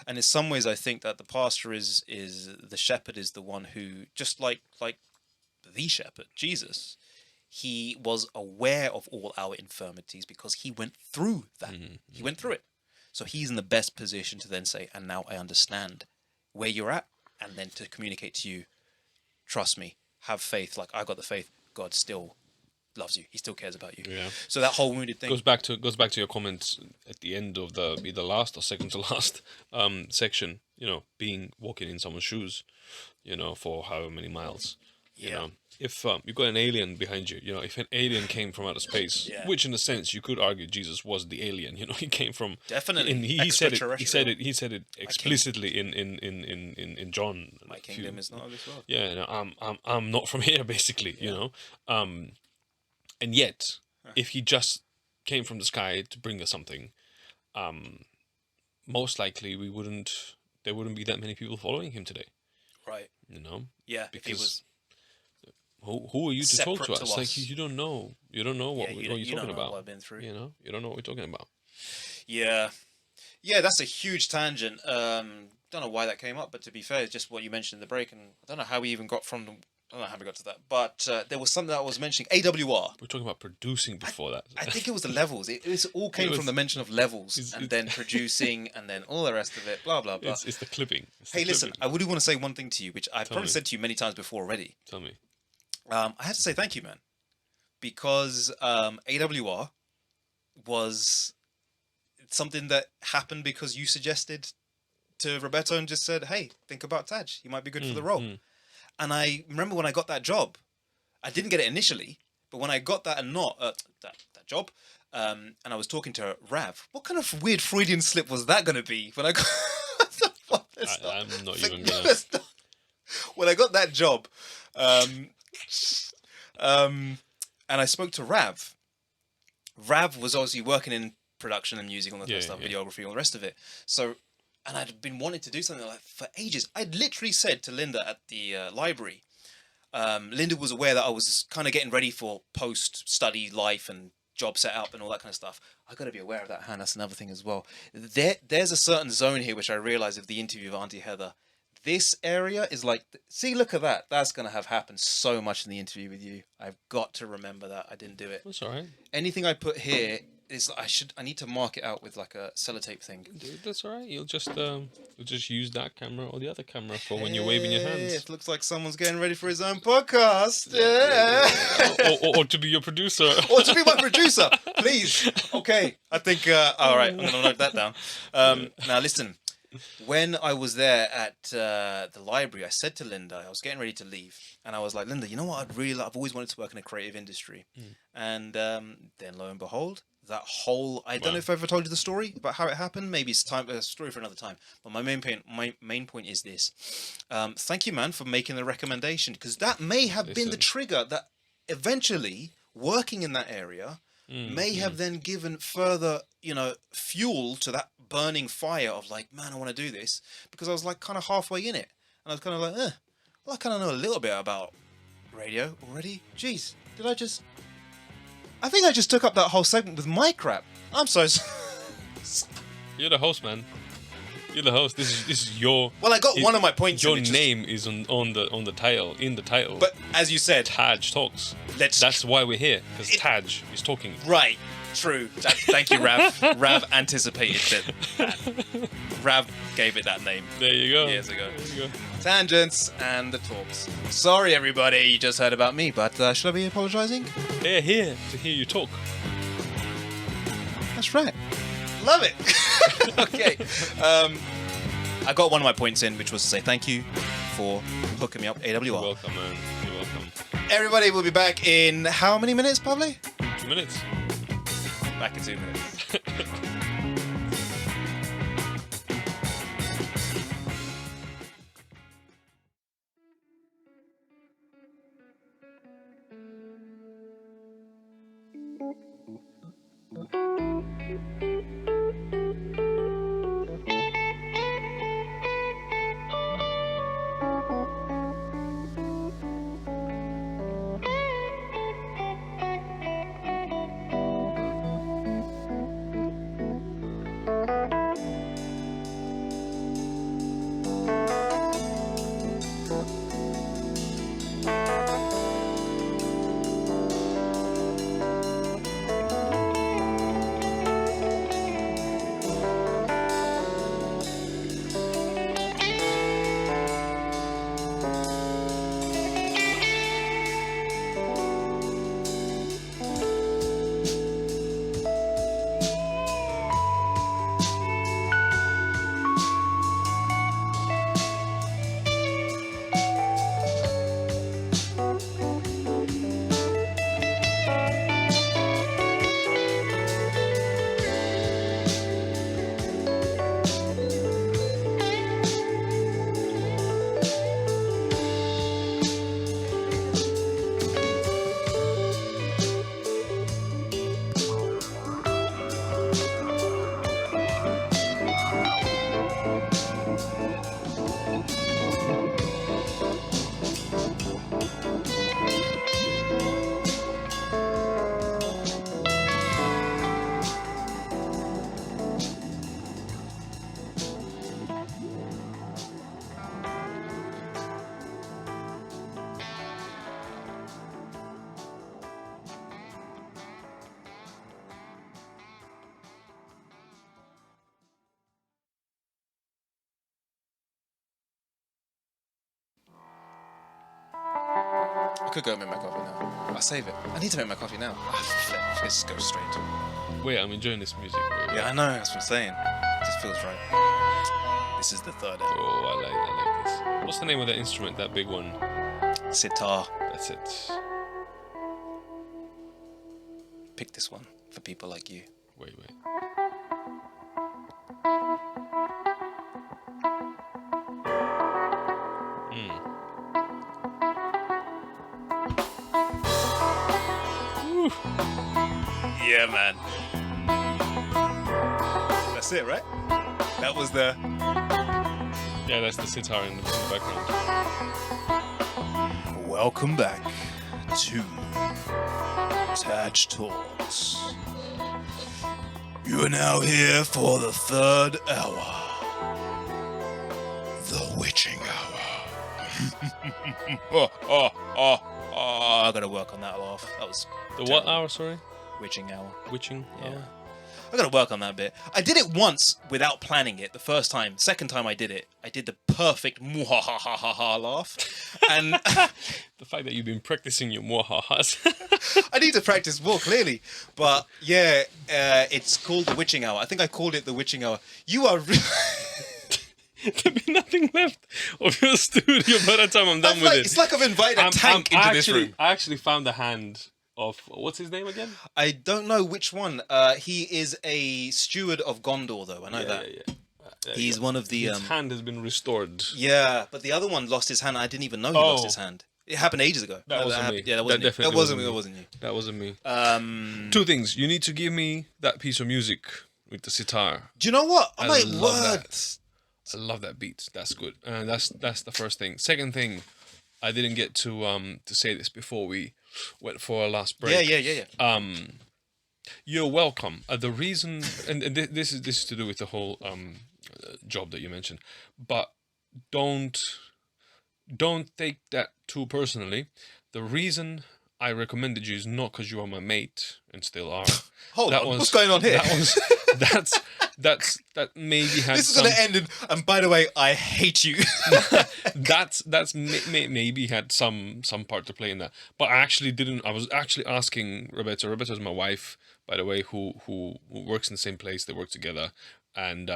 And in some ways, I think that the pastor is the shepherd, is the one who, just like the shepherd, Jesus, he was aware of all our infirmities because he went through that. He went through it. So he's in the best position to then say, and now I understand where you're at. And then to communicate to you, trust me, have faith. Like, I got the faith. God still loves you. He still cares about you. Yeah. So that whole wounded thing goes back to your comments at the end of the either last or second to last section. You know, walking in someone's shoes, you know, for however many miles. You know, if you've got an alien behind you, you know, if an alien came from outer space, which in a sense you could argue Jesus was the alien. You know, he came from definitely. And he said it explicitly in John. My kingdom is not of this world. Yeah, no, I'm not from here, basically. You know, and yet if he just came from the sky to bring us something, most likely there wouldn't be that many people following him today. Right. You know. Yeah. Because if he was. Who are you to talk to us? Like, you don't know what you're talking about. What I've been through. You know, you don't know what we're talking about. Yeah, that's a huge tangent. Don't know why that came up, but to be fair, it's just what you mentioned in the break, and I don't know how we even got from don't know how we got to that, but there was something that I was mentioning. AWR. We're talking about producing before that. I think it was the levels. It all came from the mention of levels, and then producing, and then all the rest of it. Blah blah blah. It's the clipping. Hey, listen, I would want to say one thing to you, which I've probably said to you many times before already. Tell me. I have to say thank you, man, because AWR was something that happened because you suggested to Roberto and just said, "Hey, think about Taj. He might be good for the role." And I remember when I got that job, I didn't get it initially, but when I got that that job, and I was talking to Rav, what kind of weird Freudian slip was that going to be? When I got, I'm not even gonna. When I got that job, and I spoke to Rav. Rav was obviously working in production and music, all that kind of stuff, videography, all the rest of it. So. And I'd been wanting to do something like for ages. I'd literally said to Linda at the library, Linda was aware that I was kind of getting ready for post-study life and job set up and all that kind of stuff. I got to be aware of that, Han. That's another thing as well. There's a certain zone here which I realised of the interview of Auntie Heather. This area is like, see, look at that. That's going to have happened so much in the interview with you. I've got to remember that. I didn't do it. That's all right. Anything I put here is I need to mark it out with like a sellotape thing. Dude, that's all right. You'll just use that camera or the other camera for when you're waving your hands. It looks like someone's getting ready for his own podcast. Yeah. Or to be your producer. Or to be my producer, please. Okay, I think. All right, I'm gonna note that down. Now listen. When I was there at the library, I said to Linda, I was getting ready to leave, and I was like, Linda, you know what? I've always wanted to work in a creative industry, and then lo and behold, that whole I don't know if I ever told you the story about how it happened. Maybe it's a story for another time. But my main point is this: thank you, man, for making the recommendation, because that may have been the trigger that eventually working in that area may have then given further, fuel to that burning fire of like, man, I want to do this, because I was like kind of halfway in it, and I was kind of like, well, I kind of know a little bit about radio already. Jeez, I think I just took up that whole segment with my crap. I'm so You're the host, man. You're the host. This is your. Well, I got one of my points. Your name is on the title, in the title. But as you said, TAJ Talks. That's why we're here, because TAJ is talking. Right. True. Thank you, Rav. Rav anticipated that. Rav gave it that name. There you go. Years ago. There you go. Tangents and the talks. Sorry, everybody. You just heard about me, but should I be apologising? They're here to hear you talk. That's right. Love it. Okay. I got one of my points in, which was to say thank you for hooking me up, AWR. You're welcome, man. You're welcome. Everybody will be back in how many minutes, Pavle? 2 minutes. Back in 2 minutes. I could go make my coffee now. I'll save it. I need to make my coffee now. Let's go straight. Wait, I'm enjoying this music. Wait. Yeah, I know. That's what I'm saying. It just feels right. This is the third hour. Oh, I like this. What's the name of that instrument? That big one? Sitar. That's it. Pick this one for people like you. Wait. Yeah, man. That's it, right? That was the... Yeah, that's the sitar in the background. Welcome back to TAJ Talks. You are now here for the third hour. The witching hour. I gotta work on that laugh. That was the what hour, sorry? Witching hour. Witching hour? I gotta work on that bit. I did it once without planning it the first time. Second time I did it, I did the perfect muhahahaha laugh. And the fact that you've been practicing your muahahas. I need to practice more, clearly. But yeah, it's called the witching hour. I think I called it the witching hour. You are There'll be nothing left of your studio by the time I'm done with it. It's like I've invited a tank into this room. I actually found the hand of, what's his name again? I don't know which one. He is a steward of Gondor, though. I know that. Yeah. He's one of the... His hand has been restored. Yeah, but the other one lost his hand. I didn't even know he lost his hand. It happened ages ago. That wasn't me. Yeah, that wasn't definitely That wasn't you. That wasn't me. Two things. You need to give me that piece of music with the sitar. Do you know what? I love that beat. That's good. That's the first thing. Second thing, I didn't get to say this before we went for our last break. Yeah. You're welcome. The reason, and this is to do with the whole job that you mentioned, but don't take that too personally. The reason I recommended you is not because you are my mate and still are. Hold on, what's going on here? That maybe had. This is going to end in. And by the way, I hate you. that's maybe had some part to play in that, but I actually didn't. I was actually asking Rebecca. Rebecca's my wife, by the way, who works in the same place. They work together, and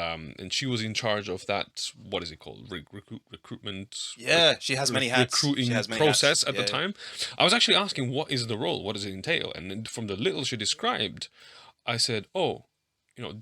she was in charge of that. What is it called? Recruitment. Yeah, she has many hats. Recruiting process at the time. I was actually asking, what is the role? What does it entail? And from the little she described, I said, oh,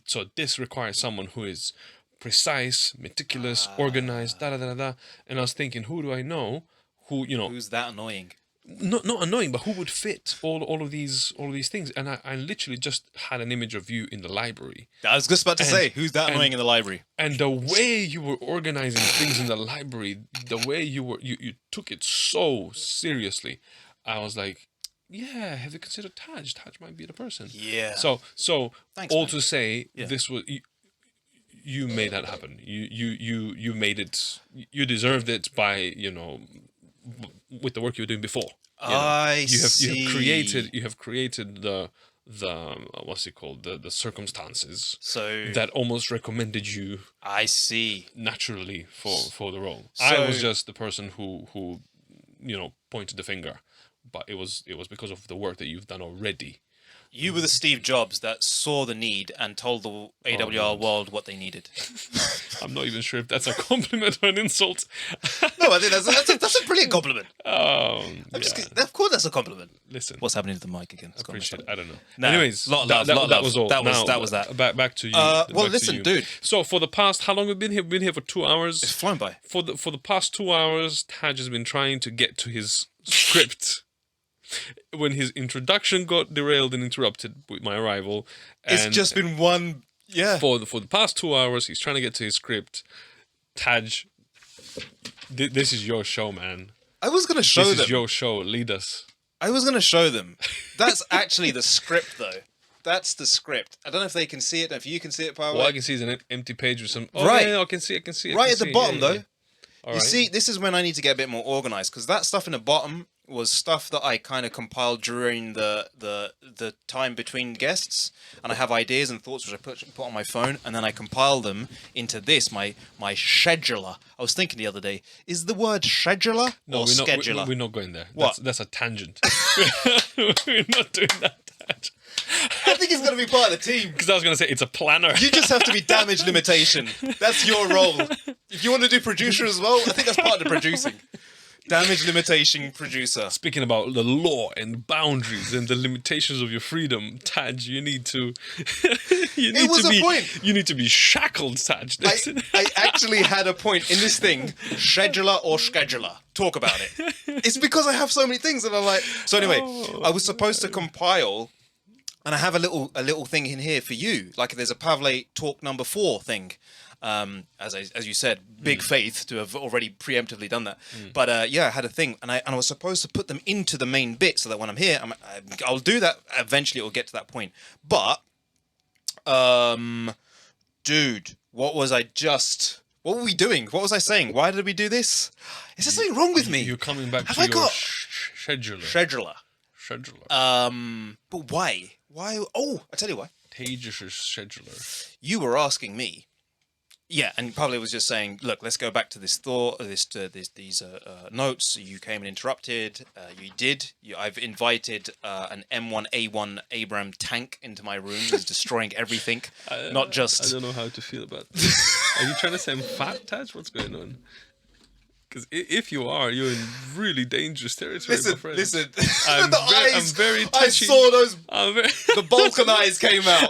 so this requires someone who is precise, meticulous, organized, And I was thinking, who do I know? Who's that annoying? Not annoying, but who would fit all of these things? And I literally just had an image of you in the library. I was just about to say, who's that annoying in the library? And the way you were organizing things in the library, the way you took it so seriously, I was like, yeah, have you considered TAJ? TAJ might be the person. Yeah. So thanks, all man. to say, this was you made that happen. You made it. You deserved it by with the work you were doing before. You have created the what's it called, the circumstances that almost recommended you. I see. Naturally for the role. So, I was just the person who pointed the finger. But it was because of the work that you've done already. You were the Steve Jobs that saw the need and told the AWR world what they needed. I'm not even sure if that's a compliment or an insult. No, I think that's a brilliant compliment. Of course, that's a compliment. Listen, what's happening to the mic again? I appreciate it. I don't know. No, anyways, that was all. That was that. Back to you. Listen, dude. So for the past, how long have we been here? We've been here for 2 hours. It's flown by. For the past 2 hours, TAJ has been trying to get to his script. When his introduction got derailed and interrupted with my arrival, it's just been one. Yeah. For the past 2 hours, he's trying to get to his script. TAJ, this is your show, man. I was gonna show them. This is your show. Lead us. I was gonna show them. That's actually the script, though. That's the script. I don't know if they can see it. If you can see it, Pavle. All I can see is an empty page with some. Right. Yeah, I can see it. Right at the bottom, though. All you right. see, this is when I need to get a bit more organized, because that stuff in the bottom was stuff that I kind of compiled during the time between guests, and I have ideas and thoughts which I put on my phone, and then I compile them into this my scheduler. I was thinking the other day, is the word scheduler or scheduler? We're not going there. What? That's a tangent. We're not doing that. I think it's going to be part of the team. Because I was going to say it's a planner. You just have to be damage limitation. That's your role. If you want to do producer as well, I think that's part of the producing. Damage limitation producer. Speaking about the law and boundaries and the limitations of your freedom, Taj, you need to. You need to be shackled, Taj. I actually had a point in this thing. Scheduler or scheduler. Talk about it. It's because I have so many things, and I'm like. So anyway, I was supposed to compile, and I have a little thing in here for you. Like there's a Pavle talk number 4 thing. As you said, big faith to have already preemptively done that. But yeah, I had a thing, and I was supposed to put them into the main bit so that when I'm here, I'll do that. Eventually, it will get to that point. But, dude, what were we doing? What was I saying? Why did we do this? Is there something wrong with me? You're coming back to your scheduler. But why? Why? Oh, I tell you why. TAJ's scheduler. You were asking me. Yeah, and Pavle was just saying, look, let's go back to this thought, these notes. You came and interrupted. You did. I've invited an M1A1 Abram tank into my room. He's destroying everything, not just... I don't know how to feel about this. Are you trying to say I'm fat, Taj? What's going on? Because if you are, you're in really dangerous territory, my friend. Listen. I'm very touchy. I saw those... The Balkan eyes came out.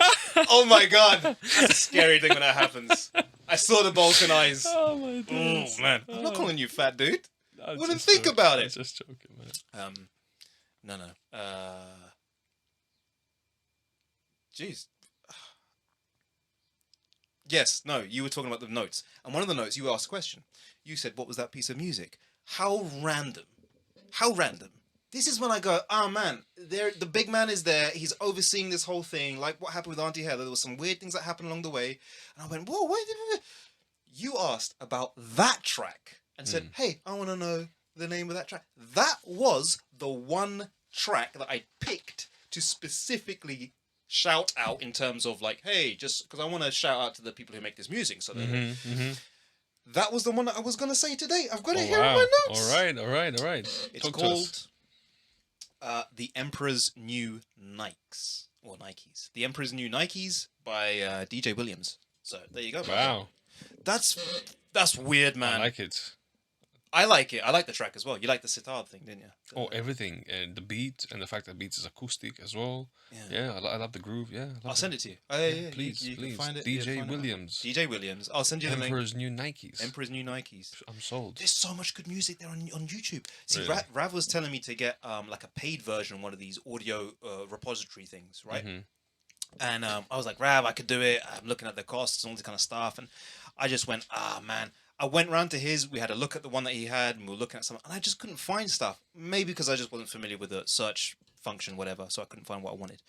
Oh, my God. That's a scary thing when that happens. I saw the Balkan eyes. Oh, my God. Oh, man. I'm not calling you fat, dude. I wouldn't think about it. I'm just joking, man. No. Jeez. Yes, no, you were talking about the notes. And one of the notes, you asked a question. You said, what was that piece of music? How random. How random. This is when I go, man, the big man is there. He's overseeing this whole thing. Like what happened with Auntie Heather. There was some weird things that happened along the way. And I went, whoa, wait. You asked about that track and said, hey, I want to know the name of that track. That was the one track that I picked to specifically shout out in terms of like, hey, just because I want to shout out to the people who make this music. So that was the one that I was going to say today. I've got it here in my notes. All right. It's called The Emperor's New Nikes. Or Nikes. The Emperor's New Nikes by DJ Williams. So there you go. Wow. That's weird, man. I like it. I like it. I like the track as well. You like the sitar thing, didn't you? Oh, everything. And the beat, and the fact that beats is acoustic as well. Yeah, I love the groove. Yeah, I'll send it to you. Please. Can find it. DJ Williams. DJ Williams. I'll send you the link. Emperor's New Nikes. Emperor's New Nikes. I'm sold. There's so much good music there on YouTube. See, Really? Rav was telling me to get like a paid version of one of these audio repository things, right? And I was like, Rav, I could do it. I'm looking at the costs and all this kind of stuff. And I just went, man. I went round to his, we had a look at the one that he had, and we were looking at something, and I just couldn't find stuff. Maybe because I just wasn't familiar with the search function, whatever, so I couldn't find what I wanted.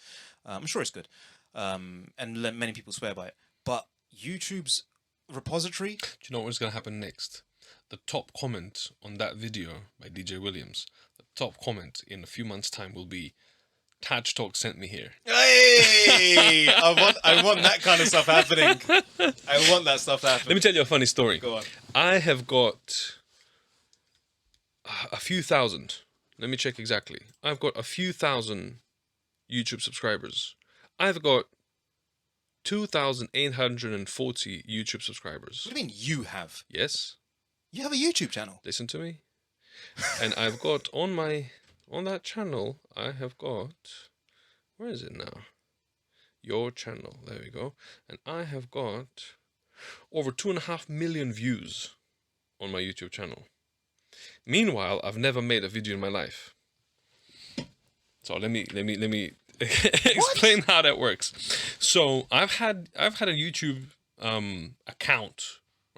I'm sure it's good. And many people swear by it. But YouTube's repository... Do you know what's going to happen next? The top comment on that video by DJ Williams, the top comment in a few months' time will be, TAJ Talks sent me here. Hey! I want that kind of stuff happening. I want that stuff to happen. Let me tell you a funny story. Go on. I have got a few thousand. Let me check exactly. I've got a few thousand YouTube subscribers. I've got 2,840 YouTube subscribers. What do you mean you have? Yes. You have a YouTube channel? Listen to me. And I've got on that channel, I have got, where is it now? Your channel, there we go. And I have got over 2.5 million views on my YouTube channel. Meanwhile, I've never made a video in my life. So let me explain how that works. So I've had a YouTube account,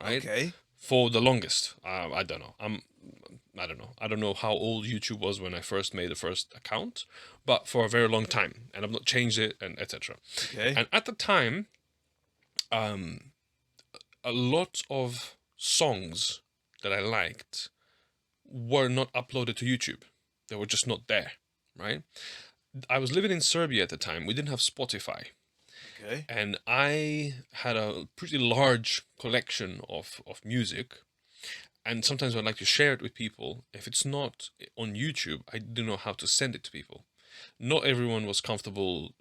right? Okay. For the longest. I don't know. I don't know how old YouTube was when I first made the first account, but for a very long time, and I've not changed it, and etc. Okay. And at the time, a lot of songs that I liked were not uploaded to YouTube. They were just not there, right? I was living in Serbia at the time. We didn't have Spotify. Okay. And I had a pretty large collection of music. And sometimes I'd like to share it with people. If it's not on YouTube, I don't know how to send it to people. Not everyone was comfortable,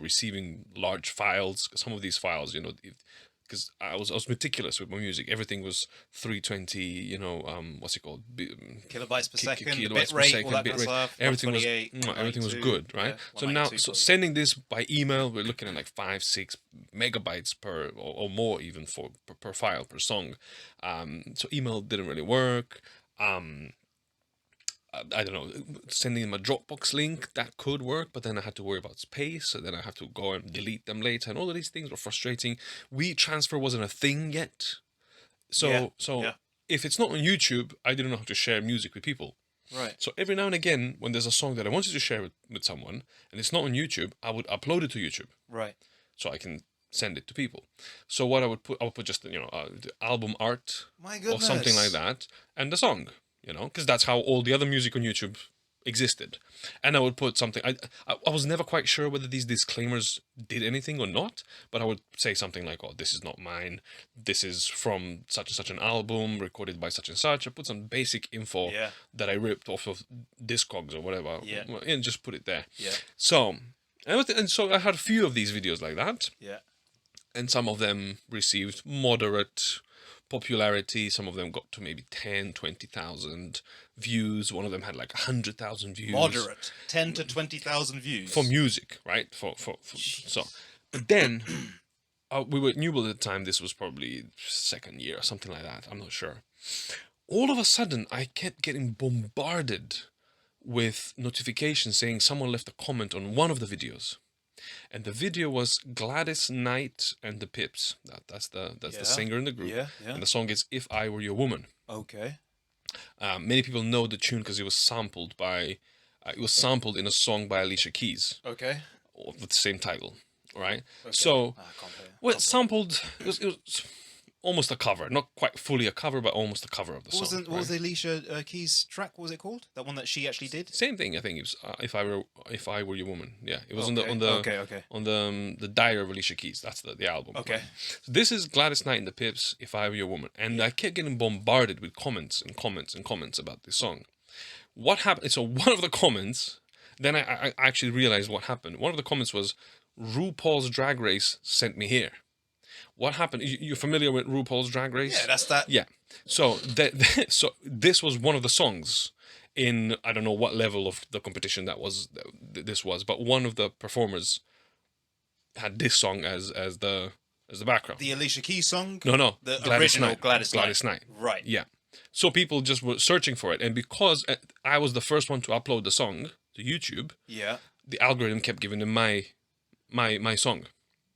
receiving large files. Some of these files, because I was meticulous with my music. Everything was 320, what's it called? Kilobytes per second, kilobytes bit per rate, second, all that bit kind of rate. stuff. Everything was good, right? Yeah, so now, sending this by email, we're looking at like 5-6 megabytes per or more even per file per song. So email didn't really work. I don't know, sending them a Dropbox link, that could work, but then I had to worry about space, and then I had to go and delete them later, and all of these things were frustrating. WeTransfer wasn't a thing yet. So if it's not on YouTube, I didn't know how to share music with people. Right. So every now and again, when there's a song that I wanted to share with someone, and it's not on YouTube, I would upload it to YouTube. Right. So I can send it to people. So what I would put just, the album art or something like that, and the song. Because that's how all the other music on YouTube existed. And I would put something, I was never quite sure whether these disclaimers did anything or not, but I would say something like, oh, this is not mine, this is from such and such an album, recorded by such and such. I put some basic info that I ripped off of Discogs or whatever, and just put it there. Yeah. So, and so I had a few of these videos like that. Yeah. And some of them received moderate popularity. Some of them got to maybe 10, 20,000 views. One of them had like 100,000 views. Moderate, 10 to 20,000 views for music, right? So, but then we were at Newbold at the time. This was probably second year or something like that. I'm not sure. All of a sudden, I kept getting bombarded with notifications saying someone left a comment on one of the videos. And the video was Gladys Knight and the Pips. That's the singer in the group. Yeah. And the song is If I Were Your Woman. Okay. Many people know the tune because it was sampled in a song by Alicia Keys. Okay. With the same title, right? Okay. So, sampled. It was almost a cover, not quite fully a cover, but almost a cover of the song. What was the Alicia Keys track? What was it called? That one that she actually did? Same thing, I think. It was If I Were Your Woman. Yeah, it was on the Diary of Alicia Keys. That's the album. Okay. So this is Gladys Knight and the Pips, If I Were Your Woman, and I kept getting bombarded with comments about this song. What happened? So one of the comments, then I actually realized what happened. One of the comments was, RuPaul's Drag Race sent me here. What happened? You're familiar with RuPaul's Drag Race? Yeah, that's that. Yeah. So so this was one of the songs in, I don't know what level of the competition this was, but one of the performers had this song as the background. The Alicia Keys song? No. The Gladys original Knight. Gladys Knight. Right. Yeah. So people just were searching for it, and because I was the first one to upload the song to YouTube, the algorithm kept giving them my song.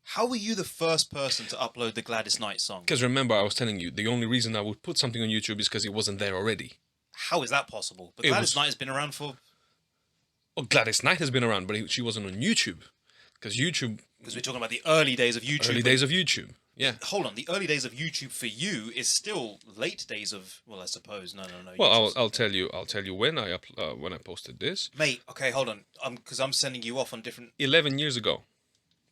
How were you the first person to upload the Gladys Knight song? Because remember, I was telling you, the only reason I would put something on YouTube is because it wasn't there already. How is that possible? But Gladys Knight has been around for... Well, Gladys Knight has been around, but she wasn't on YouTube. Because we're talking about the early days of YouTube. Early days of YouTube, yeah. Hold on, the early days of YouTube for you is still late days of... Well, I suppose, no. Well, I'll tell you when I posted this. Mate, okay, hold on. Because I'm sending you off on different... 11 years ago.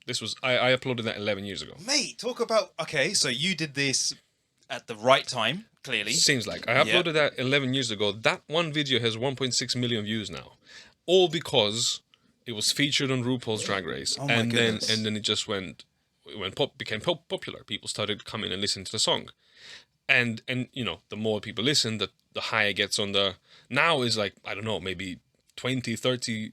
This was I uploaded that 11 years ago. Mate, talk about... Okay, so you did this at the right time, clearly. Seems like. I uploaded that 11 years ago. That one video has 1.6 million views now. All because it was featured on RuPaul's Drag Race. Oh my goodness. Then it just became popular. People started coming and listening to the song. And the more people listen, the higher it gets on the... Now is like, I don't know, maybe 20, 30...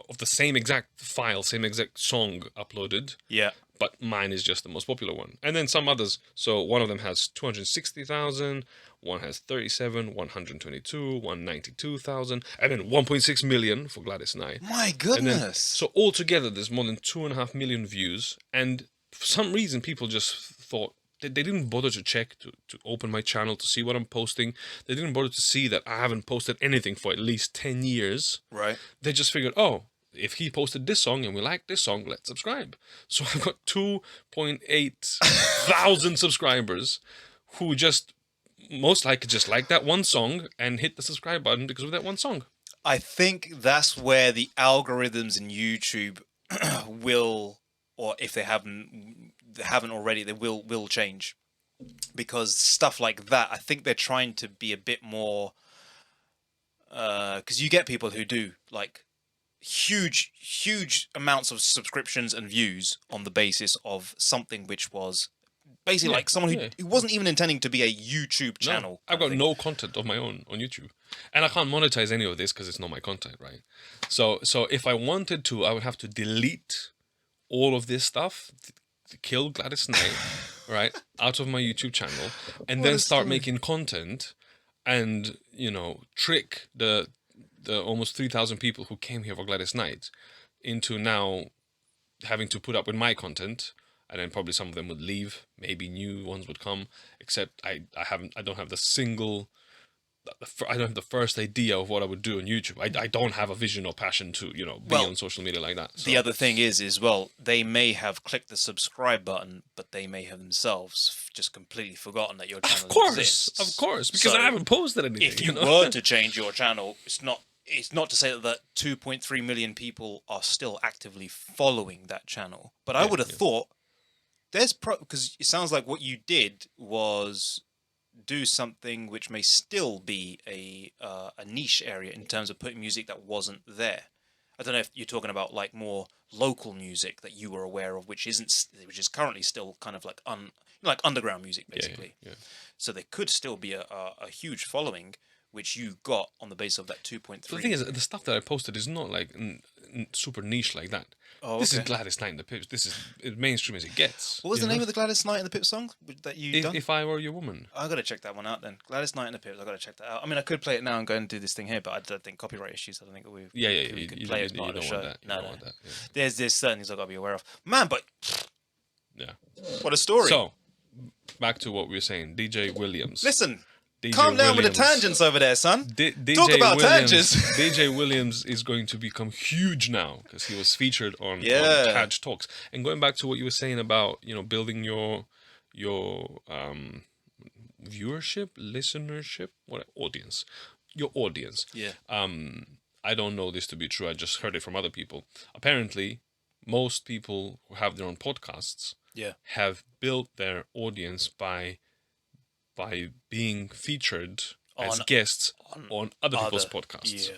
of the same exact file, same exact song uploaded. Yeah. But mine is just the most popular one. And then some others. So one of them has 260,000, one has 37, 122, 192,000, and then 1.6 million for Gladys Knight. My goodness. So altogether, there's more than 2.5 million views. And for some reason, people just thought, they didn't bother to check, to open my channel, to see what I'm posting. They didn't bother to see that I haven't posted anything for at least 10 years. Right. They just figured, oh, if he posted this song and we like this song, let's subscribe. So I've got 2.8 thousand subscribers who just most likely just like that one song and hit the subscribe button because of that one song. I think that's where the algorithms in YouTube will, or if they haven't already, they will change, because stuff like that, I think they're trying to be a bit more, because you get people who do like huge amounts of subscriptions and views on the basis of something which was basically like someone who wasn't even intending to be a YouTube channel. No, I've got no content of my own on YouTube, and I can't monetize any of this because it's not my content, right? So if I wanted to, I would have to delete all of this stuff, kill Gladys Knight, right, out of my YouTube channel, and then start making content, and trick the almost 3,000 people who came here for Gladys Knight into now having to put up with my content, and then probably some of them would leave, maybe new ones would come, except I don't have the first idea of what I would do on YouTube. I don't have a vision or passion to be on social media like that. So. The other thing is they may have clicked the subscribe button, but they may have themselves just completely forgotten that your channel exists. Of course, because I haven't posted anything. If you were to change your channel, it's not to say that 2.3 million people are still actively following that channel. But I would have thought because it sounds like what you did was do something which may still be a niche area in terms of putting music that wasn't there. I don't know if you're talking about like more local music that you were aware of, which is currently still kind of like underground music basically. Yeah. So there could still be a huge following, which you got on the basis of that 2.3. The thing is, the stuff that I posted is not like super niche like that. This is Gladys Knight and the Pips. This is as mainstream as it gets. What was the name of the Gladys Knight and the Pips song that you done? If I Were Your Woman. I gotta check that one out then. Gladys Knight and the Pips. I gotta check that out. I mean, I could play it now and go and do this thing here, but I don't think copyright issues. I don't think we could play it as part of the show. No. There's certain things I gotta be aware of, man. But what a story. So back to what we were saying, DJ Williams. Listen. Calm down with the tangents over there, son. Talk about tangents. DJ Williams is going to become huge now because he was featured on TAJ Talks. And going back to what you were saying about building your viewership, listenership, your audience. Yeah. I don't know this to be true. I just heard it from other people. Apparently, most people who have their own podcasts have built their audience by being featured as guests on other people's podcasts.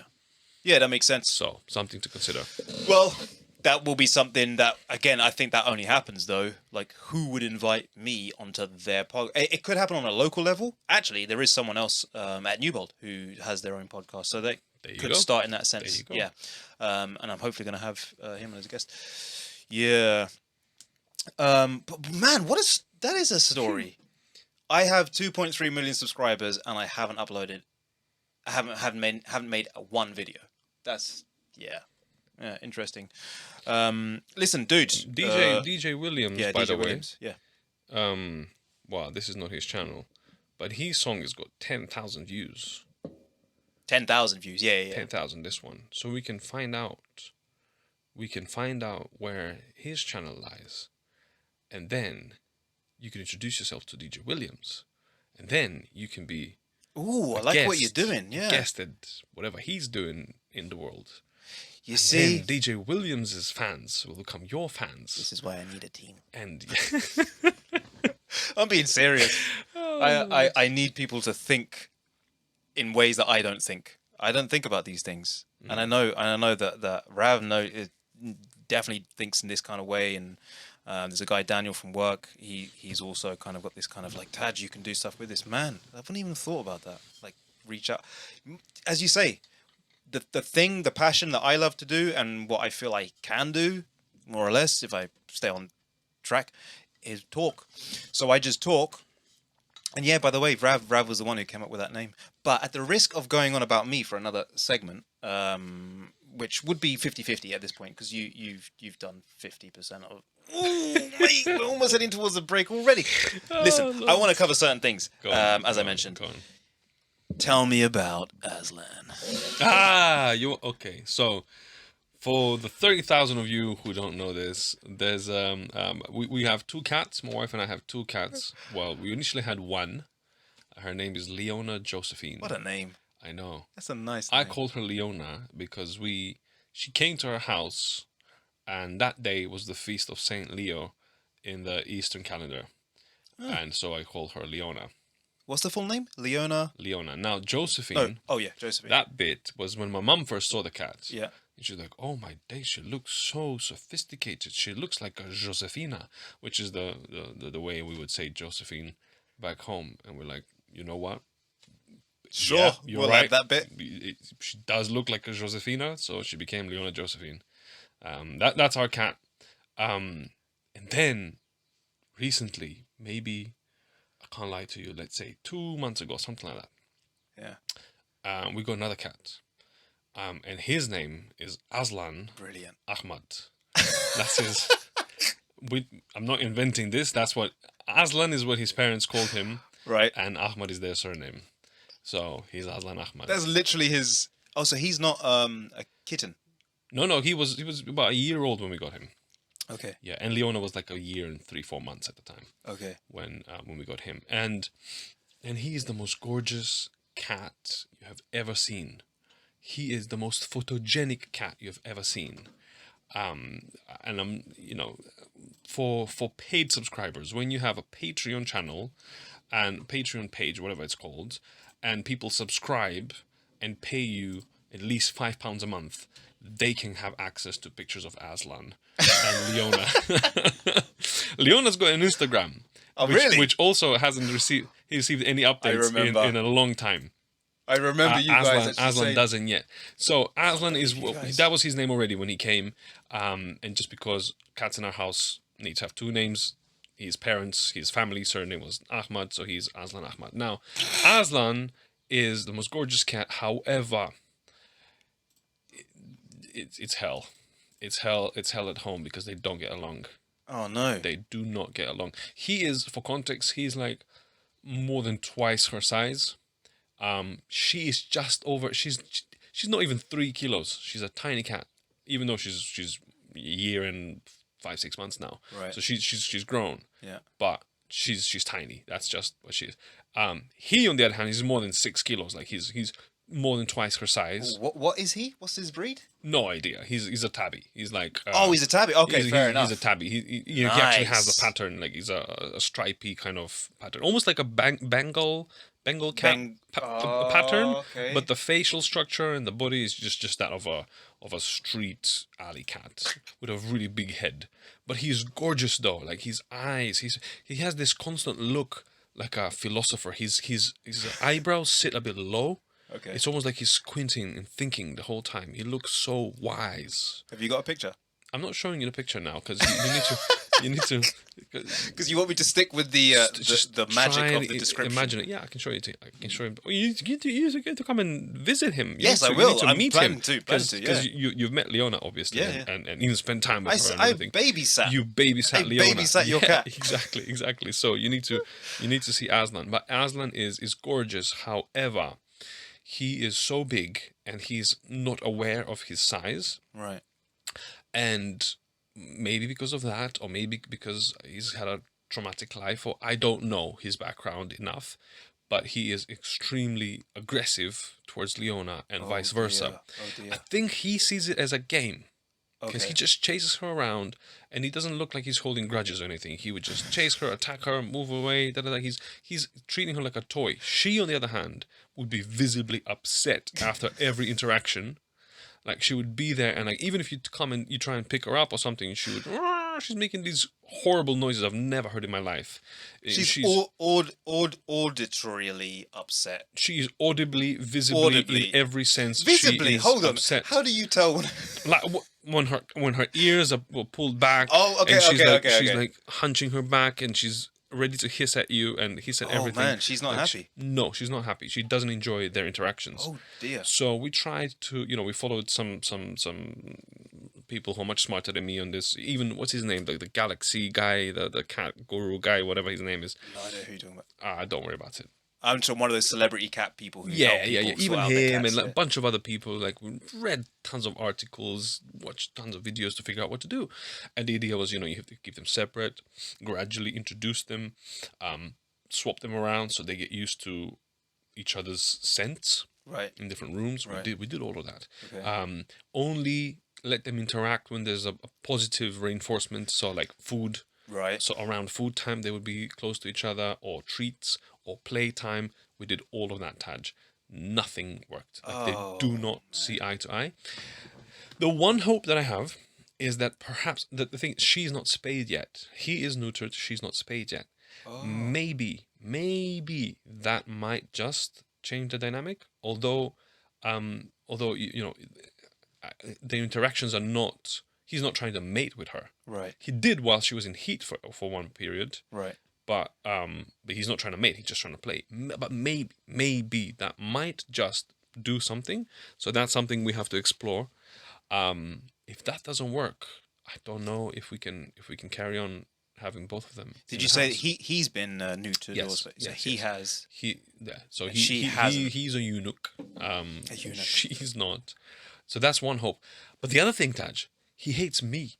Yeah, that makes sense. So, something to consider. Well, that will be something that, again, I think that only happens, though. Like, who would invite me onto their podcast? It could happen on a local level. Actually, there is someone else at Newbold who has their own podcast. So they could start in that sense. Yeah. And I'm hopefully going to have him as a guest. Yeah. But, man, that is a story. I have 2.3 million subscribers and I haven't uploaded. I haven't made one video. That's interesting. Listen, dude. DJ Williams, by the way. Yeah. Well, this is not his channel, but his song has got 10,000 views. 10,000 views. Yeah. 10,000. This one. So we can find out. Where his channel lies, and then you can introduce yourself to DJ Williams, and then you can be I like what you're doing. Yeah, guest at whatever he's doing in the world. You see, then DJ Williams's fans will become your fans. This is why I need a team. And I'm being serious. I need people to think in ways that I don't think. I don't think about these things, and I know that Rav definitely thinks in this kind of way, and. There's a guy, Daniel, from work. He's also kind of got this kind of like, TAJ, you can do stuff with this. Man, I haven't even thought about that. Like, reach out. As you say, the passion that I love to do and what I feel I can do, more or less, if I stay on track, is talk. So I just talk. And yeah, by the way, Rav was the one who came up with that name. But at the risk of going on about me for another segment, which would be 50-50 at this point, because you've done 50% of. Ooh, mate, we're almost heading towards the break already. Listen, I want to cover certain things, as I mentioned. Tell me about Aslan. Okay. So, for the 30,000 of you who don't know this, there's we have two cats. My wife and I have two cats. Well, we initially had one. Her name is Leona Josephine. What a name! I know. That's a nice I name. called her Leona because she came to our house, and that day was the feast of Saint Leo in the Eastern calendar. And so I called her Leona. What's the full name? Leona? Leona. Now, Josephine. Oh yeah, Josephine. That bit was when my mum first saw the cat. Yeah. And she's like, oh my days, she looks so sophisticated. She looks like a Josefina, which is the way we would say Josephine back home. And we're like, you know what? Sure, Yeah, you're we'll right. add that bit. She does look like a Josefina, so she became Leona Josephine. That's our cat. And then recently, maybe, I can't lie to you, let's say 2 months ago, something like that. Yeah. We got another cat. And his name is Aslan. Brilliant. Ahmad. That's his. I'm not inventing this. That's what Aslan is what his parents called him. Right. And Ahmad is their surname. So he's Aslan Ahmad. That's literally his. Oh, so he's not a kitten. No, he was about a year old when we got him. Okay. Yeah, and Leona was like a year and 3-4 months at the time. Okay. When we got him, and he's the most gorgeous cat you have ever seen. He is the most photogenic cat you've ever seen. And I'm, for paid subscribers, when you have a Patreon channel and Patreon page, whatever it's called, and people subscribe and pay you at least £5 a month, they can have access to pictures of Aslan and Leona. Leona's got an Instagram. Oh, really? Which also hasn't received any updates in a long time. I remember you guys Aslan doesn't yet. So Aslan that was his name already when he came. And just because cats in our house need to have two names, his parents, his family surname was Ahmad, so he's Aslan Ahmad. Now, Aslan is the most gorgeous cat. However, it's hell. It's hell at home because they don't get along. Oh no. They do not get along. He is, for context, he's like more than twice her size. She is just over. She's not even 3 kilos. She's a tiny cat, even though she's a year and 5-6 months now. Right. So she's grown. Yeah. But she's tiny. That's just what she is. He, on the other hand, is more than 6 kilos. Like he's more than twice her size. What is he? What's his breed? No idea. He's a tabby. He's like. He's a tabby. Okay, fair enough. He's a tabby. He actually has a pattern. Like he's a stripy kind of pattern, almost like a Bengal cat pattern. Okay. But the facial structure and the body is just that of a street alley cat with a really big head. But he's gorgeous though. Like his eyes, he has this constant look like a philosopher. His eyebrows sit a bit low. Okay. It's almost like he's squinting and thinking the whole time. He looks so wise. Have you got a picture? I'm not showing you the picture now because you need to. Because you want me to stick with the magic of the description. Imagine it. Yeah, I can show you. I can show him. You get to come and visit him. Yes, I will. I'm meet him because you've met Leona, obviously, and even spent time with her. And I everything. babysat. You babysat Leona. Babysat your cat. Exactly. So you need to see Aslan. But Aslan is gorgeous. However, he is so big and he's not aware of his size. Right. And maybe because of that, or maybe because he's had a traumatic life, or I don't know his background enough, but he is extremely aggressive towards Leona and vice versa. I think he sees it as a game. Because he just chases her around, and he doesn't look like he's holding grudges or anything. He would just chase her, attack her, move away. He's treating her like a toy. She, on the other hand, would be visibly upset after every interaction. Like she would be there, and like even if you come and you try and pick her up or something, she's making these horrible noises I've never heard in my life. She's auditorily upset. She's visibly in every sense. Visibly, hold on. Upset. How do you tell? Like when her ears are pulled back. Oh, okay, and she's okay. Like hunching her back, and she's ready to hiss at you and hiss at everything. Oh man, she's not happy. No, she's not happy. She doesn't enjoy their interactions. Oh dear. So we tried to, we followed some people who are much smarter than me on this. Even what's his name, the Galaxy guy, the cat guru guy, whatever his name is. No, I know who you're talking about. Don't worry about it. I'm just one of those celebrity cat people who help people sort even out him cats, and a bunch of other people. Like we read tons of articles, watched tons of videos to figure out what to do. And the idea was, you have to keep them separate, gradually introduce them, swap them around so they get used to each other's scents. Right. In different rooms. Right. We did all of that. Okay. Only let them interact when there's a positive reinforcement. So like food. Right. So around food time, they would be close to each other, or treats, or playtime. We did all of that, Taj. Nothing worked. Like, they do not see eye to eye. The one hope that I have is that perhaps the thing, she's not spayed yet. He is neutered. She's not spayed yet. Maybe that might just change the dynamic. Although you know, the interactions are not. He's not trying to mate with her. Right. He did while she was in heat for one period. Right. But he's not trying to mate. He's just trying to play. But maybe that might just do something. So that's something we have to explore. If that doesn't work, I don't know if we can carry on having both of them. Did you say he's been neutered? Yes. So Yes, he yes. has. So he's a eunuch. A eunuch. She's not. So that's one hope. But the other thing, Taj, he hates me.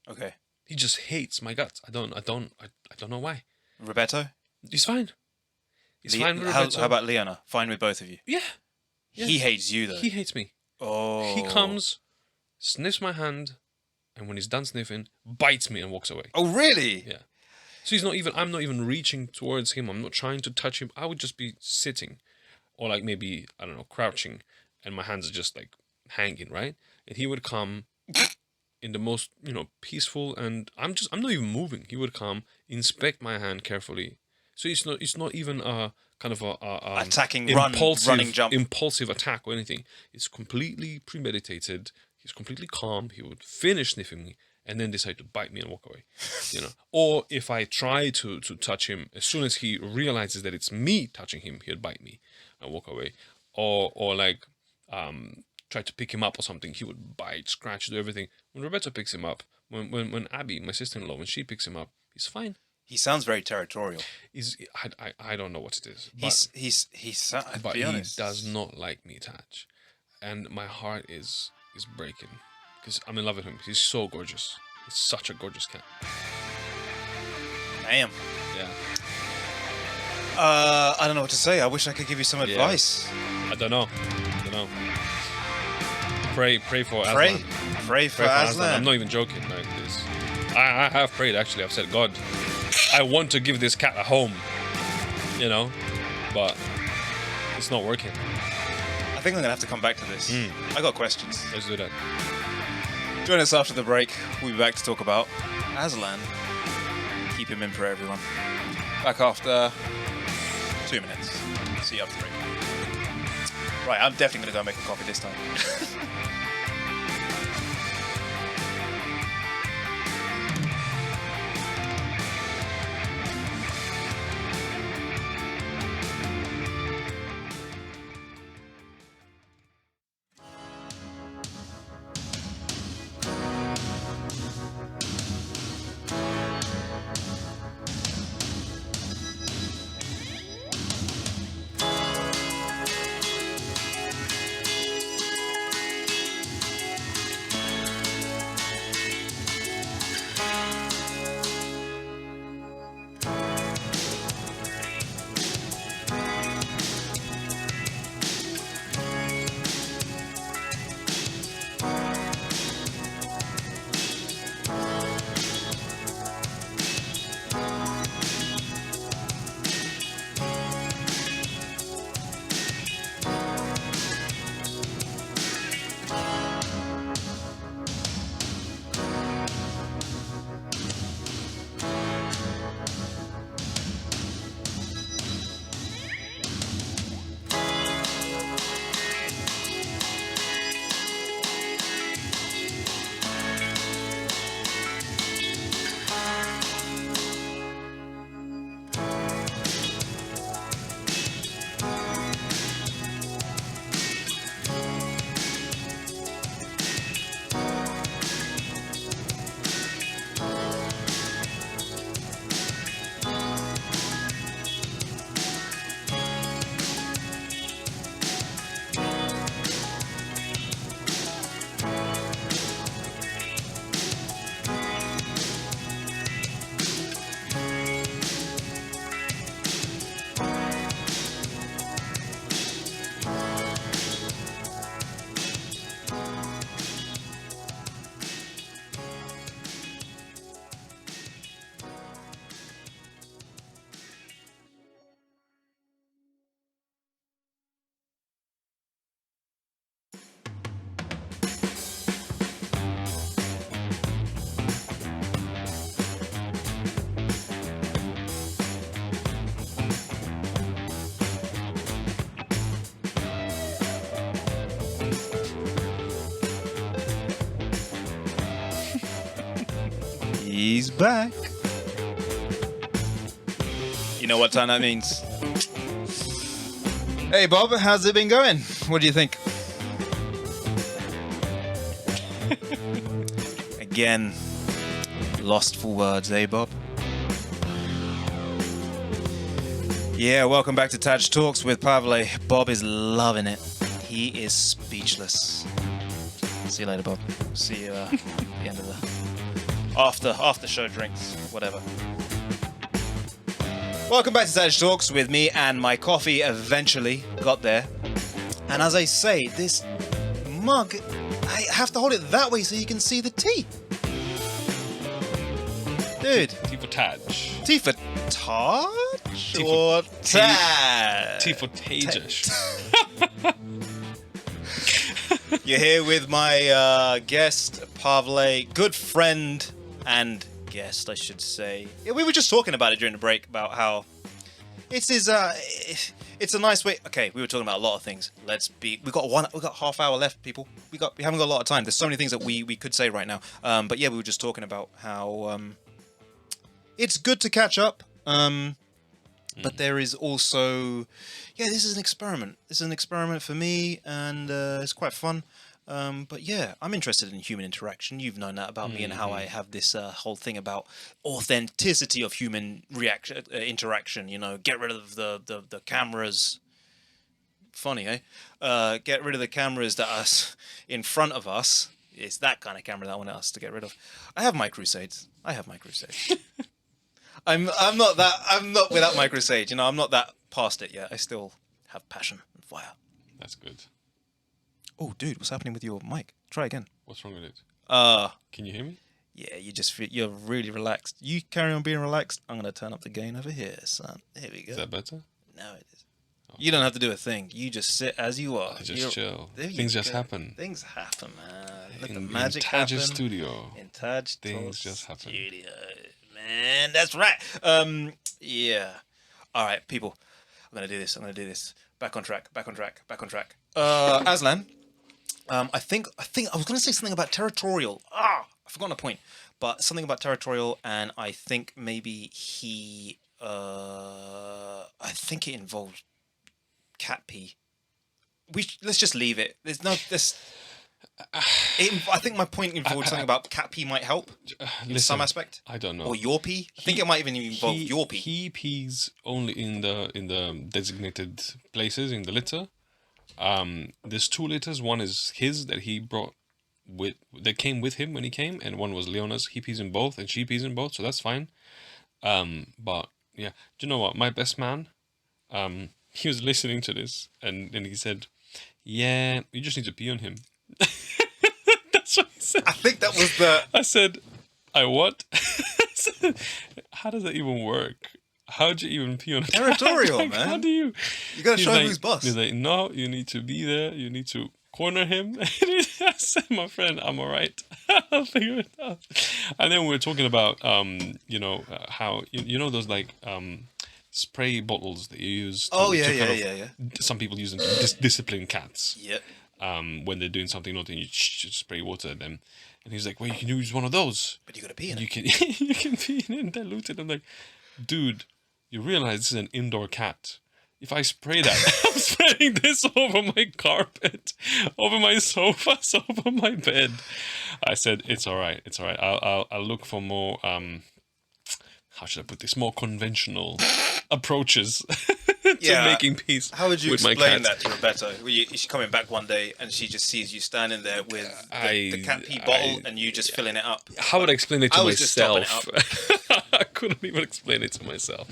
Okay. He just hates my guts. I don't know why. Roberto? He's fine. He's fine with Roberto. How about Leona? Fine with both of you? Yeah. He hates you though. He hates me. Oh. He comes, sniffs my hand, and when he's done sniffing, bites me and walks away. Oh really? Yeah. So I'm not even reaching towards him. I'm not trying to touch him. I would just be sitting, or like maybe, I don't know, crouching, and my hands are just like hanging, right? And he would come in the most, peaceful, and I'm not even moving. He would come, inspect my hand carefully. So it's not even a kind of a attacking, running, jump, impulsive attack or anything. It's completely premeditated. He's completely calm. He would finish sniffing me and then decide to bite me and walk away. Or if I try to touch him, as soon as he realizes that it's me touching him, he'd bite me and walk away. Or like try to pick him up or something, he would bite, scratch, do everything. When Roberto picks him up, when Abby, my sister-in-law, when she picks him up, he's fine. He sounds very territorial. I don't know what it is. But he does not like me, Taj, and my heart is breaking because I'm in love with him. He's so gorgeous. He's such a gorgeous cat. Damn. Yeah. I don't know what to say. I wish I could give you some advice. I don't know. Pray for Aslan. Pray for Aslan. I'm not even joking. Like this, I have prayed. Actually, I've said, God, I want to give this cat a home. But it's not working. I think I'm gonna have to come back to this. I got questions. Let's do that. Join us after the break. We'll be back to talk about Aslan. Keep him in for everyone. Back after 2 minutes. See you after the break. Right, I'm definitely gonna go make a coffee this time. He's back. You know what time that means. Hey Bob, how's it been going? What do you think? Again, lost for words, eh Bob? Yeah, welcome back to TAJ Talks with Pavle. Bob is loving it. He is speechless. See you later, Bob. See you at the end of the after show drinks, whatever. Welcome back to TAJ Talks with me, and my coffee eventually got there. And as I say, this mug, I have to hold it that way so you can see the T. Dude. T for Taj. T for Taj? Or Taj? T for Tajish. You're here with my guest, Pavle, good friend and guest, I should say. Yeah, we were just talking about it during the break, about how it's a nice way. Okay, we were talking about a lot of things. We got half hour left, people. We haven't got a lot of time. There's so many things that we could say right now. But yeah, we were just talking about how it's good to catch up. But there is also, this is an experiment. This is an experiment for me, and it's quite fun. But yeah, I'm interested in human interaction. You've known that about me, and how I have this whole thing about authenticity of human interaction. You know, get rid of the cameras. Funny, eh? Get rid of the cameras that are in front of us. It's that kind of camera that I want us to get rid of. I have my crusades. I'm not without my crusade. You know, I'm not that past it yet. I still have passion and fire. That's good. Oh, dude, what's happening with your mic? Try again. What's wrong with it? Can you hear me? Yeah, you're really relaxed. You carry on being relaxed. I'm gonna turn up the gain over here, son. Here we go. Is that better? No, it is. Okay. You don't have to do a thing. You just sit as you are. Just chill. Things just happen. Things happen, man. Let the magic happen. In TAJ's studio. In TAJ Things just happen. Studio. Man, that's right. Yeah. All right, people. I'm gonna do this. Back on track. Aslan. I think I was gonna say something about territorial. I've forgotten a point. But something about territorial, and I think maybe I think it involved cat pee. Let's just leave it. I think my point involved something about cat pee might help in some aspect. I don't know. Or your pee. I think it might even involve your pee. He pees only in the designated places in the litter. There's 2 litters. One is his that he brought that came with him when he came, and one was Leona's. He pees in both, and she pees in both, so that's fine. But yeah, do you know what? My best man, he was listening to this, and he said, "Yeah, you just need to pee on him." That's what he said. I think that was the. I said, "I what?" I said, how does that even work? How'd you even pee on a territorial, like, man? How do you? You gotta show him who's boss. He's like, "No, you need to be there. You need to corner him." I said, "My friend, I'm all right. I'll figure it out." And then we were talking about, how you know those like spray bottles that you use. Yeah. Some people use them to discipline cats. Yeah. When they're doing something naughty, and you spray water at them. And he's like, "Well, you can use one of those, but you gotta pee in it. You can pee in it and dilute it." I'm like, "Dude, you realize this is an indoor cat. If I spray that, I'm spraying this over my carpet, over my sofas, over my bed." I said, "It's all right. It's all right. I'll look for more how should I put this? More conventional approaches to making peace." How would you with explain that to Roberta? She's coming back one day and she just sees you standing there with the cat pee bottle and you just filling it up. How would I explain it to myself? Just topping it up. I couldn't even explain it to myself.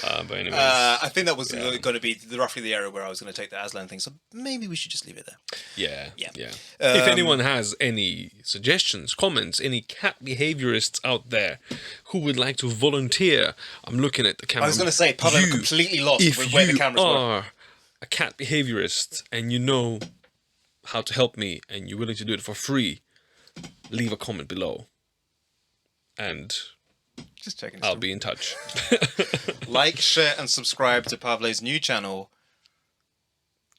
But anyways, I think that was going to be roughly the area where I was going to take the Aslan thing. So maybe we should just leave it there. Yeah. If anyone has any suggestions, comments, any cat behaviorists out there who would like to volunteer, I'm looking at the camera. I was going to say, Pavle, I'm completely lost with where the cameras were. If you are a cat behaviorist and you know how to help me and you're willing to do it for free, leave a comment below. And just checking. I'll be in touch. Like, share, and subscribe to Pavle's new channel,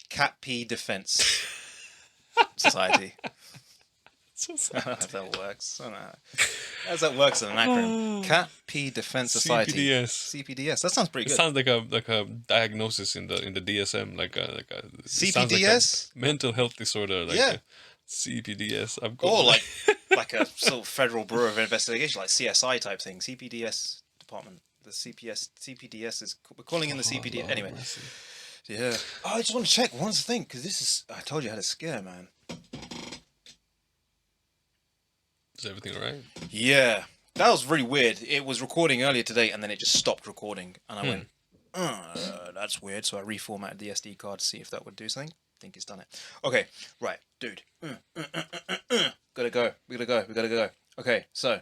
Cat Pee Defense Society. I don't know how that works. I don't know how that works in an acronym. Cat P Defense Society. CPDS. That sounds pretty good. It sounds like a diagnosis in the DSM, like a CPDS, mental health disorder. Like yeah. CPDS. Or like a sort of Federal Bureau of Investigation, like CSI type thing. CPDS department. The CPDS is we're calling in the CPD anyway. Yeah. Oh, I just want to check one thing because this is. I told you I had a scare, man. Is everything alright? Yeah, that was really weird. It was recording earlier today, and then it just stopped recording, and I went, "That's weird." So I reformatted the SD card to see if that would do something. I think it's done it. Okay, right, dude. Gotta go. We gotta go. Okay, so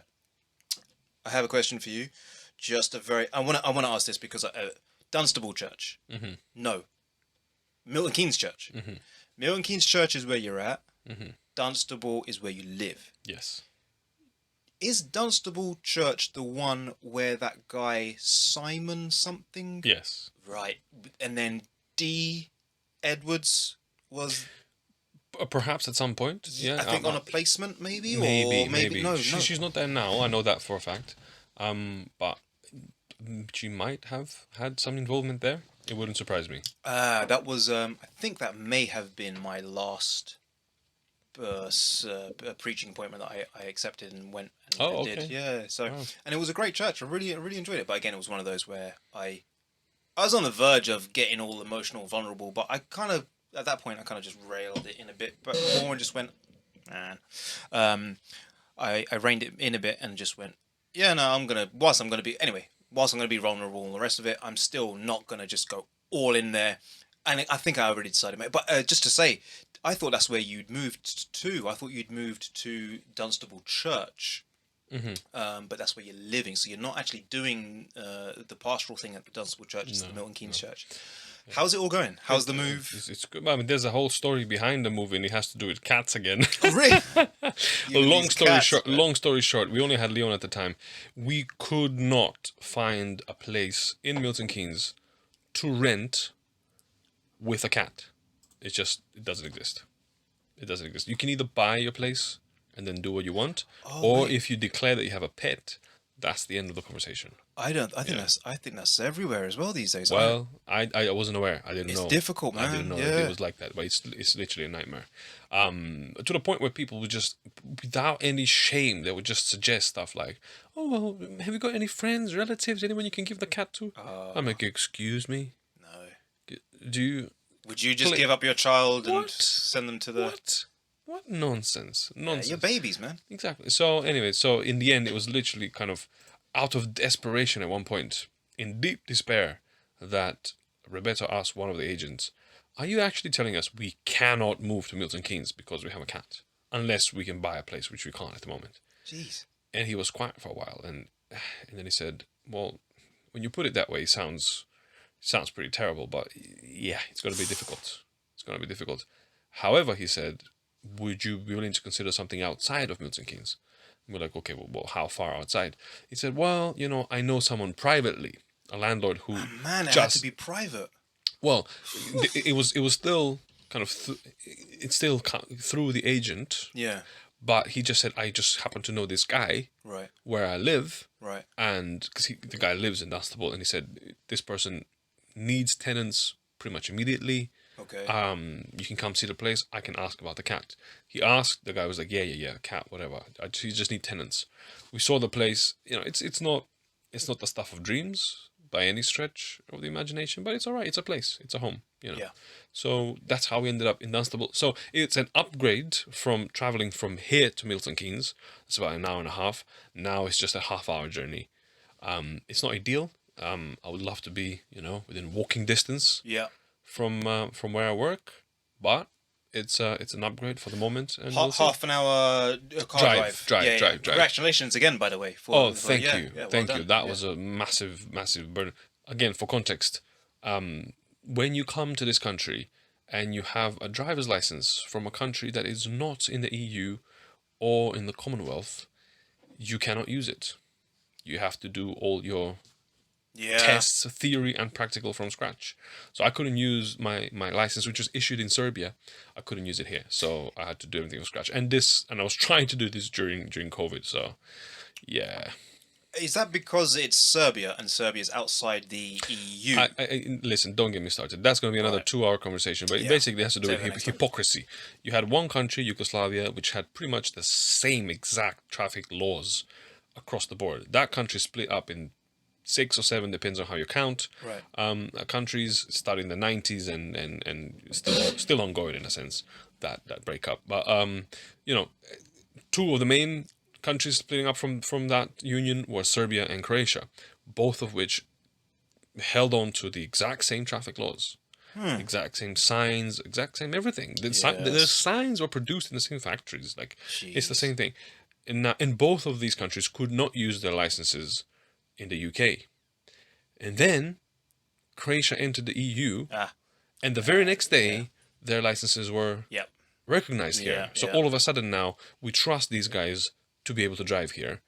I have a question for you. Just a very. I wanna ask this because Dunstable Church. Mm-hmm. No. Milton Keynes Church. Mm-hmm. Milton Keynes Church is where you're at. Mm-hmm. Dunstable is where you live. Yes. Is Dunstable Church the one where that guy Simon something? Yes. Right. And then D. Edwards was... Perhaps at some point. Yeah. I think on a placement maybe? Maybe. No. She's not there now. I know that for a fact. But she might have had some involvement there. It wouldn't surprise me. That was... I think that may have been my last... preaching appointment that I accepted and went and did. Yeah, so and it was a great church. I really enjoyed it. But again, it was one of those where I was on the verge of getting all emotional, vulnerable. But I kind of at that point I kind of just railed it in a bit, but more and just went, man. I reined it in a bit and just went, yeah, no, whilst I'm gonna be vulnerable and the rest of it, I'm still not gonna just go all in there. And I think I already decided, mate. But just to say, I thought that's where you'd moved to. I thought you'd moved to Dunstable Church. Mm-hmm. But that's where you're living. So you're not actually doing the pastoral thing at the Dunstable Church. It's the Milton Keynes Church. Yeah. How's it all going? How's the move? It's good. I mean, there's a whole story behind the move, and it has to do with cats again. Oh, really? Long story short, we only had Leon at the time. We could not find a place in Milton Keynes to rent with a cat. It doesn't exist. It doesn't exist. You can either buy your place and then do what you want, or if you declare that you have a pet, that's the end of the conversation. I think that's everywhere as well these days. Well, I wasn't aware. I didn't know. It's difficult, man. I didn't know that it was like that, but it's literally a nightmare. To the point where people would just, without any shame, they would just suggest stuff like, "Oh, well, have you got any friends, relatives, anyone you can give the cat to?" I'm like, "Excuse me." No. Do you? Would you just give up your child and send them to the... What nonsense. Nonsense. Yeah, you're babies, man. Exactly. So anyway, in the end, it was literally kind of out of desperation at one point, in deep despair, that Roberto asked one of the agents, "Are you actually telling us we cannot move to Milton Keynes because we have a cat? Unless we can buy a place, which we can't at the moment." Jeez. And he was quiet for a while, and then he said, "Well, when you put it that way, it sounds pretty terrible, but yeah, it's going to be difficult. It's going to be difficult." However, he said, "Would you be willing to consider something outside of Milton Keynes?" And we're like, "Okay, well, how far outside?" He said, "Well, I know someone privately, a landlord who it had to be private." Well, it was still kind of it's still through the agent. Yeah. But he just said, "I just happen to know this guy where I live." Right. And because the guy lives in Dunstable, and he said, "This person needs tenants pretty much immediately. Okay. You can come see the place. I can ask about the cat." He asked. The guy was like, "Yeah, cat, whatever. I just need tenants." We saw the place. It's not the stuff of dreams by any stretch of the imagination, but it's all right. It's a place. It's a home. Yeah. So that's how we ended up in Dunstable. So it's an upgrade from traveling from here to Milton Keynes. It's about an hour and a half. Now it's just a half-hour journey. It's not ideal. I would love to be, within walking distance. Yeah. From where I work, but it's an upgrade for the moment. And half an hour car drive. Congratulations again, by the way. Thank you. Thank you. That was a massive burden. Again, for context, when you come to this country and you have a driver's license from a country that is not in the EU or in the Commonwealth, you cannot use it. You have to do all your tests, theory and practical from scratch. So I couldn't use my license, which was issued in Serbia. I couldn't use it here, so I had to do everything from scratch. And I was trying to do this during COVID. So yeah. Is that because it's Serbia and Serbia is outside the EU? Listen, don't get me started. That's going to be another 2-hour conversation. But it basically has to do with hypocrisy. You had one country, Yugoslavia, which had pretty much the same exact traffic laws across the board. That country split up in 6 or 7, depends on how you count. Right. Countries starting in the 90s and still ongoing in a sense, that breakup. But you know, 2 of the main countries splitting up from that union were Serbia and Croatia, both of which held on to the exact same traffic laws, exact same signs, exact same everything. The signs were produced in the same factories. Like, it's the same thing. And both of these countries could not use their licenses in the UK. And then Croatia entered the EU, and the very next day, their licenses were recognized here. So all of a sudden now, we trust these guys to be able to drive here,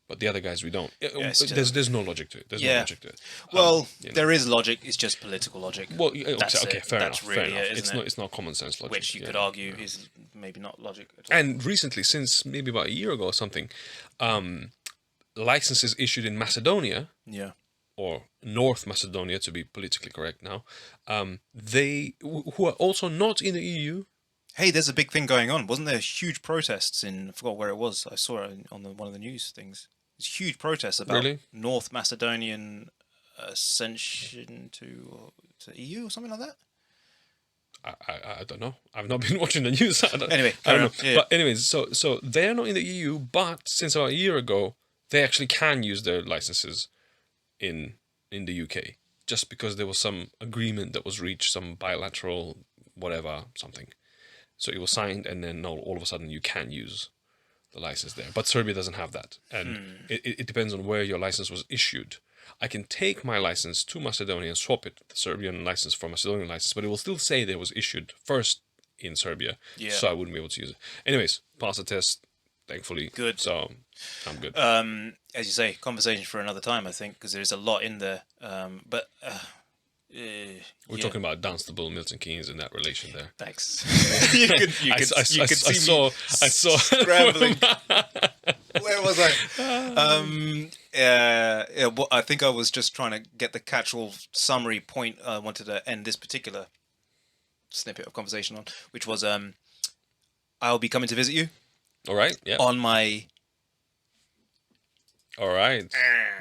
but the other guys we don't. There's no logic to it. There's no logic to it. Well, there is logic. It's just political logic. Well, okay, fair enough. Really fair enough. It's not common sense logic. Which you could argue is maybe not logic at all. And recently, since maybe about a year ago or something, licenses issued in Macedonia, or North Macedonia to be politically correct now, who are also not in the EU. Hey, there's a big thing going on. Wasn't there huge protests I forgot where it was. I saw it on one of the news things. There's huge protests about North Macedonian ascension to EU or something like that. I don't know. I've not been watching the news. Anyway, I don't know. Yeah. But anyways, so they're not in the EU, but since about a year ago, they actually can use their licenses in the UK, just because there was some agreement that was reached, some bilateral whatever, something. So it was signed, and then all of a sudden you can use the license there. But Serbia doesn't have that. And it depends on where your license was issued. I can take my license to Macedonia and swap it, the Serbian license for Macedonian license, but it will still say that it was issued first in Serbia, so I wouldn't be able to use it. Anyways, pass the test, thankfully. Good. So I'm good. As you say, conversation for another time, I think, because there's a lot in there. We're talking about danceable Milton Keynes in that relation there. Thanks. you could see me scrambling. Where was I? Well, I think I was just trying to get the catch-all summary point I wanted to end this particular snippet of conversation on, which was I'll be coming to visit you. All right. Yeah. On my. All right.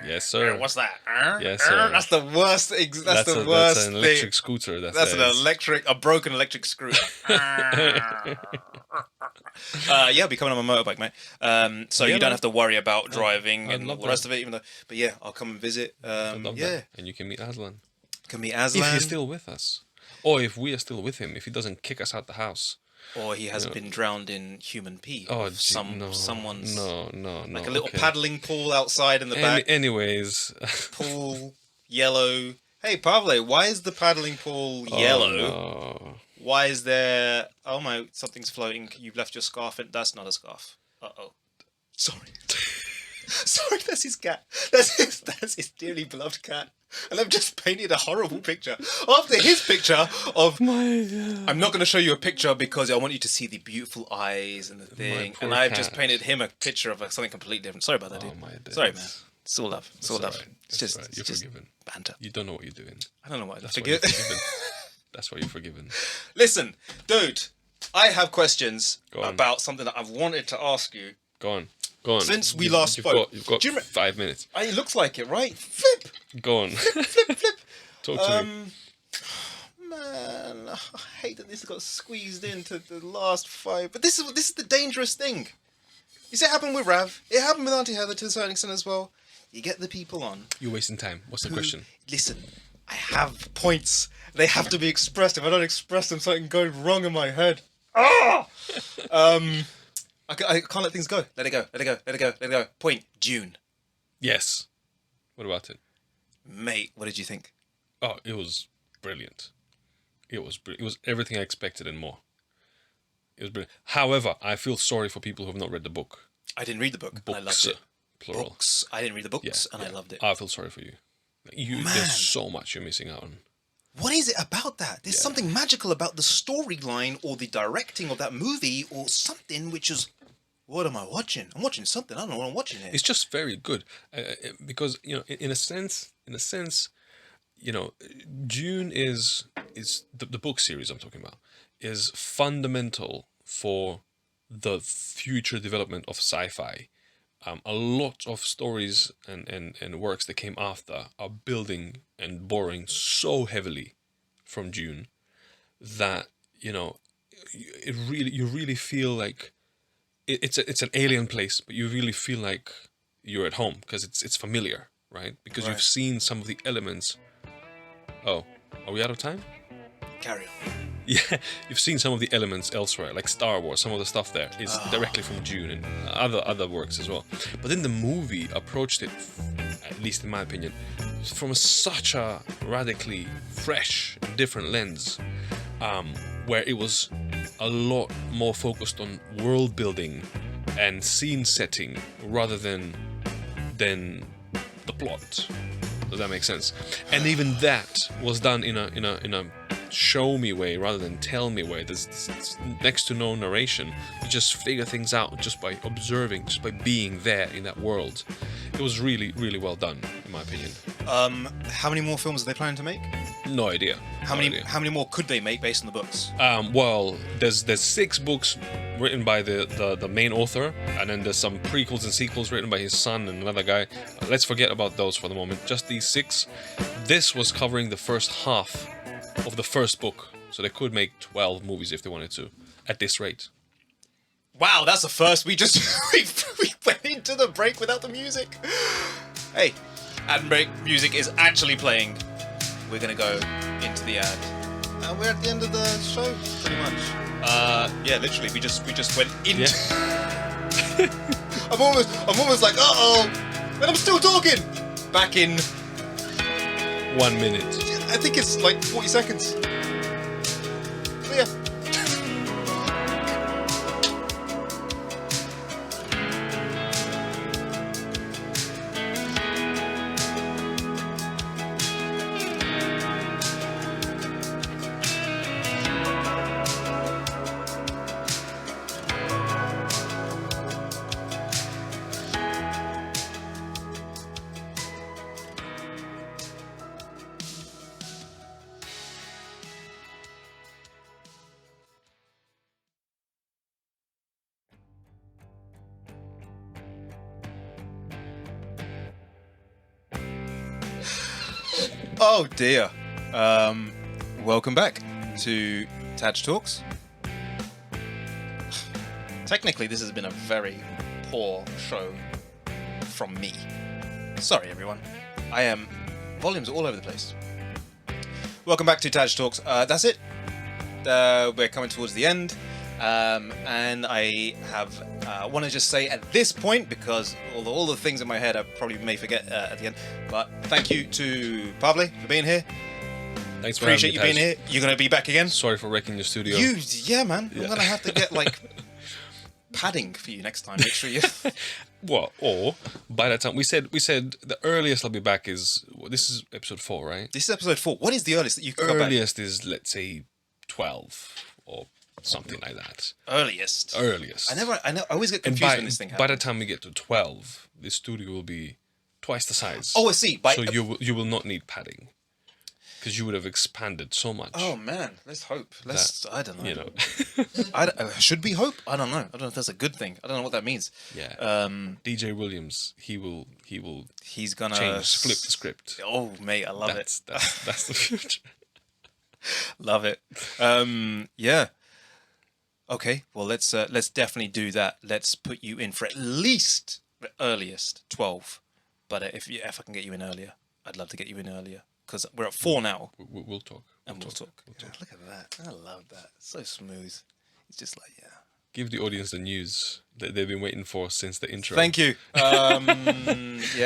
Yes, sir. What's that? Yes, sir. That's the worst. That's the worst. That's an electric scooter. That's a broken electric scooter. Yeah, I'll be coming on my motorbike, mate. So you don't have to worry about driving and all the rest of it. But yeah, I'll come and visit. I'd love that. And you can meet Aslan. If he's still with us, or if we are still with him, if he doesn't kick us out the house. Or he has been drowned in human pee. Oh, someone's no. Like a little paddling pool outside in the back. Anyways, pool yellow. Hey, Pavle, why is the paddling pool yellow? No. Why is there? Oh my, something's floating. You've left your scarf in. That's not a scarf. Sorry. Sorry, that's his cat. That's his dearly beloved cat. And I've just painted a horrible picture after his picture of. My God. I'm not going to show you a picture because I want you to see the beautiful eyes and the thing. And I've just painted him a picture of something completely different. Sorry about that, dude. Sorry, man. It's all love. It's all love. Right. It's just, right. You're forgiven. Banter. You don't know what you're doing. I don't know what I'm forgiven. That's why you're forgiven. Listen, dude, I have questions about something that I've wanted to ask you. Go on. Since we last spoke. You've got 5 minutes. It looks like it, right? Flip! Go on. Flip. Talk to me. Man, I hate that this got squeezed into the last 5. But this is the dangerous thing. You see, it happened with Rav. It happened with Auntie Heather to a certain extent as well. You get the people on. You're wasting time. What's the question? Listen, I have points. They have to be expressed. If I don't express them, something goes wrong in my head. I can't let things go. Let it go. Point. June. Yes. What about it? Mate, what did you think? Oh, it was brilliant. It was everything I expected and more. It was brilliant. However, I feel sorry for people who have not read the book. I didn't read the book. Books, I loved it. Plural. Books. I didn't read the books, and I loved it. I feel sorry for you. There's so much you're missing out on. What is it about that? There's something magical about the storyline or the directing of that movie or something which is, what am I watching? I'm watching something. I don't know what I'm watching here. It's just very good because in a sense, Dune is the book series I'm talking about is fundamental for the future development of sci-fi. A lot of stories and works that came after are building and borrowing so heavily from Dune that you really feel like it's an alien place, but you really feel like you're at home because it's familiar, right? Because you've seen some of the elements. Oh, are we out of time? Carry on. Yeah, you've seen some of the elements elsewhere, like Star Wars. Some of the stuff there is directly from Dune and other works as well. But then the movie approached it, at least in my opinion, from such a radically fresh, different lens, where it was a lot more focused on world building and scene setting rather than the plot. Does that make sense? And even that was done in a show me way rather than tell me way. There's next to no narration. You just figure things out just by observing, just by being there in that world. It was really, really well done, in my opinion. How many more films are they planning to make? No idea. How many more could they make based on the books? Well, there's 6 books written by the main author, and then there's some prequels and sequels written by his son and another guy. Let's forget about those for the moment. Just these 6. This was covering the first half of the first book, so they could make 12 movies if they wanted to, at this rate. Wow, that's the first. We just we went into the break without the music. Hey, ad break music is actually playing. We're gonna go into the ad. We're at the end of the show, pretty much. Yeah, literally, we just went into. Yeah. I'm almost like, and I'm still talking. Back in 1 minute. I think it's like 40 seconds. But yeah. Oh dear. Welcome back to TAJ Talks. Technically, this has been a very poor show from me. Sorry, everyone. Volumes are all over the place. Welcome back to TAJ Talks. That's it. We're coming towards the end. And I want to just say at this point, because all the things in my head I probably may forget at the end, but thank you to Pavle for being here. Thanks for Appreciate you being here. You're going to be back again. Sorry for wrecking your studio. Yeah, man. Yeah. I'm going to have to get padding for you next time. Make sure you. Well, or by that time we said the earliest I'll be back is this is episode 4, right? This is episode 4. What is the earliest that you can come back? Earliest is, let's say, 12 or something like that. Earliest. I always get confused when this thing happens. By the time we get to 12, the studio will be twice the size. Oh, I see. So you will not need padding. Because you would have expanded so much. Oh man, let's hope. I don't know. Should we hope? I don't know. I don't know if that's a good thing. I don't know what that means. Yeah. DJ Williams, he's gonna flip the script. Oh mate, I love it. That's the future. Love it. Yeah. Okay. Well, let's definitely do that. Let's put you in for at least the earliest 12. But if I can get you in earlier, I'd love to get you in earlier. Because we're at 4 now. We'll talk. We'll talk. Yeah, look at that. I love that. It's so smooth. It's just like, yeah. Give the audience the news that they've been waiting for since the intro. Thank you. Yeah,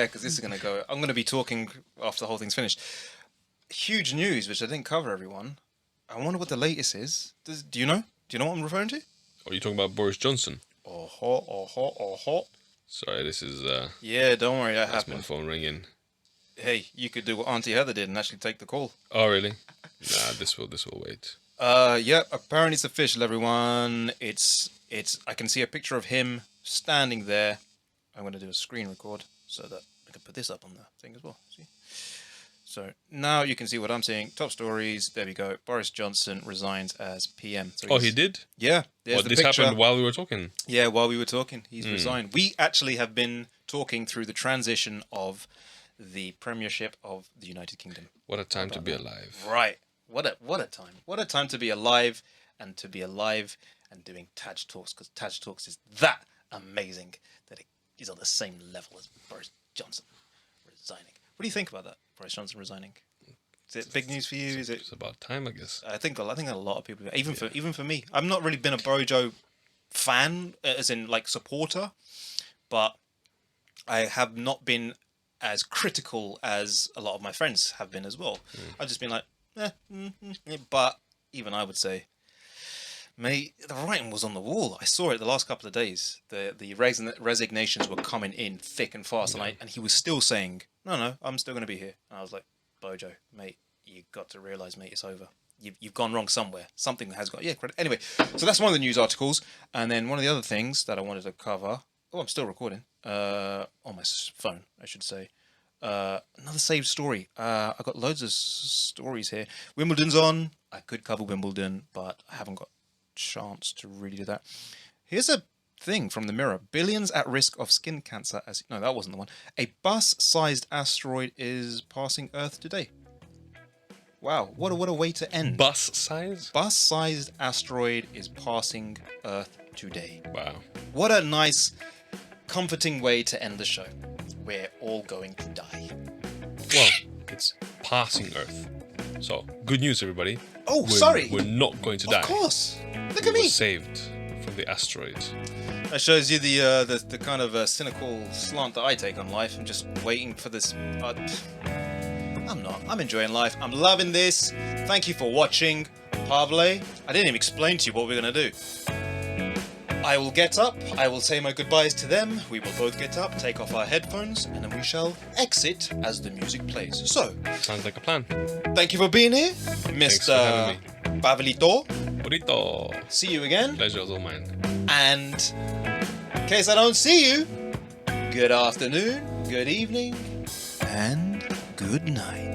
because this is going to go... I'm going to be talking after the whole thing's finished. Huge news, which I didn't cover, everyone. I wonder what the latest is. Do you know? Do you know what I'm referring to? Are you talking about Boris Johnson? Oh. Sorry, this is... yeah, don't worry. That that's happened. my phone ringing. Hey, you could do what Auntie Heather did and actually take the call. Oh, really? Nah, this will wait. Yeah, apparently it's official, everyone. It's I can see a picture of him standing there. I'm going to do a screen record so that I can put this up on the thing as well. See? So now you can see what I'm seeing. Top stories. There we go. Boris Johnson resigns as PM. So he did? Yeah. What, this happened while we were talking? Yeah, while we were talking. He's resigned. We actually have been talking through the transition of the premiership of the United Kingdom. What a time to be alive. Right. What a time. What a time to be alive and doing TAJ Talks, because TAJ Talks is that amazing that it is on the same level as Boris Johnson resigning. What do you think about that, Boris Johnson resigning? Is it big news for you? It's about time, I guess. I think a lot of people, even for me. I've not really been a Bojo fan, as in like supporter, but I have not been as critical as a lot of my friends have been as well. I've just been like, but even I would say, mate, the writing was on the wall. I saw it the last couple of days. The resignations were coming in thick and fast, and he was still saying, no, I'm still going to be here. And I was like, Bojo, mate, you got to realise, mate, it's over. You've gone wrong somewhere. Something has got... Yeah, credit. Anyway, so that's one of the news articles. And then one of the other things that I wanted to cover... Oh, I'm still recording. On my phone, I should say. Another saved story. I got loads of stories here. Wimbledon's on. I could cover Wimbledon, but I haven't got a chance to really do that. Here's a thing from the Mirror. Billions at risk of skin cancer as... No, that wasn't the one. A bus-sized asteroid is passing Earth today. Wow, what a way to end. Bus size? Bus-sized asteroid is passing Earth today. Wow. What a nice, comforting way to end the show. We're all going to die. Well, it's passing Earth. So, good news, everybody. Oh, sorry. We're not going to die. Of course. Look we at me. were saved from the asteroid. That shows you the kind of cynical slant that I take on life. I'm just waiting for this. I'm not. I'm enjoying life. I'm loving this. Thank you for watching. Pavle, I didn't even explain to you what we're going to do. I will get up. I will say my goodbyes to them. We will both get up, take off our headphones, and then we shall exit as the music plays. So. Sounds like a plan. Thank you for being here, Mr. Pavlito. Burrito. See you again. Pleasure's all mine. And in case I don't see you, good afternoon, good evening, and good night.